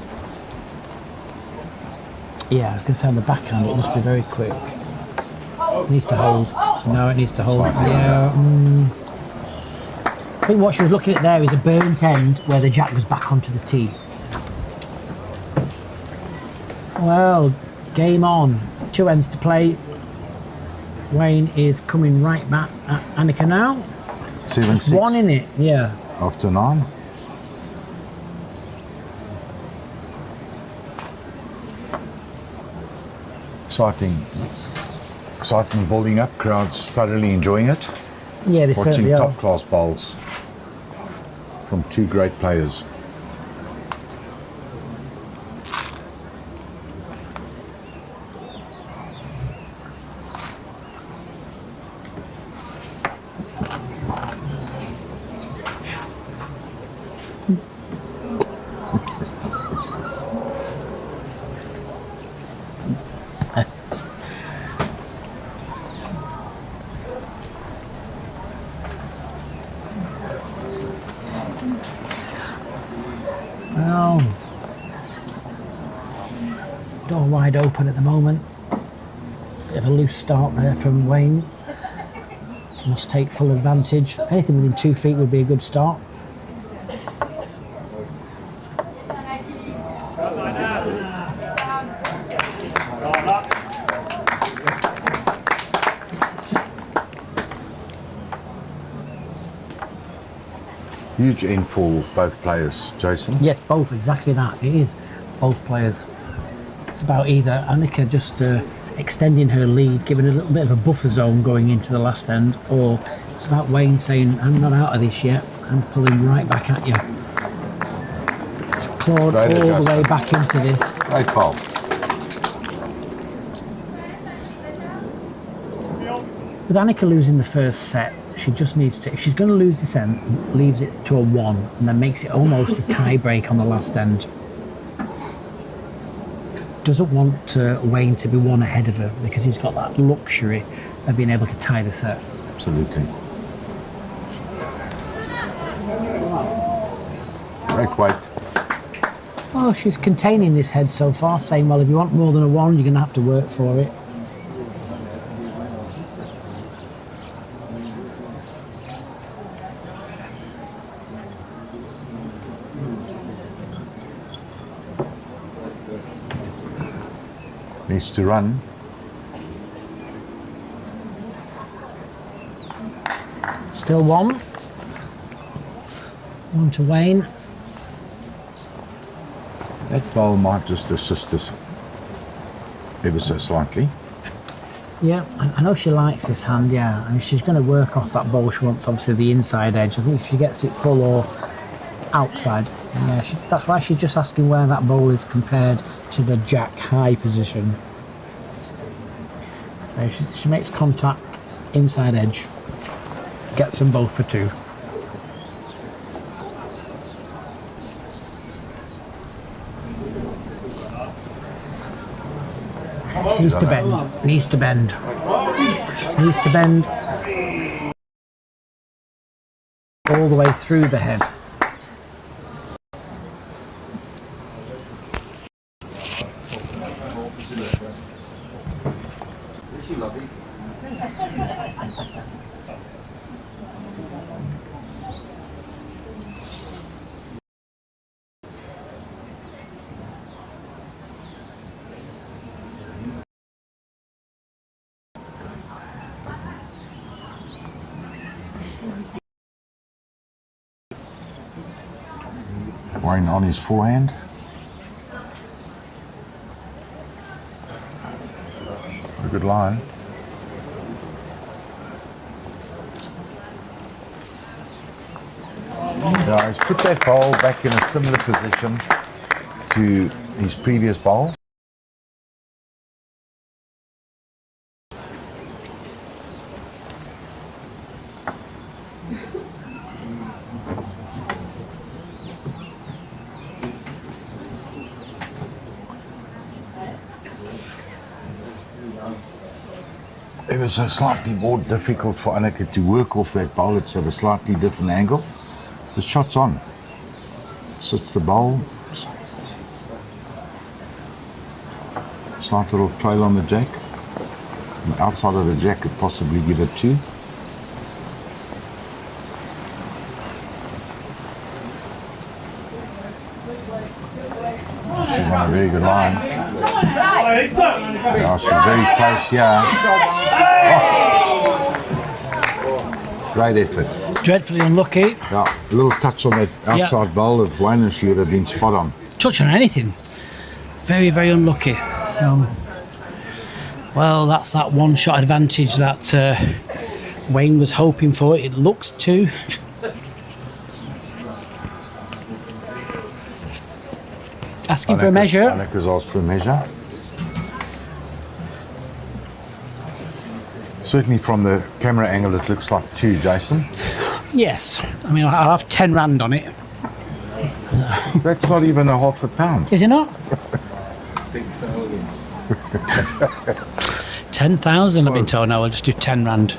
Yeah, I was going to say on the backhand, it must be very quick. It needs to hold. No, it needs to hold. Yeah. I think what she was looking at there is a burnt end where the jack goes back onto the tee. Well, game on. 2 ends to play. Wayne is coming right back at Anneke now. 7-6. 1 in it, yeah. After 9. Exciting building up. Crowds thoroughly enjoying it. Yeah, they Watching certainly are. top class bowls from 2 great players. Well, door wide open at the moment. Bit of a loose start there from Wayne. Must take full advantage. Anything within 2 feet would be a good start. Huge end for both players, Jason. Yes, both, exactly that. It is both players. It's about either Anneke just extending her lead, giving a little bit of a buffer zone going into the last end, or it's about Wayne saying, I'm not out of this yet, I'm pulling right back at you. It's clawed Great all the way adjustment. back into this. Great ball. With Anneke losing the first set, she just needs to, if she's going to lose this end, leaves it to a 1 and then makes it almost a tie break on the last end. Doesn't want Wayne to be 1 ahead of her because he's got that luxury of being able to tie the set. Absolutely. Great weight. Well, she's containing this head so far, saying, well, if you want more than a 1, you're going to have to work for it. Needs to run. Still 1. 1 to Wayne. That ball might just assist us ever so slightly. Yeah, I know she likes this hand, yeah. I mean, she's going to work off that ball. She wants, obviously, the inside edge. I think if she gets it full or outside, yeah, that's why she's just asking where that ball is compared to the jack high position. So she makes contact, inside edge, gets them both for 2. Needs to bend, needs to bend, needs to bend all the way through the head. Wayne on his forehand. A good line. Yeah, he's put that bowl back in a similar position to his previous bowl. It was slightly more difficult for Anneke to work off that bowl. It's at a slightly different angle. The shot's on. Sits the bowl. Slight little trail on the jack. And outside of the jack could possibly give it 2. She's on a very good line. Oh, she's very close here. Oh. Great effort. Dreadfully unlucky. Yeah, a little touch on that outside bowl of Wayne and she would have been spot on. Touch on anything. Very, very unlucky. So, well, that's that 1 shot advantage that Wayne was hoping for. It looks to. Asking for a measure. Anneke's asked for a measure. Certainly from the camera angle it looks like 2, Jason. Yes. I mean, I'll have 10 rand on it. That's not even a half a pound. Is it not? 10,000 I've been told. Now I'll just do 10 rand.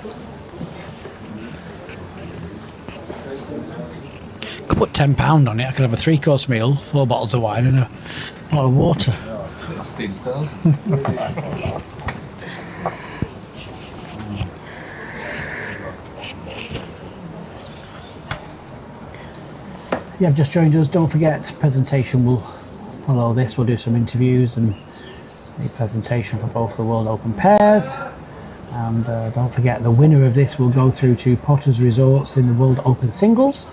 Could put £10 on it. I could have a 3-course meal, 4 bottles of wine and a lot of water. That's 10,000. Yeah, I've just joined us. Don't forget, presentation will follow this. We'll do some interviews and the presentation for both the World Open pairs. And don't forget, the winner of this will go through to Potter's Resorts in the World Open singles.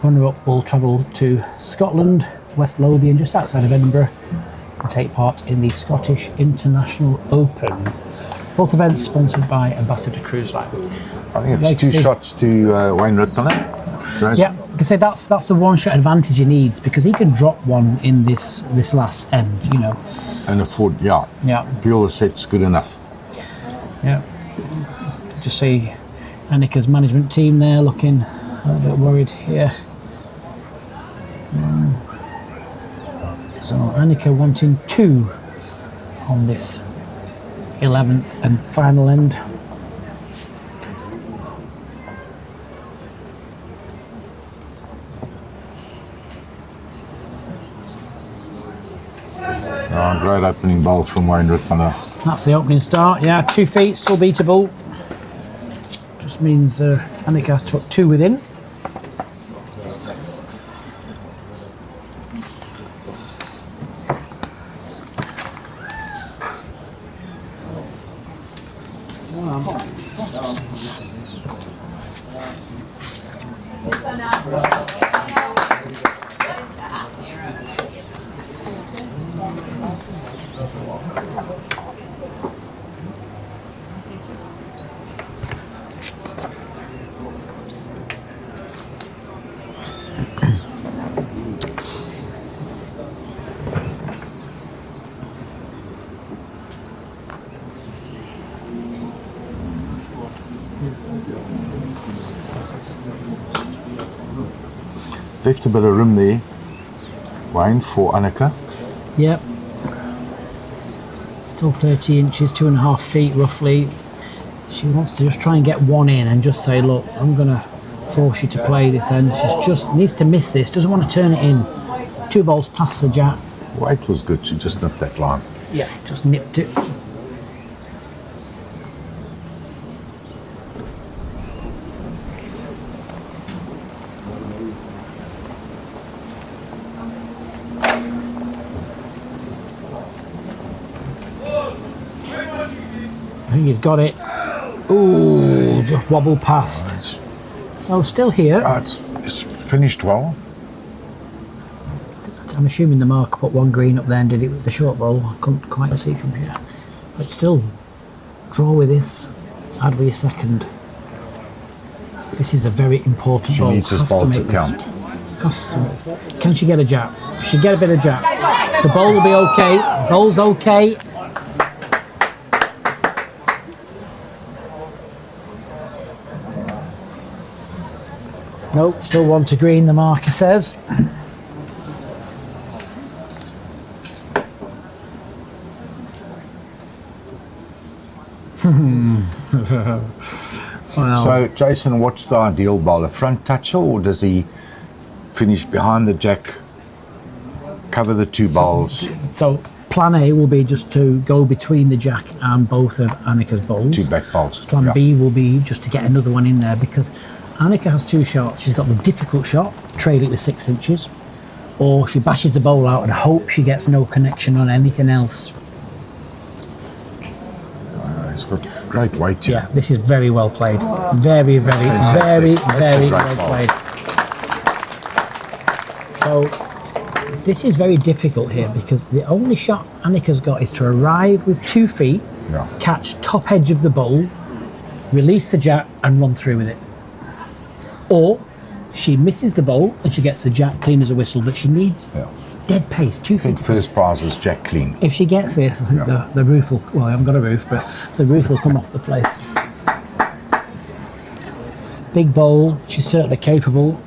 Runner-up will travel to Scotland, West Lothian, just outside of Edinburgh, and take part in the Scottish International Open. Both events sponsored by Ambassador Cruise Line. I think it's Like to 2 see- shots to Wayne Ritmuller. Jason? Yeah, I say that's the one shot advantage he needs, because he can drop one in this last end, you know. And afford, yeah. Yeah. Feel the set's good enough. Yeah. Just see Anneke's management team there looking a little bit worried here. So Anneke wanting 2 on this 11th and final end. Oh, great opening bowl from Wayne Ritmuller. That's the opening start. Yeah, 2 feet, still beatable. Just means Anneke has to put 2 within. Left a bit of room there, Wayne, for Anneke. Yep. Still 30 inches, 2.5 feet roughly. She wants to just try and get 1 in and just say, look, I'm going to force you to play this end. She just needs to miss this, doesn't want to turn it in. 2 balls past the jack. Weight was good, she just nipped that line. Yeah, just nipped it. I think he's got it. Ooh, just wobbled past. So still here. It's finished well. I'm assuming the marker put 1 green up there and did it with the short ball. I couldn't quite see from here. But still, draw with this, add with your second. This is a very important She ball. needs this Has ball make to this. count. Has to. Can she get a jab? She get a bit of jab. The ball will be okay. Ball's okay. Nope, still 1 to green, the marker says. Well, So, Jason, what's the ideal bowl? A front toucher, or does he finish behind the jack, cover the 2 bowls, so plan A will be just to go between the jack and both of Anneke's bowls. 2 back bowls? Plan Yeah. B will be just to get another one in there, because Anneke has 2 shots. She's got the difficult shot, trail it with 6 inches, or she bashes the bowl out and hopes she gets no connection on anything else. It's got great weight here. Yeah, this is very well played. Very, very, Fantastic. very, That's a very great well ball. played. So this is very difficult here, because the only shot Anneke's got is to arrive with 2 feet, Yeah. catch top edge of the bowl, release the jack and run through with it. Or she misses the bowl and she gets the jack clean as a whistle, but she needs Yeah. dead pace, 2 I think feet. first prize is jack clean. If she gets this, I think the roof will, well, I haven't got a roof, but the roof will come off the place. Big bowl, she's certainly capable.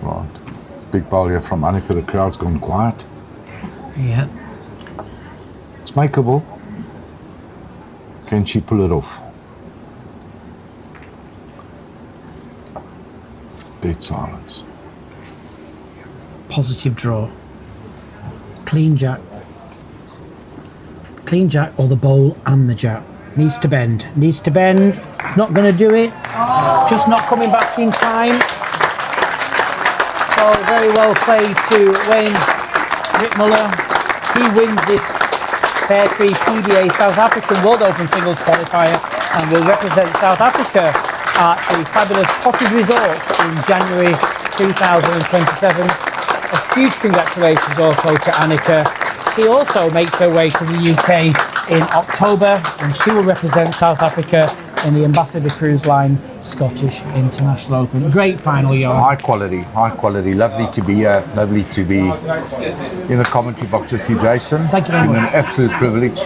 Right. Big bowl here from Anneke. The crowd's gone quiet. Yeah. It's makeable. Can she pull it off? Dead silence. Positive draw. Clean jack. Clean jack or the bowl and the jack. Needs to bend. Needs to bend. Not going to do it. Just not coming back in time. So very well played to Wayne Ritmuller. He wins this Fairtree PBA South African World Open Singles Qualifier and will represent South Africa at the fabulous Potter's Resorts in January 2027. A huge congratulations also to Anneke. She also makes her way to the UK in October, and she will represent South Africa in the Ambassador Cruise Line Scottish International Open. Great final, Johan. High quality. Lovely to be here. Lovely to be in the commentary box with you, Jason. Thank you very much. An absolute privilege.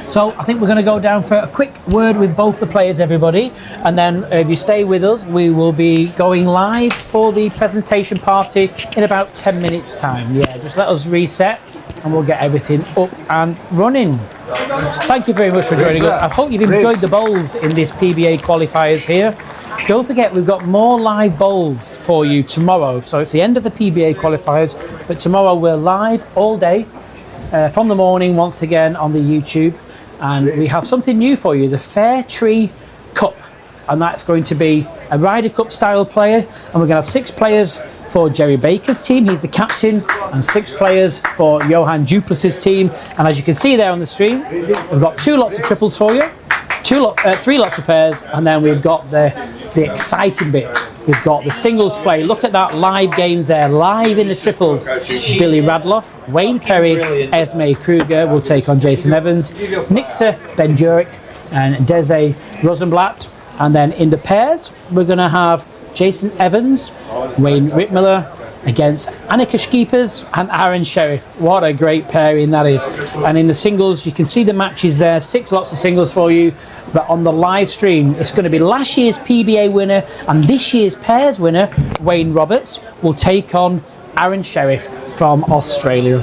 So I think we're going to go down for a quick word with both the players, everybody, and then if you stay with us, we will be going live for the presentation party in about 10 minutes time. Yeah, just let us reset and we'll get everything up and running. Thank you very much for joining us. I hope you've enjoyed the bowls in this PBA qualifiers here. Don't forget, we've got more live bowls for you tomorrow. So it's the end of the PBA qualifiers, but tomorrow we're live all day from the morning once again on the YouTube. And we have something new for you, the Fair Tree Cup. And that's going to be a Ryder Cup style player. And we're going to have 6 players for Jerry Baker's team, he's the captain, and 6 players for Johan Duplessis's team. And as you can see there on the stream, we've got 2 lots of triples for you, 3 lots of pairs, and then we've got the exciting bit. We've got the singles play. Look at that live games there, live in the triples. Billy Radloff, Wayne Perry, Esme Kruger will take on Jason Evans, Nixa Ben-Jurek and Deze Rosenblatt. And then in the pairs, we're going to have Jason Evans, Wayne Ritmuller against Anneke Scheepers and Aaron Sheriff. What a great pairing that is. And in the singles, you can see the matches there, 6 lots of singles for you. But on the live stream, it's going to be last year's PBA winner and this year's pairs winner, Wayne Roberts, will take on Aaron Sheriff from Australia.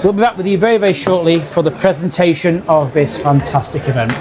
We'll be back with you very, very shortly for the presentation of this fantastic event.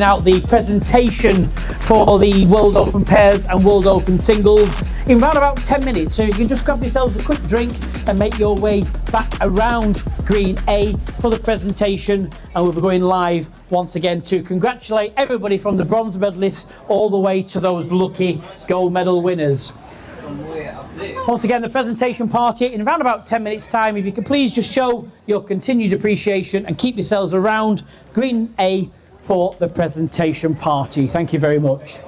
Out the presentation for the World Open pairs and World Open singles in around about 10 minutes. So you can just grab yourselves a quick drink and make your way back around Green A for the presentation. And we'll be going live once again to congratulate everybody from the bronze medalists all the way to those lucky gold medal winners. Once again, the presentation party in around about 10 minutes time. If you could please just show your continued appreciation and keep yourselves around Green A for the presentation party. Thank you very much.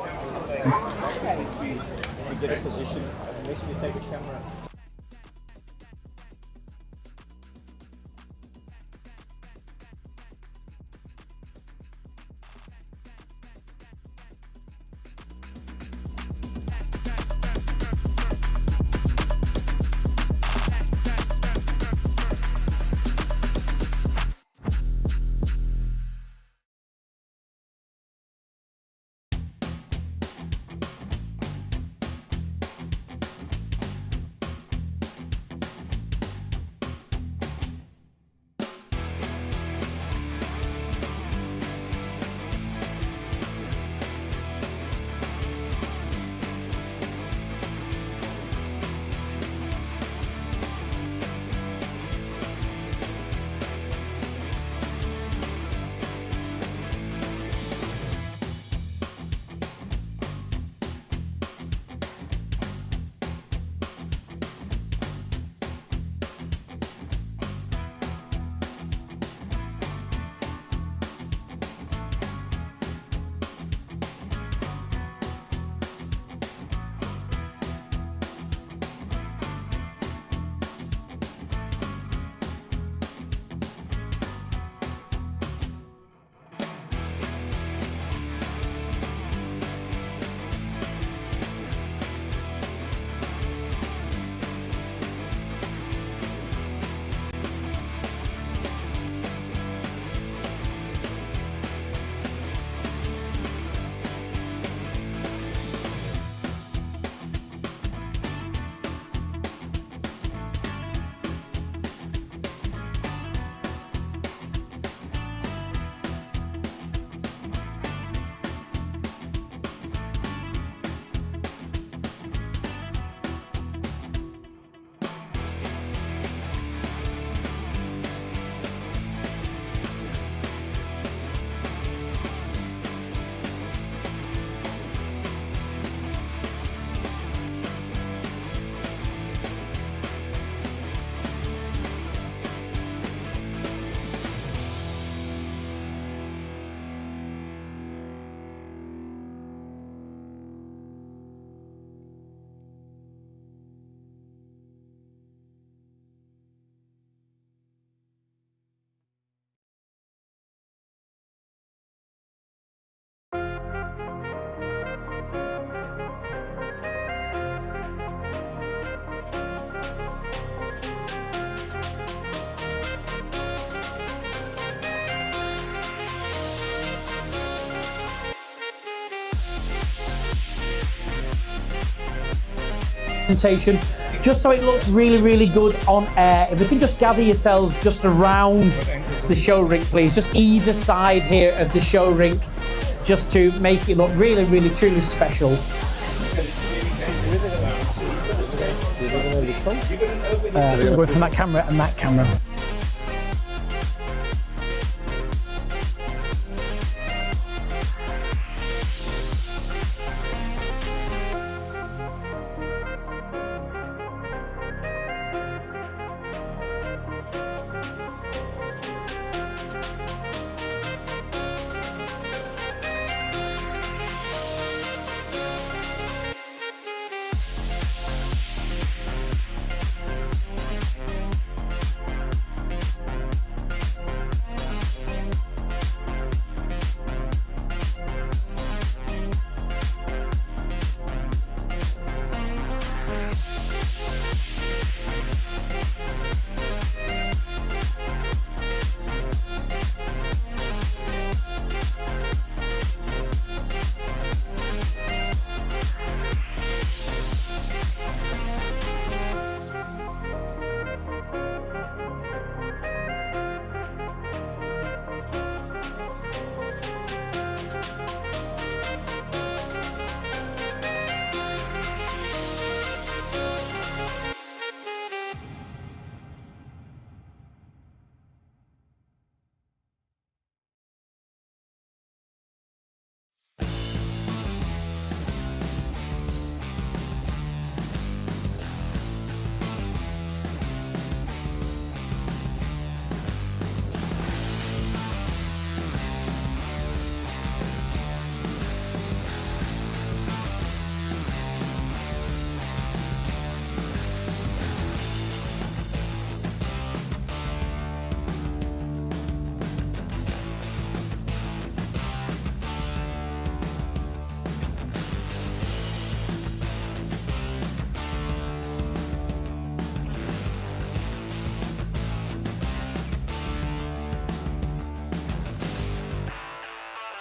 presentation, just so it looks really, really good on air. If we can just gather yourselves just around the show rink, please, just either side here of the show rink, just to make it look really, really, truly special. Going from that camera and that camera.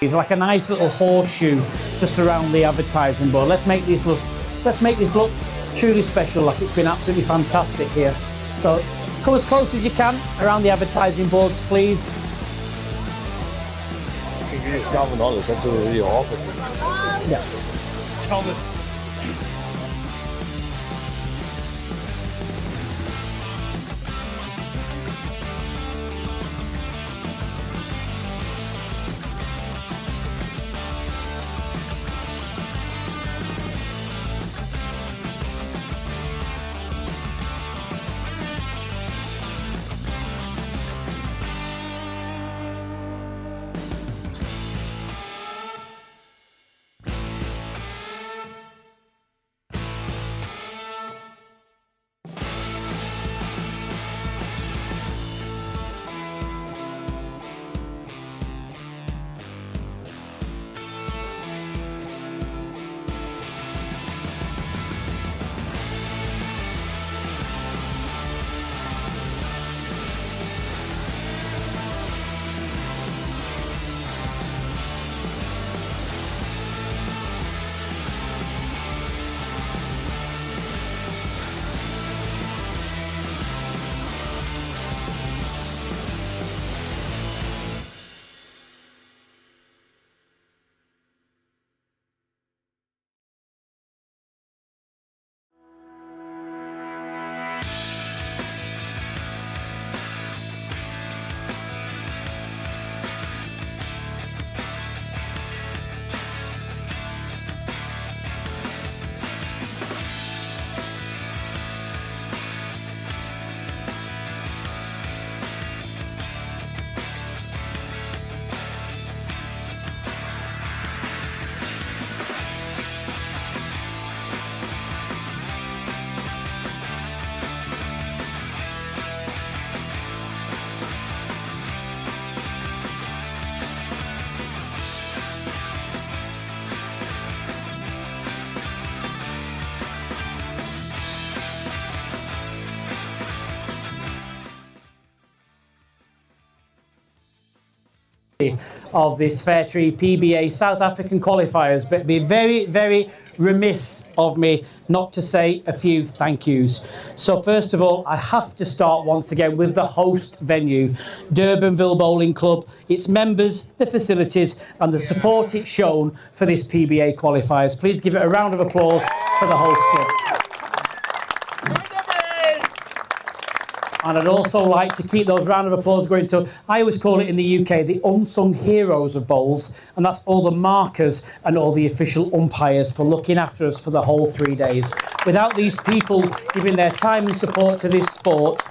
It's like a nice little horseshoe just around the advertising board. Let's make this look truly special, like it's been absolutely fantastic here. So come as close as you can around the advertising boards, please. $12, that's already offered. Yeah. of this Fairtree PBA South African qualifiers, but be very, very remiss of me not to say a few thank yous. So first of all, I have to start once again with the host venue, Durbanville Bowling Club, its members, the facilities and the support it's shown for this PBA qualifiers. Please give it a round of applause for the host club. And I'd also like to keep those round of applause going. So I always call it in the UK the unsung heroes of bowls, and that's all the markers and all the official umpires for looking after us for the whole 3 days. Without these people giving their time and support to this sport,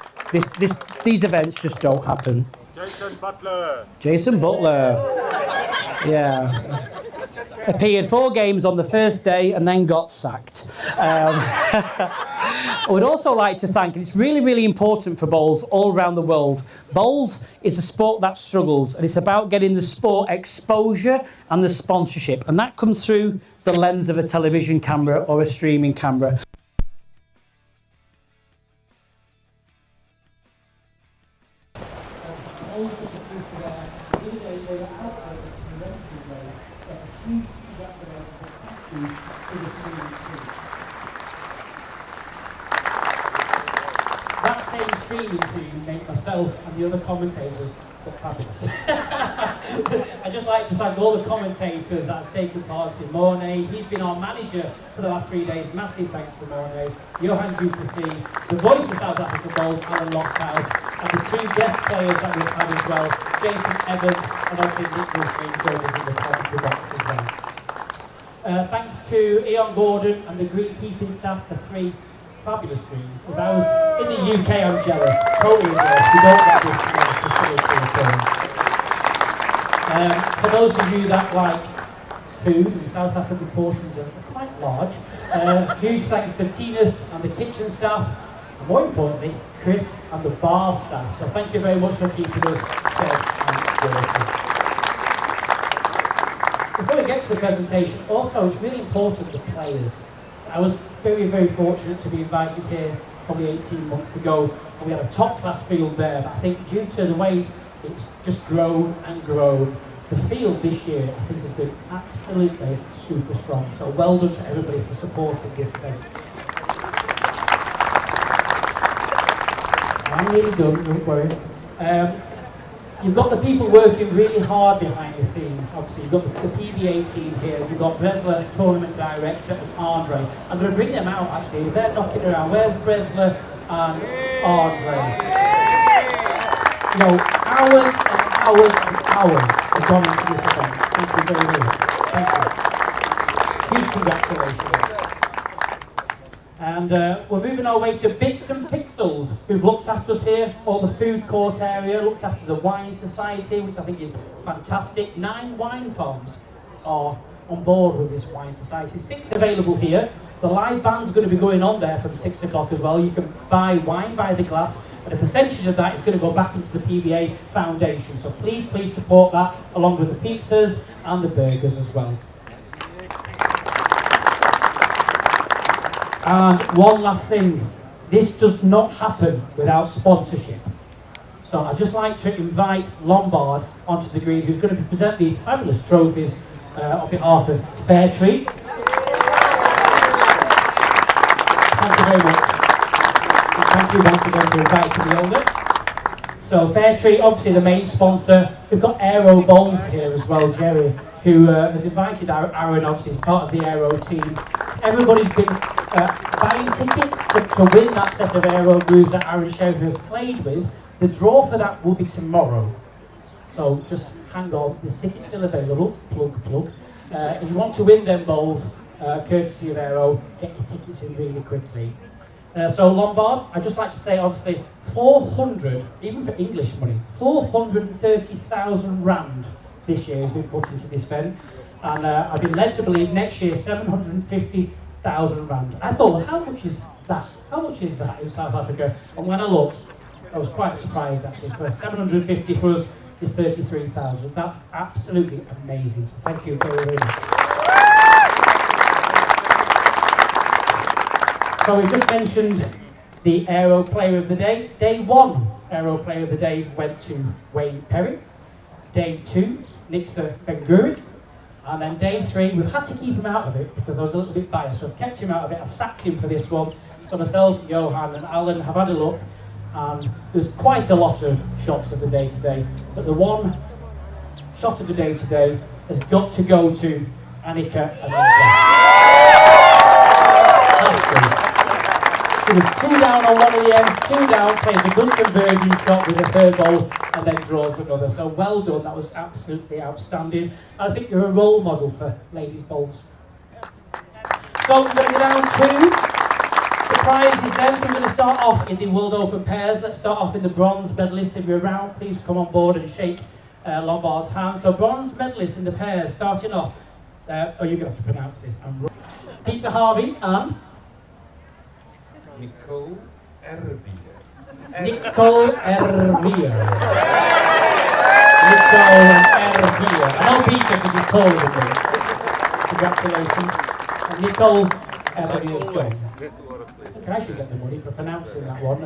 these events just don't happen. Jason Butler. Jason Butler. Yeah. Appeared 4 games on the first day and then got sacked. I would also like to thank, and it's really, really important for bowls all around the world. Bowls is a sport that struggles, and it's about getting the sport exposure and the sponsorship, and that comes through the lens of a television camera or a streaming camera. That same streaming team make myself and the other commentators look fabulous. I'd just like to thank all the commentators that have taken part in Mornay. He's been our manager for the last 3 days. Massive thanks to Mornay. Johan Duplessis, the voice of South African bowls, Alan Lockhouse, and the 2 guest players that we've had as well, Jason Evans and obviously Nick Wilson joined us in the commentary box as well. Thanks to Ian Gordon and the greenkeeping staff for 3 fabulous screens. If I was in the UK, I'm jealous, totally jealous. We don't get this facility at all. For those of you that like food, and South African portions are quite large, huge thanks to Tina's and the kitchen staff, and more importantly, Chris and the bar staff. So thank you very much for keeping us fed and working. Before we get to the presentation, also it's really important the players. So I was very, very fortunate to be invited here probably 18 months ago, and we had a top-class field there, but I think due to the way it's just grown and grown, the field this year I think has been absolutely super strong. So well done to everybody for supporting this event. I'm really done, don't worry. You've got the people working really hard behind the scenes. Obviously, you've got the PBA team here. You've got Bresler, tournament director, and Andre. I'm going to bring them out, actually. They're knocking around. Where's Bresler and Andre? You know, hours and hours and hours have gone into this event. Thank you very much. Thank you. Huge congratulations. And we're moving our way to Bits and Pixels, who've looked after us here, all the food court area, looked after the wine society, which I think is fantastic. 9 wine farms are on board with this wine society. 6 available here. The live band's going to be going on there from 6 o'clock as well. You can buy wine by the glass, and a percentage of that is going to go back into the PBA Foundation. So please, please support that, along with the pizzas and the burgers as well. And one last thing, this does not happen without sponsorship. So I'd just like to invite Lombard onto the green, who's going to present these fabulous trophies on behalf of Fairtree. Thank you very much. And thank you once again for inviting the owner. So Fairtree, obviously the main sponsor. We've got Aero Bowls here as well, Jerry, who has invited Aaron, obviously as part of the Aero team. Everybody's been buying tickets to win that set of Aero moves that Aaron Schaefer has played with. The draw for that will be tomorrow. So just hang on, there's tickets still available, plug. If you want to win them bowls, courtesy of Aero, get your tickets in really quickly. So Lombard, I'd just like to say obviously 400, even for English money, 430,000 rand this year has been put into this event. And I've been led to believe next year 750,000 rand. I thought, well, how much is that? How much is that in South Africa? And when I looked, I was quite surprised actually. For 750 for us is 33,000. That's absolutely amazing. So thank you very, very much. So we just mentioned the Aero Player of the Day. Day 1 Aero Player of the Day went to Wayne Perry. Day 2, Nixa Ben-Gurig. And then day 3, we've had to keep him out of it because I was a little bit biased. So I've kept him out of it. I've sacked him for this one. So myself, Johan and Alan have had a look, and there's quite a lot of shots of the day today. But the one shot of the day today has got to go to Anneke and She was 2 down on one of the ends, 2 down, plays a good conversion shot with a third ball and then draws another. So well done, that was absolutely outstanding. And I think you're a role model for ladies bowls. So we're going to go down to the prizes then. So we're going to start off in the World Open pairs. Let's start off in the bronze medalists. If you're around, please come on board and shake Lombard's hand. So bronze medalists in the pairs, starting off. You're going to have to pronounce this. Peter Harvey and Nicole Ervia. Nicole Ervia. Nicole Ervia. I know Peter because he's taller than me. Congratulations. And Nicole Ervia's gone. Okay, I should get the money for pronouncing that one.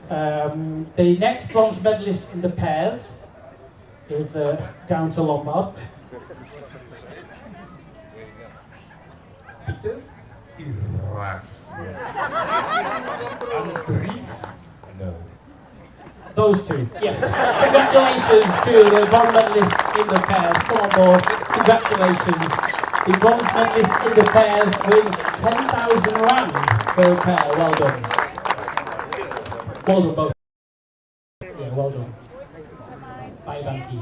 And, the next bronze medalist in the pairs is down to Lombard. Peter Erasmus. Andries. No. Those two, yes. Congratulations to the bronze medalists in the pairs. Come on board. Congratulations. The bronze medalists in the pairs win 10,000 rand per pair. Well done. Well done both. Yeah, well done. Bye, Banky.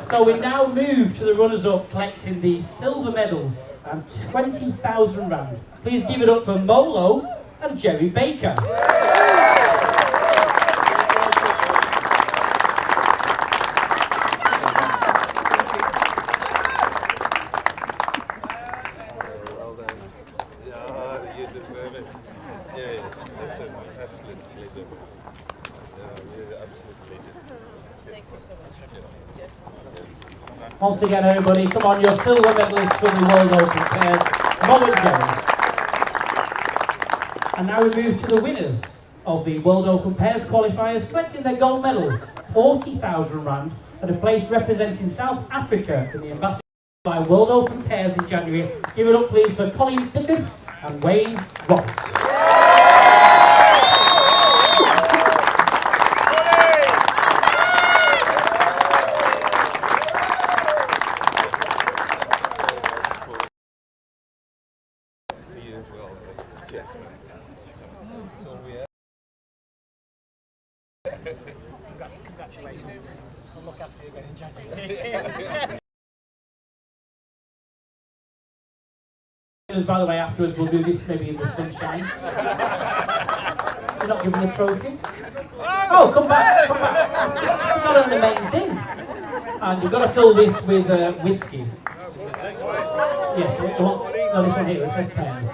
So we now move to the runners-up collecting the silver medal and 20,000 rand. Please give it up for Molo and Jerry Baker. Once again, everybody, come on, your silver medalists for the World Open pairs, Mo and Jerry. And now we move to the winners of the World Open pairs qualifiers, collecting their gold medal, 40,000 rand, and a place representing South Africa in the Ambassador by World Open pairs in January. Give it up, please, for Colin Pickard and Wayne Roberts. Congratulations. I'll look after you again in January. By the way, afterwards we'll do this maybe in the sunshine. You're not giving the trophy? Oh, come back, come back. That's not on the main thing. And you've got to fill this with whiskey. Yes, no, this one here, it says pears.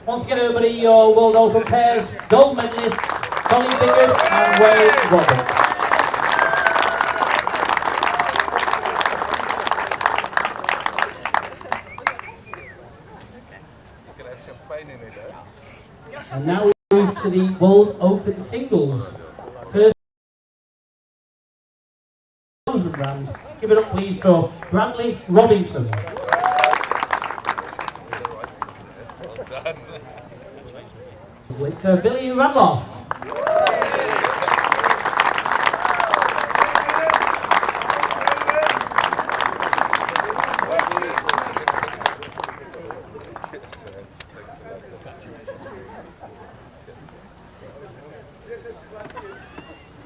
Once again, everybody, your World Open pairs, gold medalists, Colin Pickard and Wayne Roberts. And now we move to the World Open singles. First, round. Give it up, please, for Bradley Robinson. It's Billy Radloff.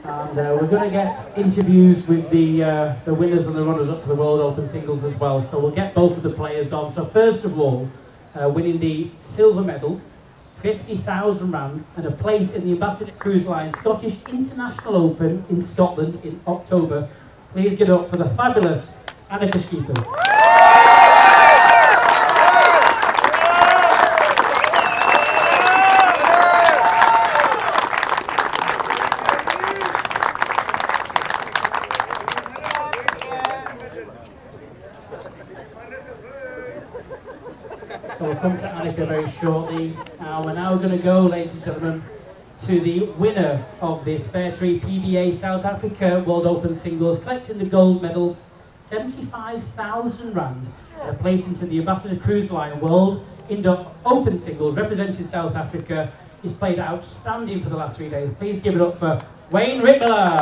And we're going to get interviews with the winners and the runners-up for the World Open singles as well. So we'll get both of the players on. So first of all, winning the silver medal, 50,000 rand, and a place in the Ambassador Cruise Line Scottish International Open in Scotland in October. Please get up for the fabulous Anneke Scheepers. So we'll come to Anneke very shortly. We're now going to go, ladies and gentlemen, to the winner of this Fair Trade PBA South Africa World Open Singles, collecting the gold medal, 75,000 rand, and a place into the Ambassador Cruise Line World Indoor Open Singles, representing South Africa. He's played outstanding for the last 3 days. Please give it up for Wayne Ritmuller.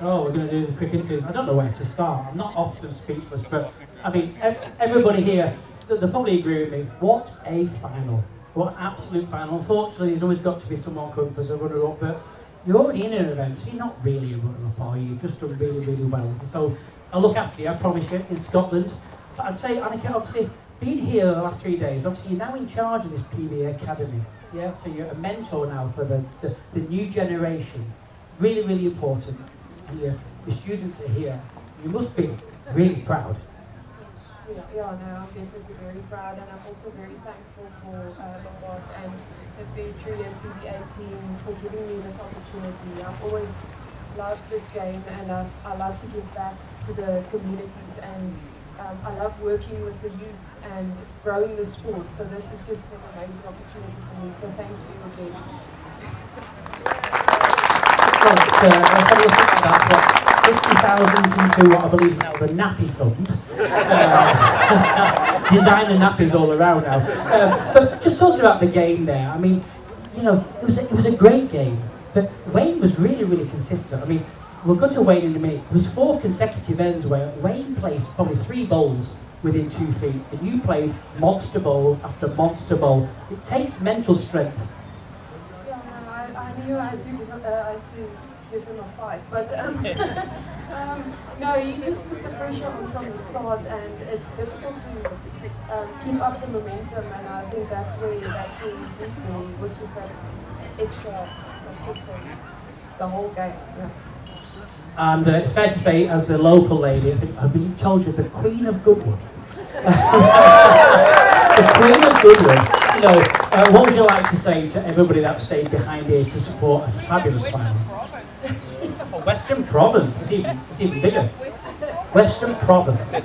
Oh, we're going to do the quick interviews. I don't know where to start. I'm not often speechless, but I mean, everybody here, they'll probably agree with me. What a final. What an absolute final. Unfortunately, there's always got to be someone coming for us a runner-up, but you're already in an event, so you're not really a runner-up, are you? You've just done really, really well. So I'll look after you, I promise you, in Scotland. But I'd say, Anneke, obviously, being here the last 3 days, obviously you're now in charge of this PBA Academy. Yeah, so you're a mentor now for the new generation. Really, really important. And your students are here. You must be really proud. Yeah, no, I'm definitely very proud, and I'm also very thankful for Lombard and the Fair Trade and PBA team for giving me this opportunity. I've always loved this game, and I love to give back to the communities, and I love working with the youth and growing the sport. So this is just an amazing opportunity for me. So thank you again. Let's have a look at that. 50,000 into what I believe is now the Nappy Fund. Designer nappies all around now. But just talking about the game there, I mean, you know, it was a great game. But Wayne was really, really consistent. I mean, we'll go to Wayne in a minute. There was 4 consecutive ends where Wayne placed probably 3 bowls within 2 feet, and you played monster bowl after monster bowl. It takes mental strength. I knew I had to give him a fight, but no, you just put the pressure on from the start, and it's difficult to keep up the momentum, and I think that's where he beat me, was just that extra assistance the whole game. Yeah. And it's fair to say, as the local lady, I think I've been told you're the Queen of Goodwood. The Queen of Goodwood. You know, what would you like to say to everybody that stayed behind here to support a fabulous final? Oh, Western Province. It's even bigger. Western Province. No,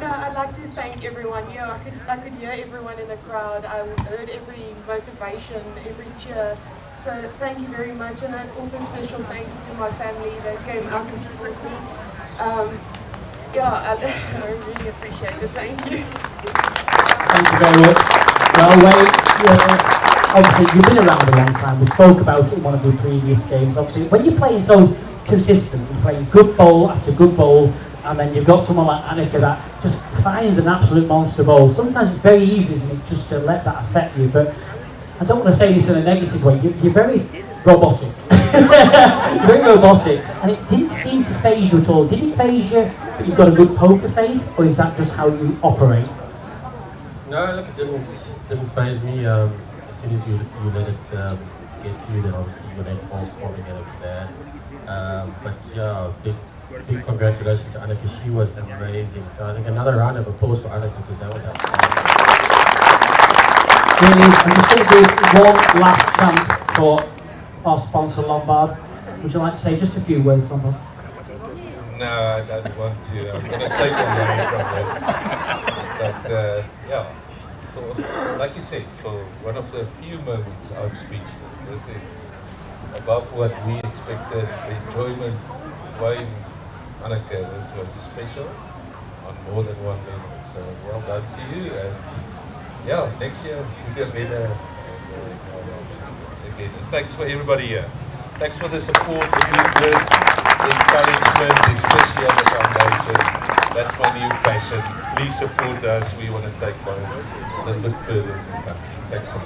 I'd like to thank everyone. Yeah, I could hear everyone in the crowd. I heard every motivation, every cheer. So thank you very much, and also special thank you to my family that came out to support me. Yeah, I really appreciate it. Thank you. Thank you very much. Well, Wayne, obviously you've been around a long time. We spoke about it in one of the previous games. Obviously, when you're playing so consistent, you're playing good bowl after good bowl, and then you've got someone like Anneke that just finds an absolute monster bowl. Sometimes it's very easy, isn't it, just to let that affect you. But I don't want to say this in a negative way. You're very robotic. You're very robotic, and it didn't seem to phase you at all. Did it phase you that you've got a good poker face, or is that just how you operate? No, look, it didn't phase me. As soon as you let it get to you, then obviously your next ball's probably going to be bad. But yeah, big congratulations to Anneke. She was amazing. So I think another round of applause for Anneke, because that was outstanding. Really, I'm just going to give one last chance for our sponsor Lombard. Would you like to say just a few words, Lombard? No, I don't want to. I'm going to take away from this. But yeah, like you said, for one of the few moments I'm speechless. This is above what we expected. The enjoyment, Wayne, Anneke, this was special on more than one level. So well done to you. And yeah, next year we'll get better. Again. And thanks for everybody here. Thanks for the support, the good words, the encouragement, especially on the foundation. That's my new passion. Please support us. We want to take one a little bit further. Thanks a lot.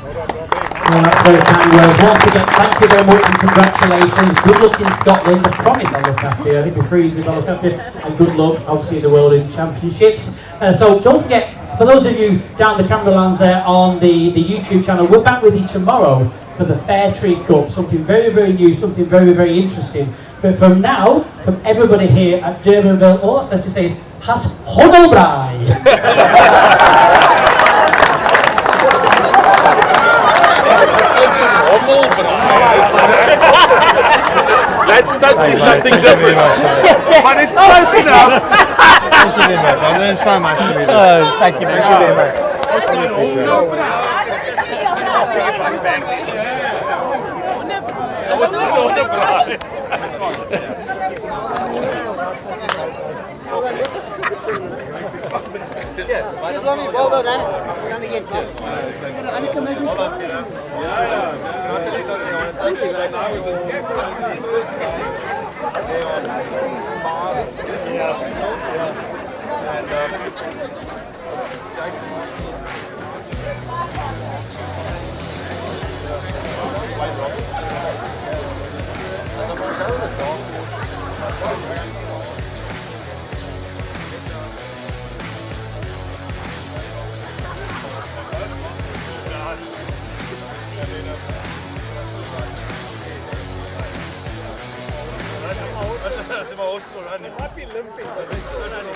Well, that's very kind words. Once again, thank you very much and congratulations. Good luck in Scotland. I promise I'll look after you. It'll be freezing, but I'll look after you. And good luck, obviously, in the World Championships. So don't forget, for those of you down the camera lands there on the YouTube channel, we're back with you tomorrow for the Fair Trade Cup. Something very, very new, something very, very interesting. But from now, from everybody here at Durbanville, all that's left to say is, Has Hodobrai! Let's do something different. But it's close enough. Thank you very much. I learned so much from you. Thank you very much. Cheers, Lummy. Well done, eh? Done again. Anneke, maybe? They might be limping, but they're still running.